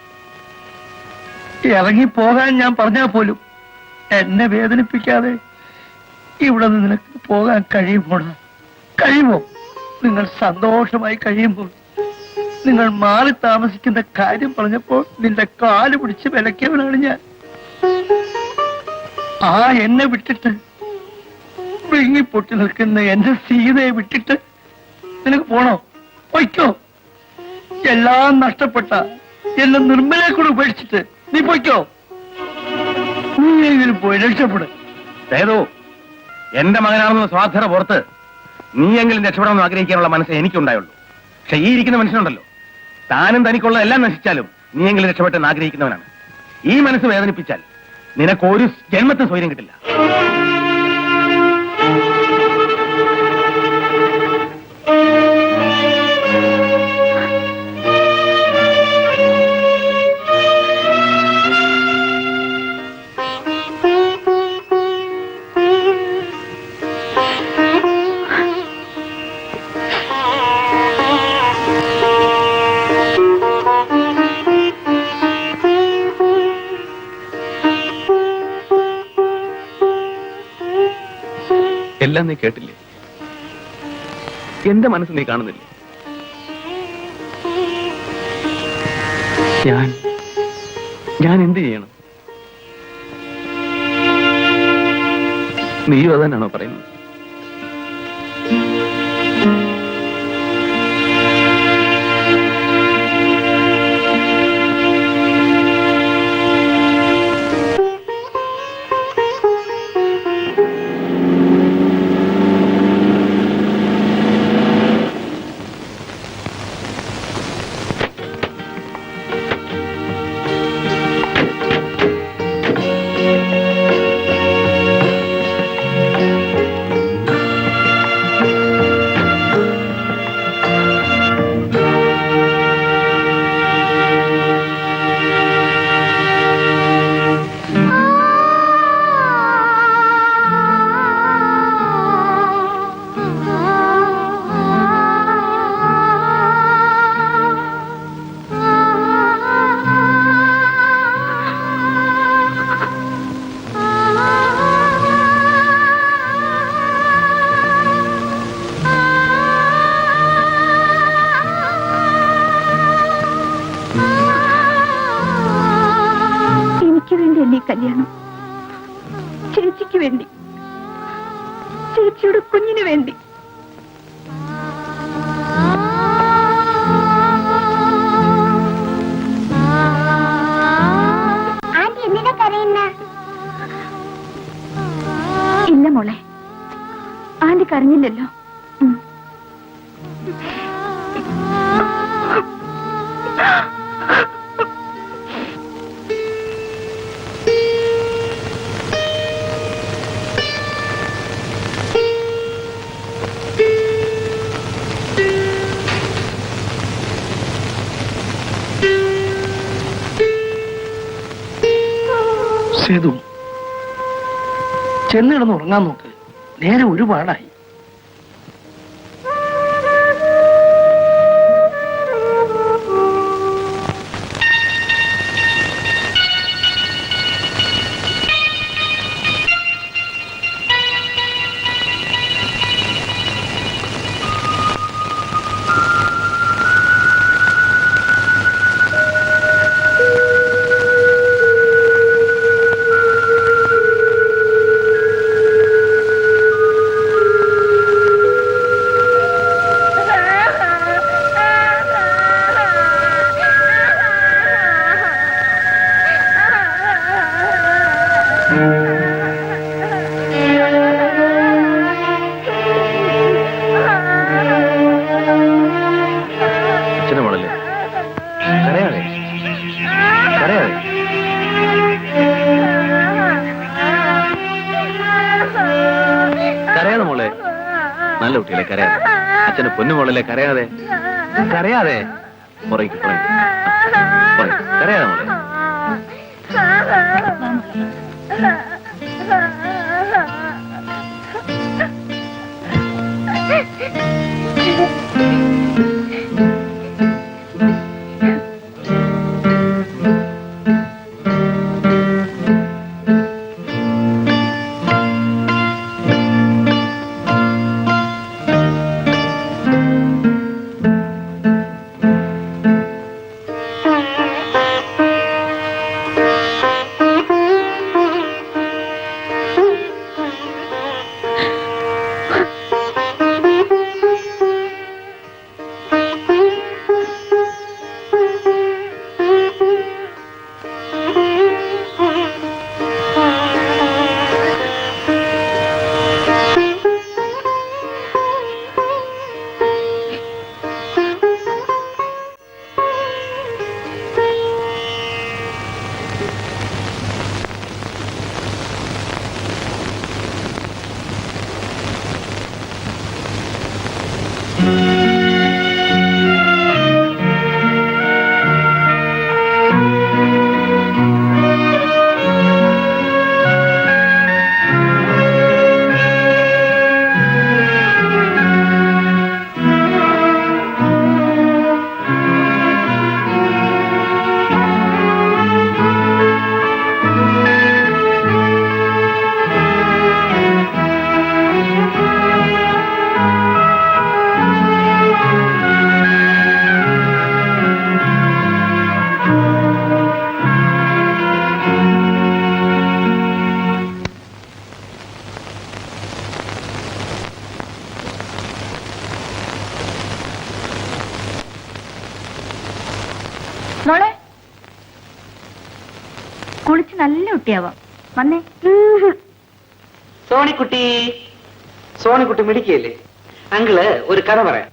ഇറങ്ങിപ്പോകാൻ ഞാൻ പറഞ്ഞാൽ പോലും എന്നെ വേദനിപ്പിക്കാതെ ഇവിടെ നിന്ന് നിനക്ക് പോകാൻ കഴിയുമോടാ? കഴിയുമോ? നിങ്ങൾ സന്തോഷമായി കഴിയുമ്പോൾ നിങ്ങൾ മാറി താമസിക്കുന്ന കാര്യം പറഞ്ഞപ്പോൾ നിന്റെ കാല് പിടിച്ച് വിലക്കിയവനാണ് ഞാൻ. ആ എന്നെ വിട്ടിട്ട് വിങ്ങിപ്പൊട്ടി നിൽക്കുന്ന എന്റെ സീതയെ വിട്ടിട്ട് നിനക്ക് പോണോ? പൊയ്ക്കോ. എല്ലാം നഷ്ടപ്പെട്ട എന്നെ നിർമ്മലയെ കൂടെ ഉപേക്ഷിച്ചിട്ട് നീ പൊയ്ക്കോ. നീ എങ്കിലും പോയി രക്ഷപ്പെടും. സേതു, എന്റെ മകനാണെന്ന് സ്വാധീന പുറത്ത് നീയെങ്കിലും രക്ഷപ്പെടാമെന്ന് ആഗ്രഹിക്കാനുള്ള മനസ്സേ എനിക്കുണ്ടായുള്ളൂ. പക്ഷെ ഈ ഇരിക്കുന്ന മനുഷ്യനുണ്ടല്ലോ, താനും തനിക്കുള്ള എല്ലാം നശിച്ചാലും നീയെങ്കിലും രക്ഷപ്പെട്ടെന്ന് ആഗ്രഹിക്കുന്നവനാണ്. ഈ മനസ്സ് വേദനിപ്പിച്ചാൽ നിനക്ക് ഒരു ജന്മത്തിന് സ്വൈര്യം കിട്ടില്ല. എല്ലാം നീ കേട്ടില്ലേ? എന്റെ മനസ്സ് നീ കാണുന്നില്ലേ? ഞാൻ എന്ത് ചെയ്യണം? നീയും അതന്നാണോ പറയുന്നത്? കല്യാണം ചേച്ചിക്ക് വേണ്ടി, ചേച്ചിയുടെ കുഞ്ഞിന് വേണ്ടി. ആന്റി എന്തിനാ കരയുന്ന? ഇല്ല മോളെ, ആന്റി കരഞ്ഞില്ലല്ലോ. സേതു, ചെന്ന് കിടന്ന് ഉറങ്ങാൻ നോക്ക്. നേരെ ഒരുപാടായി. അച്ഛനെ മോളല്ലേ, കരയാതെ കരയാതെ. കരയാതെ മോളെ, നല്ല കുട്ടികളെ കരയാതെ. അച്ഛനെ പൊന്നു മോളല്ലേ, കരയാതെ കരയാതെ. പുറയ്ക്ക് കരയാതെ മോളെ. മോളെ, കുളിച്ച് നല്ല കുട്ടിയാവാം. വന്നേ. സോണിക്കുട്ടി മിടിക്കല്ലേ? അങ്കിള് ഒരു കഥ പറയാം.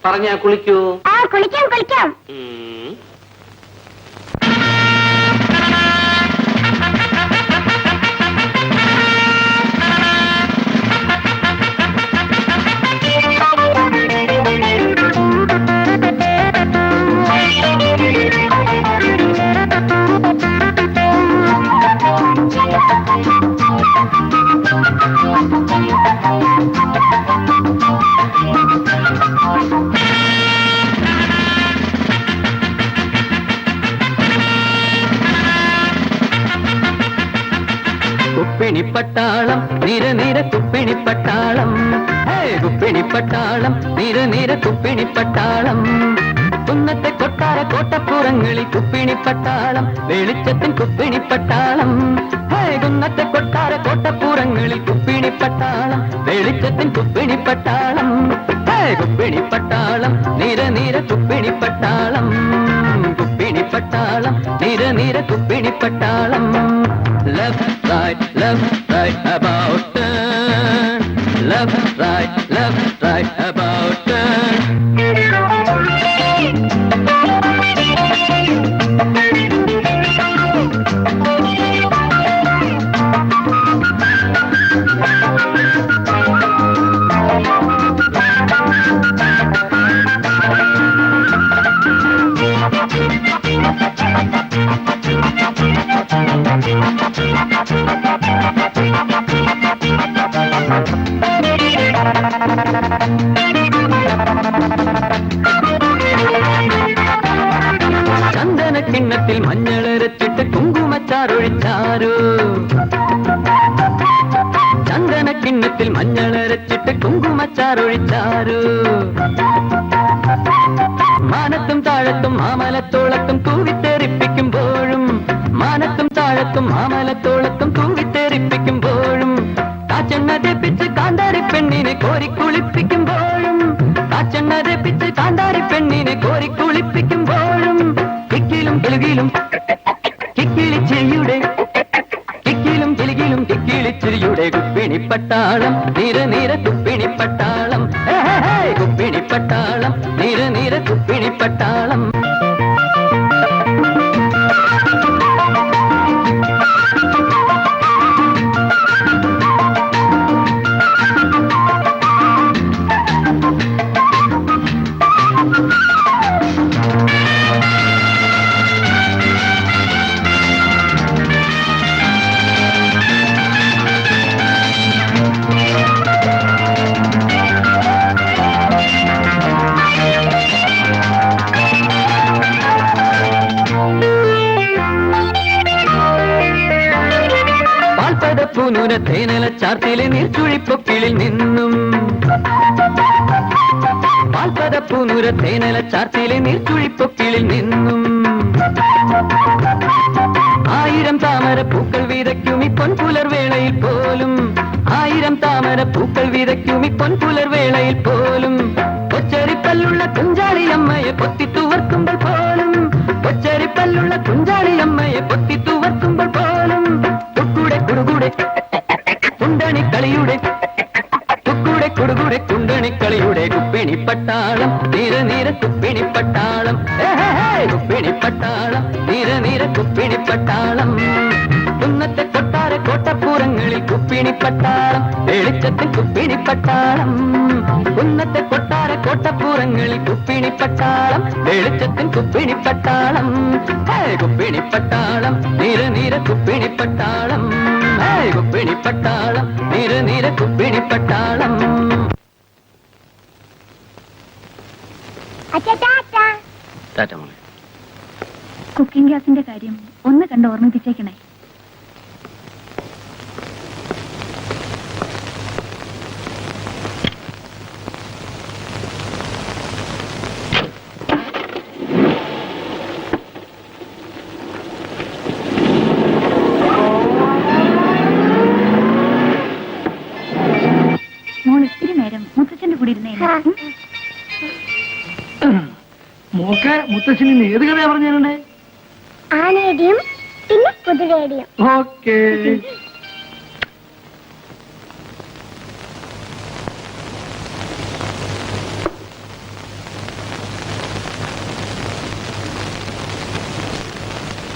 പറഞ്ഞാ കുളിക്കൂ? കുളിക്കാം. കുപ്പിണിപ്പട്ടാളം നിര കുപ്പിണിപ്പട്ടാളം, കുപ്പിണിപ്പട്ടാളം നിര കുപ്പിണിപ്പട്ടാളം. കുന്നത്തെ കൊട്ടാര കോട്ടപ്പുറങ്ങളിൽ കുപ്പിണിപ്പട്ടാളം വെളിച്ചത്തിൻ കുപ്പിണിപ്പട്ടാളം കുന്നത്തെ കൊട്ടാര കോട്ടപ്പുറങ്ങളിൽ കുപ്പിണിപ്പട്ടാളം വെളിച്ചത്തിൻ കുപ്പിണിപ്പട്ടാളം കുപ്പിണിപ്പട്ടാളം നിര നിര കുപ്പിണിപ്പട്ടാളം കുപ്പിണിപ്പട്ടാളം നിര നിര കുപ്പിണിപ്പട്ടാളം left right about turn left right about turn ചന്ദന കിണ്ണത്തിൽ മഞ്ഞളരച്ചിട്ട് കുങ്കുമച്ചാറൊഴിച്ചാരോ ചന്ദന കിണ്ണത്തിൽ മഞ്ഞളരച്ചിട്ട് കുങ്കുമച്ചാറൊഴിച്ചാരോ മാനത്തും താഴത്തും മാമലത്തോളത്തും തൂവിത്തേറിപ്പിക്കുമ്പോഴും മാനത്തും താഴത്തും മാമലത്തോളത്തും തൂവിത്തേറിപ്പിക്കുമ്പോഴും കാച്ചെണ്ണ തെപ്പിച്ച് കാന്താരി പെണ്ണിനെ കോരിക്കുളിപ്പിക്കുമ്പോഴും കാച്ചെണ്ണ തെപ്പിച്ച് കാന്താരി പെണ്ണിനെ കോരിക്കുളിപ്പിക്കുമ്പോഴും കിക്കിലും കിലുകിലും കിക്കിളിച്ചിരിയുടെ കിക്കിലും കിലുകിലും കിക്കിളിച്ചിരിയുടെ കുപ്പിണിപ്പട്ടാളം നിര നിര കുപ്പിണിപ്പട്ടാളം കുപ്പിണിപ്പട്ടാളം നിര നിര കുപ്പിണിപ്പട്ടാളം പൂനൂര തേനല ചാർത്തിലെ നീർച്ചുഴിപ്പൊക്കിളിൽ നിന്നും പാൽപ്പത പൂനൂര തേനല ചാർത്തിലെ നീർച്ചുഴിപ്പൊക്കിളിൽ നിന്നും ആയിരം താമര പൂക്കൾ വിതയ്ക്കുമി പൊൻപുലർവേളയിൽ പോലും ആയിരം താമര പൂക്കൾ വിതയ്ക്കുമി പൊൻപുലർവേളയിൽ പോലും കൊച്ചരിപ്പല്ലുള്ള കുഞ്ചാളിയമ്മയെ പൊത്തിത്തുവർക്കുമ്പോൾ പോലും കൊച്ചരിപ്പല്ലുള്ള കുഞ്ചാളിയമ്മയെ പൊത്തിത്തുവർക്കുമ്പോൾ പോലും കുക്കുടെ കുടുകൂടെ കുണ്ടണിക്കളിയുടെ കുക്കുടെ കുടുകൂടെ കുണ്ടണിക്കളിയുടെ കുപ്പിണിപ്പട്ടാളം നിര നിര കുപ്പിണിപ്പട്ടാളം കുപ്പിണിപ്പട്ടാളം നിര നിര കുപ്പിണിപ്പട്ടാളം കുന്നത്തെ കൊട്ടാര കോട്ടപ്പുറങ്ങളിൽ കുപ്പിണിപ്പട്ടാളം വെളിച്ചത്തിൽ കുപ്പിണിപ്പട്ടാളം കുന്നത്തെ കൊട്ടാര കോട്ടപ്പുറങ്ങളിൽ കുപ്പിണിപ്പട്ടാളം വെളിച്ചത്തിൽ കുപ്പിണിപ്പട്ടാളം കുപ്പിണിപ്പട്ടാളം നിര നിര കുപ്പിണിപ്പട്ടാളം കുപ്പിണിപ്പട്ടാളം നിര നിര കുപ്പിണിപ്പട്ടാളം ടാറ്റ മോളെ കുക്കിംഗ് ഗ്യാസിന്റെ കാര്യം ഒന്ന് കണ്ട് ഓർമ്മിപ്പിച്ചേക്കണേ. മോൾ ഇത്തിരി നേരം മുത്തച്ഛന്റെ കൂടെ ഇരുന്നേ. മോക്കെ മുത്തശ്ശനി ഇന്ന് ഏത് കഥയാ പറഞ്ഞേ? ആനയുടെയും പിന്നെ കുതിരയുടെയും. ഓക്കേ.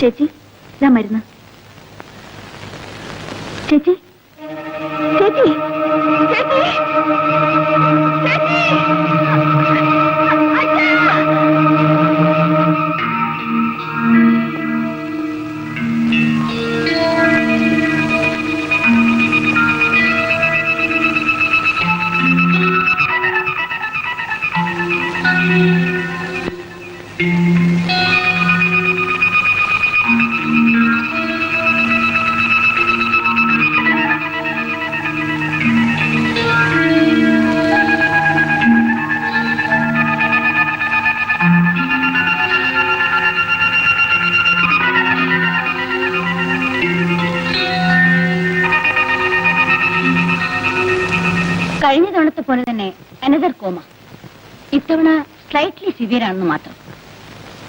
ചേച്ചി ഇതാ മരുന്ന്. ചേച്ചി ചേച്ചി ചേച്ചി കഴിഞ്ഞ തവണത്തെ പോലെ തന്നെ അനദർ കോമ. ഇത്തവണ സ്ലൈറ്റ്ലി സിവിയർ ആണെന്ന് മാത്രം.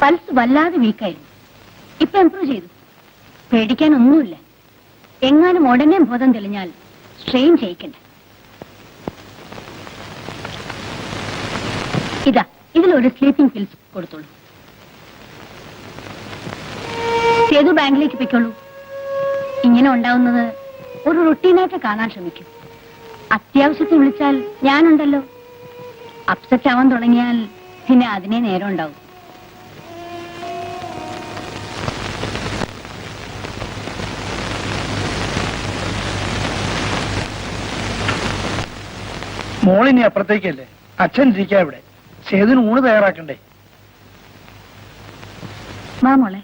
പൾസ് വല്ലാതെ വീക്കായിരുന്നു. ഇപ്പൊ ഇംപ്രൂവ് ചെയ്തു. പേടിക്കാനൊന്നുമില്ല. എങ്ങാനും ഉടനെ ബോധം തെളിഞ്ഞാൽ സ്ട്രെയിൻ ചെയ്യിക്കണ്ട. ഇതാ, ഇതിലൊരു സ്ലീപ്പിംഗ് പിൽസ് കൊടുത്തോളൂ. സേതു ബാങ്കിലേക്ക് പൊയ്ക്കോളൂ. ഇങ്ങനെ ഉണ്ടാവുന്നത് ഒരു റുട്ടീനായിട്ട് കാണാൻ ശ്രമിക്കും. അത്യാവശ്യത്തിന് വിളിച്ചാൽ ഞാനുണ്ടല്ലോ. അപ്സെറ്റ് ആവാൻ തുടങ്ങിയാൽ പിന്നെ അതിനെ നേരം ഉണ്ടാവും. മോളിനി അപ്പുറത്തേക്കല്ലേ, അച്ഛൻ ഇരിക്കാ ഇവിടെ. സേതുവിന് ഊണ് തയ്യാറാക്കണ്ടേ? വാ മോളെ.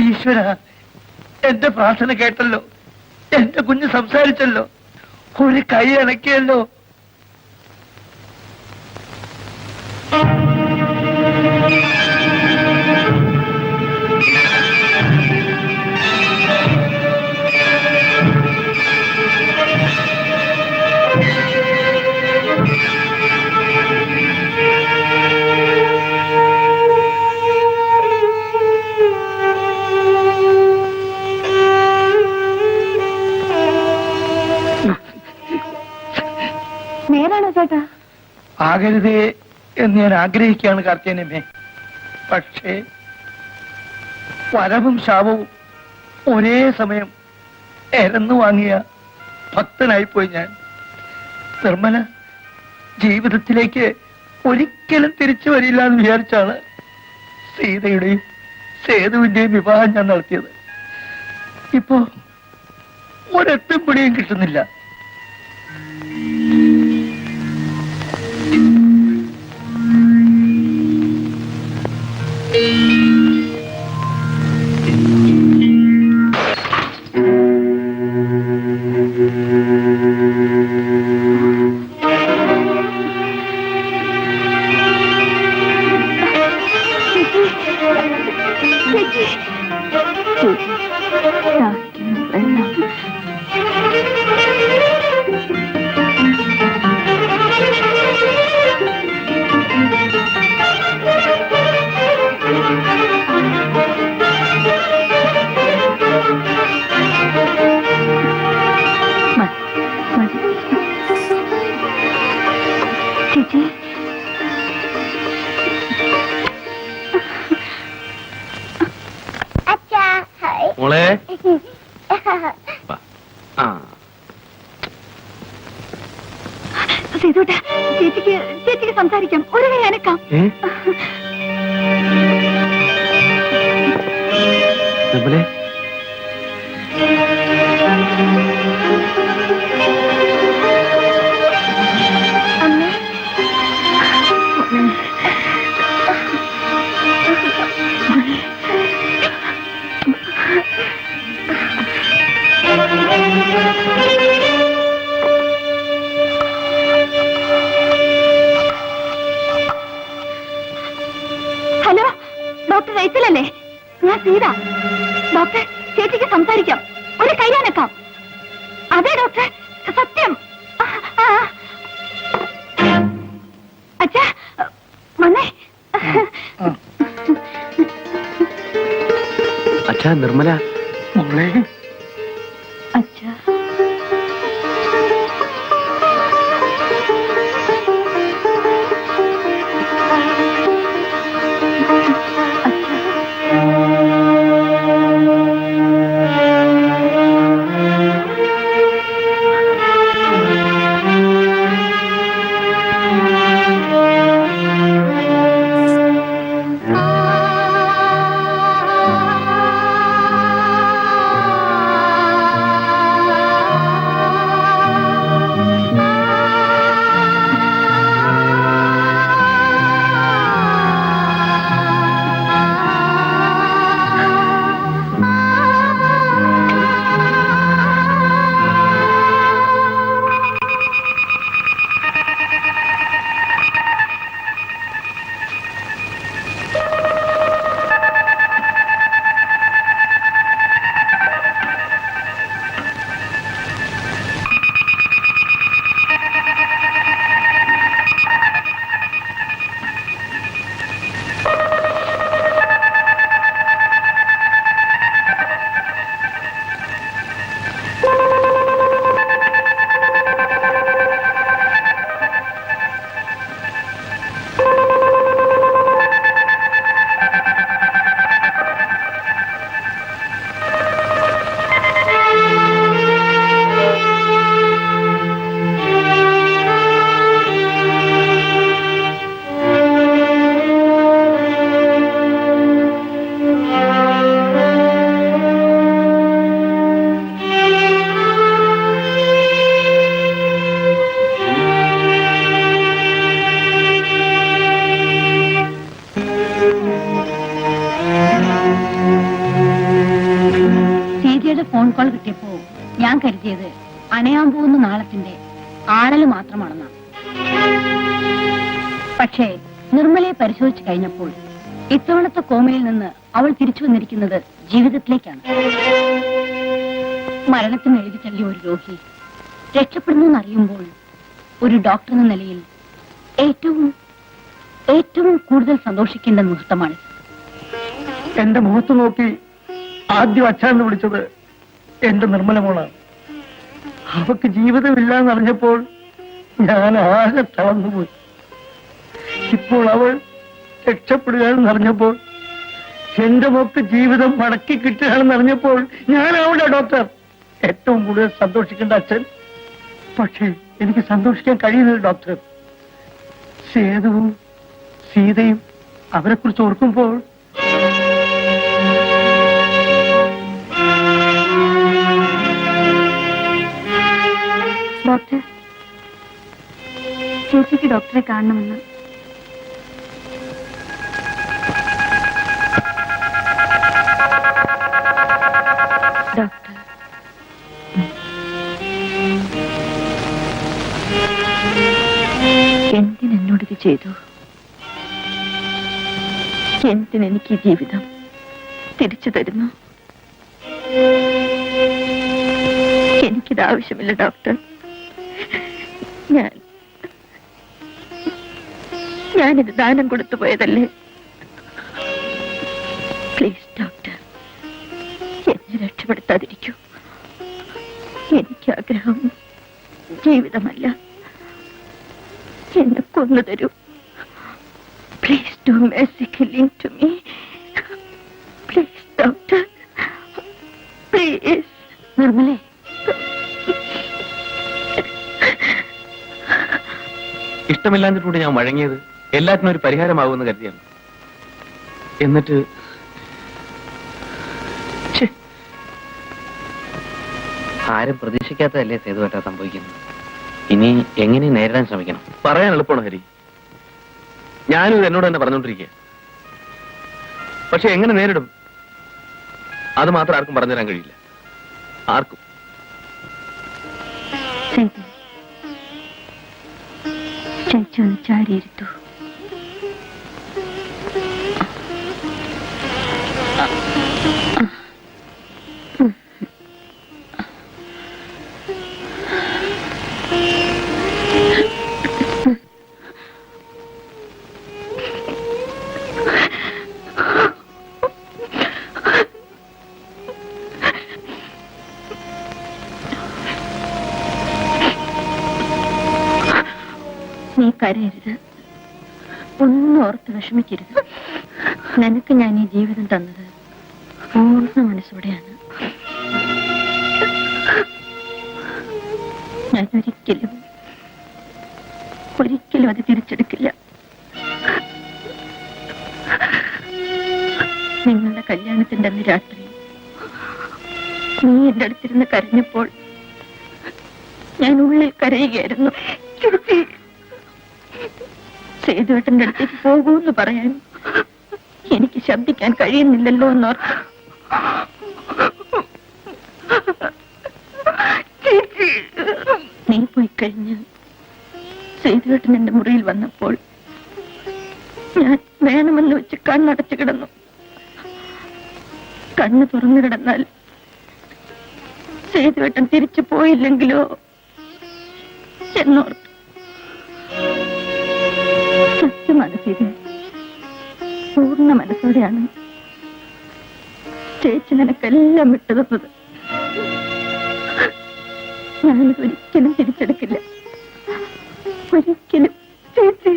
ഈശ്വര, എന്റെ പ്രാർത്ഥന കേട്ടല്ലോ. എന്റെ കുഞ്ഞ് സംസാരിച്ചല്ലോ. ഒരു കൈ അണക്കിയല്ലോ. നേരാണോ ചേട്ടാ? ആകരുതേ എന്ന് ഞാൻ ആഗ്രഹിക്കുകയാണ് കാർത്തികേയനമ്മേ. പക്ഷേ വരവും ശാപവും ഒരേ സമയം എരന്നു വാങ്ങിയ ഭക്തനായിപ്പോയി ഞാൻ. നിർമ്മല ജീവിതത്തിലേക്ക് ഒരിക്കലും തിരിച്ചു വരില്ല എന്ന് വിചാരിച്ചാണ് സീതയുടെയും സേതുവിന്റെയും വിവാഹം ഞാൻ നടത്തിയത്. ഇപ്പോ ഒരെത്തും പിടിയും കിട്ടുന്നില്ല. ചേച്ചി, അച്ഛാ, ഹായ്. മോളെ ആ സേതുട്ടാ, ചേച്ചിക്ക് സംസാരിക്കാം. ഒരു കൈ അനക്കാം. നിർമ്മലേ, അമ്മേ, റേച്ചലല്ലേ? ഞാൻ സീത. ഡോക്ടർ, ചേച്ചിക്ക് സംസാരിക്കാം. ഒരു കൈയാനക്കാം. അതെ ഡോക്ടർ, സത്യം. അച്ഛാ വന്നേ. അച്ഛാ, നിർമ്മല. മോളെ, അച്ഛാ, ഫോൺ കോൾ കിട്ടിയപ്പോ ഞാൻ കരുതിയത് അണയാൻ പോകുന്ന നാളത്തിന്റെ ആഴല് മാത്രമാണെന്നാണ്. പക്ഷേ നിർമ്മലയെ പരിശോധിച്ചു കഴിഞ്ഞപ്പോൾ ഇത്തവണത്തെ കോമയിൽ നിന്ന് അവൾ തിരിച്ചു വന്നിരിക്കുന്നത് ജീവിതത്തിലേക്കാണ്. മരണത്തിന് എഴുതി തള്ളിയ ഒരു രോഗി രക്ഷപ്പെടുന്നു എന്നറിയുമ്പോൾ ഒരു ഡോക്ടർ എന്ന നിലയിൽ ഏറ്റവും ഏറ്റവും കൂടുതൽ സന്തോഷിക്കേണ്ട മുഹൂർത്തമാണ്. എന്റെ മുഖത്ത് നോക്കി ആദ്യം അച്ഛാന്ന് വിളിച്ചത് എന്റെ നിർമ്മല മോളാണ്. അവക്ക് ജീവിതമില്ല എന്നറിഞ്ഞപ്പോൾ ഞാൻ ആകെ തളർന്നുപോയി. ഇപ്പോൾ അവൾ രക്ഷപ്പെടുകയാണെന്ന് അറിഞ്ഞപ്പോൾ, എന്റെ മോക്ക് ജീവിതം മടക്കി കിട്ടുകയാണെന്ന് അറിഞ്ഞപ്പോൾ ഞാനാവില്ല ഡോക്ടർ ഏറ്റവും കൂടുതൽ സന്തോഷിക്കേണ്ട അച്ഛൻ. പക്ഷേ എനിക്ക് സന്തോഷിക്കാൻ കഴിയുന്നില്ല ഡോക്ടർ. സേതുവും സീതയും അവരെ കുറിച്ച് ഓർക്കുമ്പോൾ ഡോക്ടർ, ചേച്ചിക്ക് ഡോക്ടറെ കാണണമെന്ന്. ഡോക്ടർ, എന്തിനെന്നോടിത് ചെയ്തു? എന്തിനെനിക്ക് ജീവിതം തിരിച്ചു തരുന്നു? എനിക്കിത് ആവശ്യമില്ല ഡോക്ടർ. ഞാനിത് ദാനം കൊടുത്തു പോയതല്ലേ. പ്ലീസ് ഡോക്ടർ, എന്നെ രക്ഷപ്പെടുത്താതിരിക്കൂ. എനിക്ക് ആഗ്രഹം ജീവിതമല്ല, എന്നെ കൊന്നു തരൂ. Please do mercy killing to me. Please doctor, please. നിർമ്മലേ, ഇഷ്ടമില്ലാഞ്ഞിട്ടുണ്ട് ഞാൻ വഴങ്ങിയത് എല്ലാത്തിനും ഒരു പരിഹാരമാകുമെന്ന് കരുതിയാണ്. എന്നിട്ട് ആരും പ്രതീക്ഷിക്കാത്തതല്ലേ സേതുവേട്ട സംഭവിക്കുന്നത്. ഇനി എങ്ങനെ നേരിടാൻ ശ്രമിക്കണം? പറയാൻ എളുപ്പമാണ് ഹരി. ഞാനും ഇത് എന്നോട് തന്നെ പറഞ്ഞോണ്ടിരിക്കുക. പക്ഷെ എങ്ങനെ നേരിടും അത് മാത്രം ആർക്കും പറഞ്ഞു തരാൻ കഴിയില്ല. ആർക്കും. ചേച്ചി ഒന്ന് ചാരിയിരുത്തു. നീ കരയരുത്, ഒന്നും ഓർത്ത് വിഷമിക്കരുത്. നിനക്ക് ഞാൻ ഈ ജീവിതം തന്നത് പൂർണ്ണ മനസ്സോടെയാണ്. ഞാൻ ഒരിക്കലും അത് തിരിച്ചെടുക്കില്ല. നിങ്ങളുടെ കല്യാണത്തിന്റെ അന്ന് രാത്രി നീ എന്റെ അടുത്തിരുന്ന് കരഞ്ഞപ്പോൾ ഞാൻ ഉള്ളിൽ കരയുകയായിരുന്നു. സേതുവേട്ടന്റെ അടുത്തേക്ക് പോകൂന്ന് പറയാൻ എനിക്ക് ശബ്ദിക്കാൻ കഴിയുന്നില്ലല്ലോ എന്നോർത്ത് നീ പോയി കഴിഞ്ഞ് സേതുവേട്ടൻ എന്റെ മുറിയിൽ വന്നപ്പോൾ ഞാൻ വേണമെന്ന് വെച്ച് കണ്ണടച്ചു കിടന്നു. കണ്ണ് തുറന്നു കിടന്നാൽ സേതുവേട്ടൻ തിരിച്ചു പോയില്ലെങ്കിലോ എന്നോർത്തു. സത്യമാണ് സീത, പൂർണ്ണ മനസ്സോടെയാണ് ചേച്ചി നിനക്കെല്ലാം വിട്ടു തന്നത്. ഞാനിത് ഒരിക്കലും തിരിച്ചെടുക്കില്ല, ഒരിക്കലും. ചേച്ചി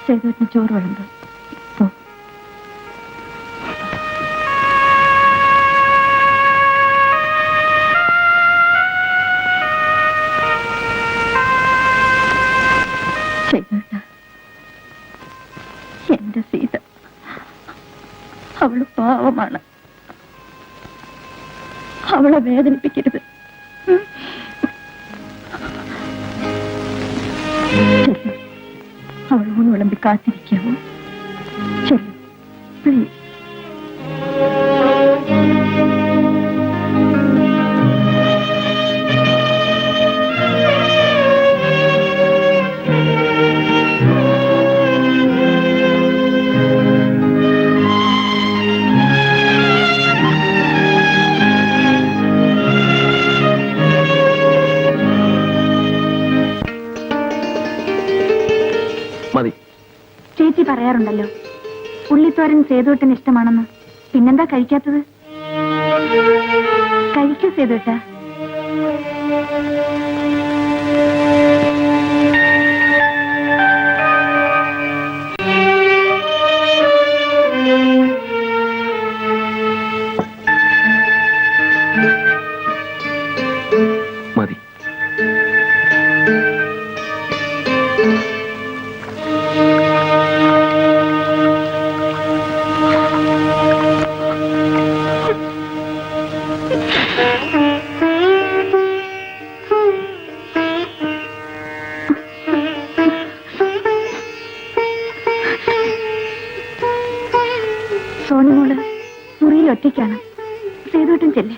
സേതുവേട്ടന് ചോറ് വിളമ്പ്. എന്റെ സീത അവള് പാവമാണ്, അവളെ വേദനിപ്പിക്കരുത്. അവൾ ഊണ് വിളമ്പി കാത്തിരിക്കാമോ? ചെല്ലു പ്ലീസ്. മതി. ചേച്ചി പറയാറുണ്ടല്ലോ ഉള്ളിത്തോരൻ സേതുവേട്ടന് ഇഷ്ടമാണെന്ന്. പിന്നെന്താ കഴിക്കാത്തത്? കഴിക്കൂ സേതുവേട്ട. മതി. സോണിമോള് മുറിയിൽ ഒറ്റയ്ക്കാണ്. സേതുവേട്ടൻ ചെല്ലേ.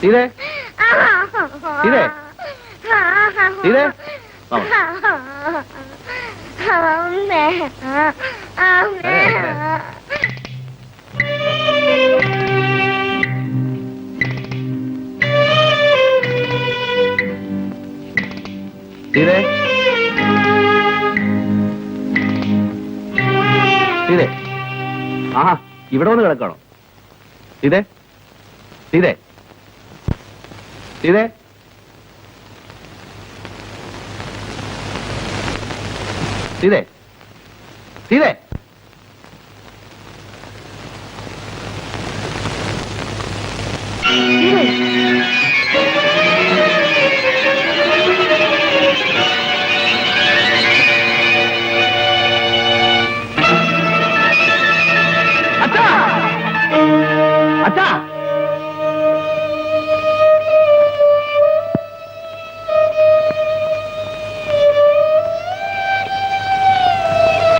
സീതേ, സീതേ, സീതേ, സീതേ സീതേ ആഹാ ഇവിടെ വന്ന് കിടക്കണോ? സീതേ സീതേ സീതേ സീതേ സീതേ അച്ഛാ അച്ഛാ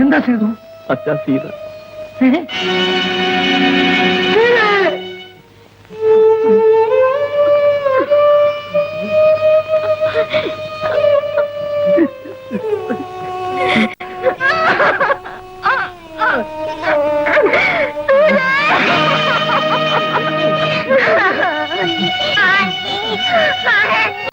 എന്താ ചെയ്തു? അച്ഛാ സീത ആന്റി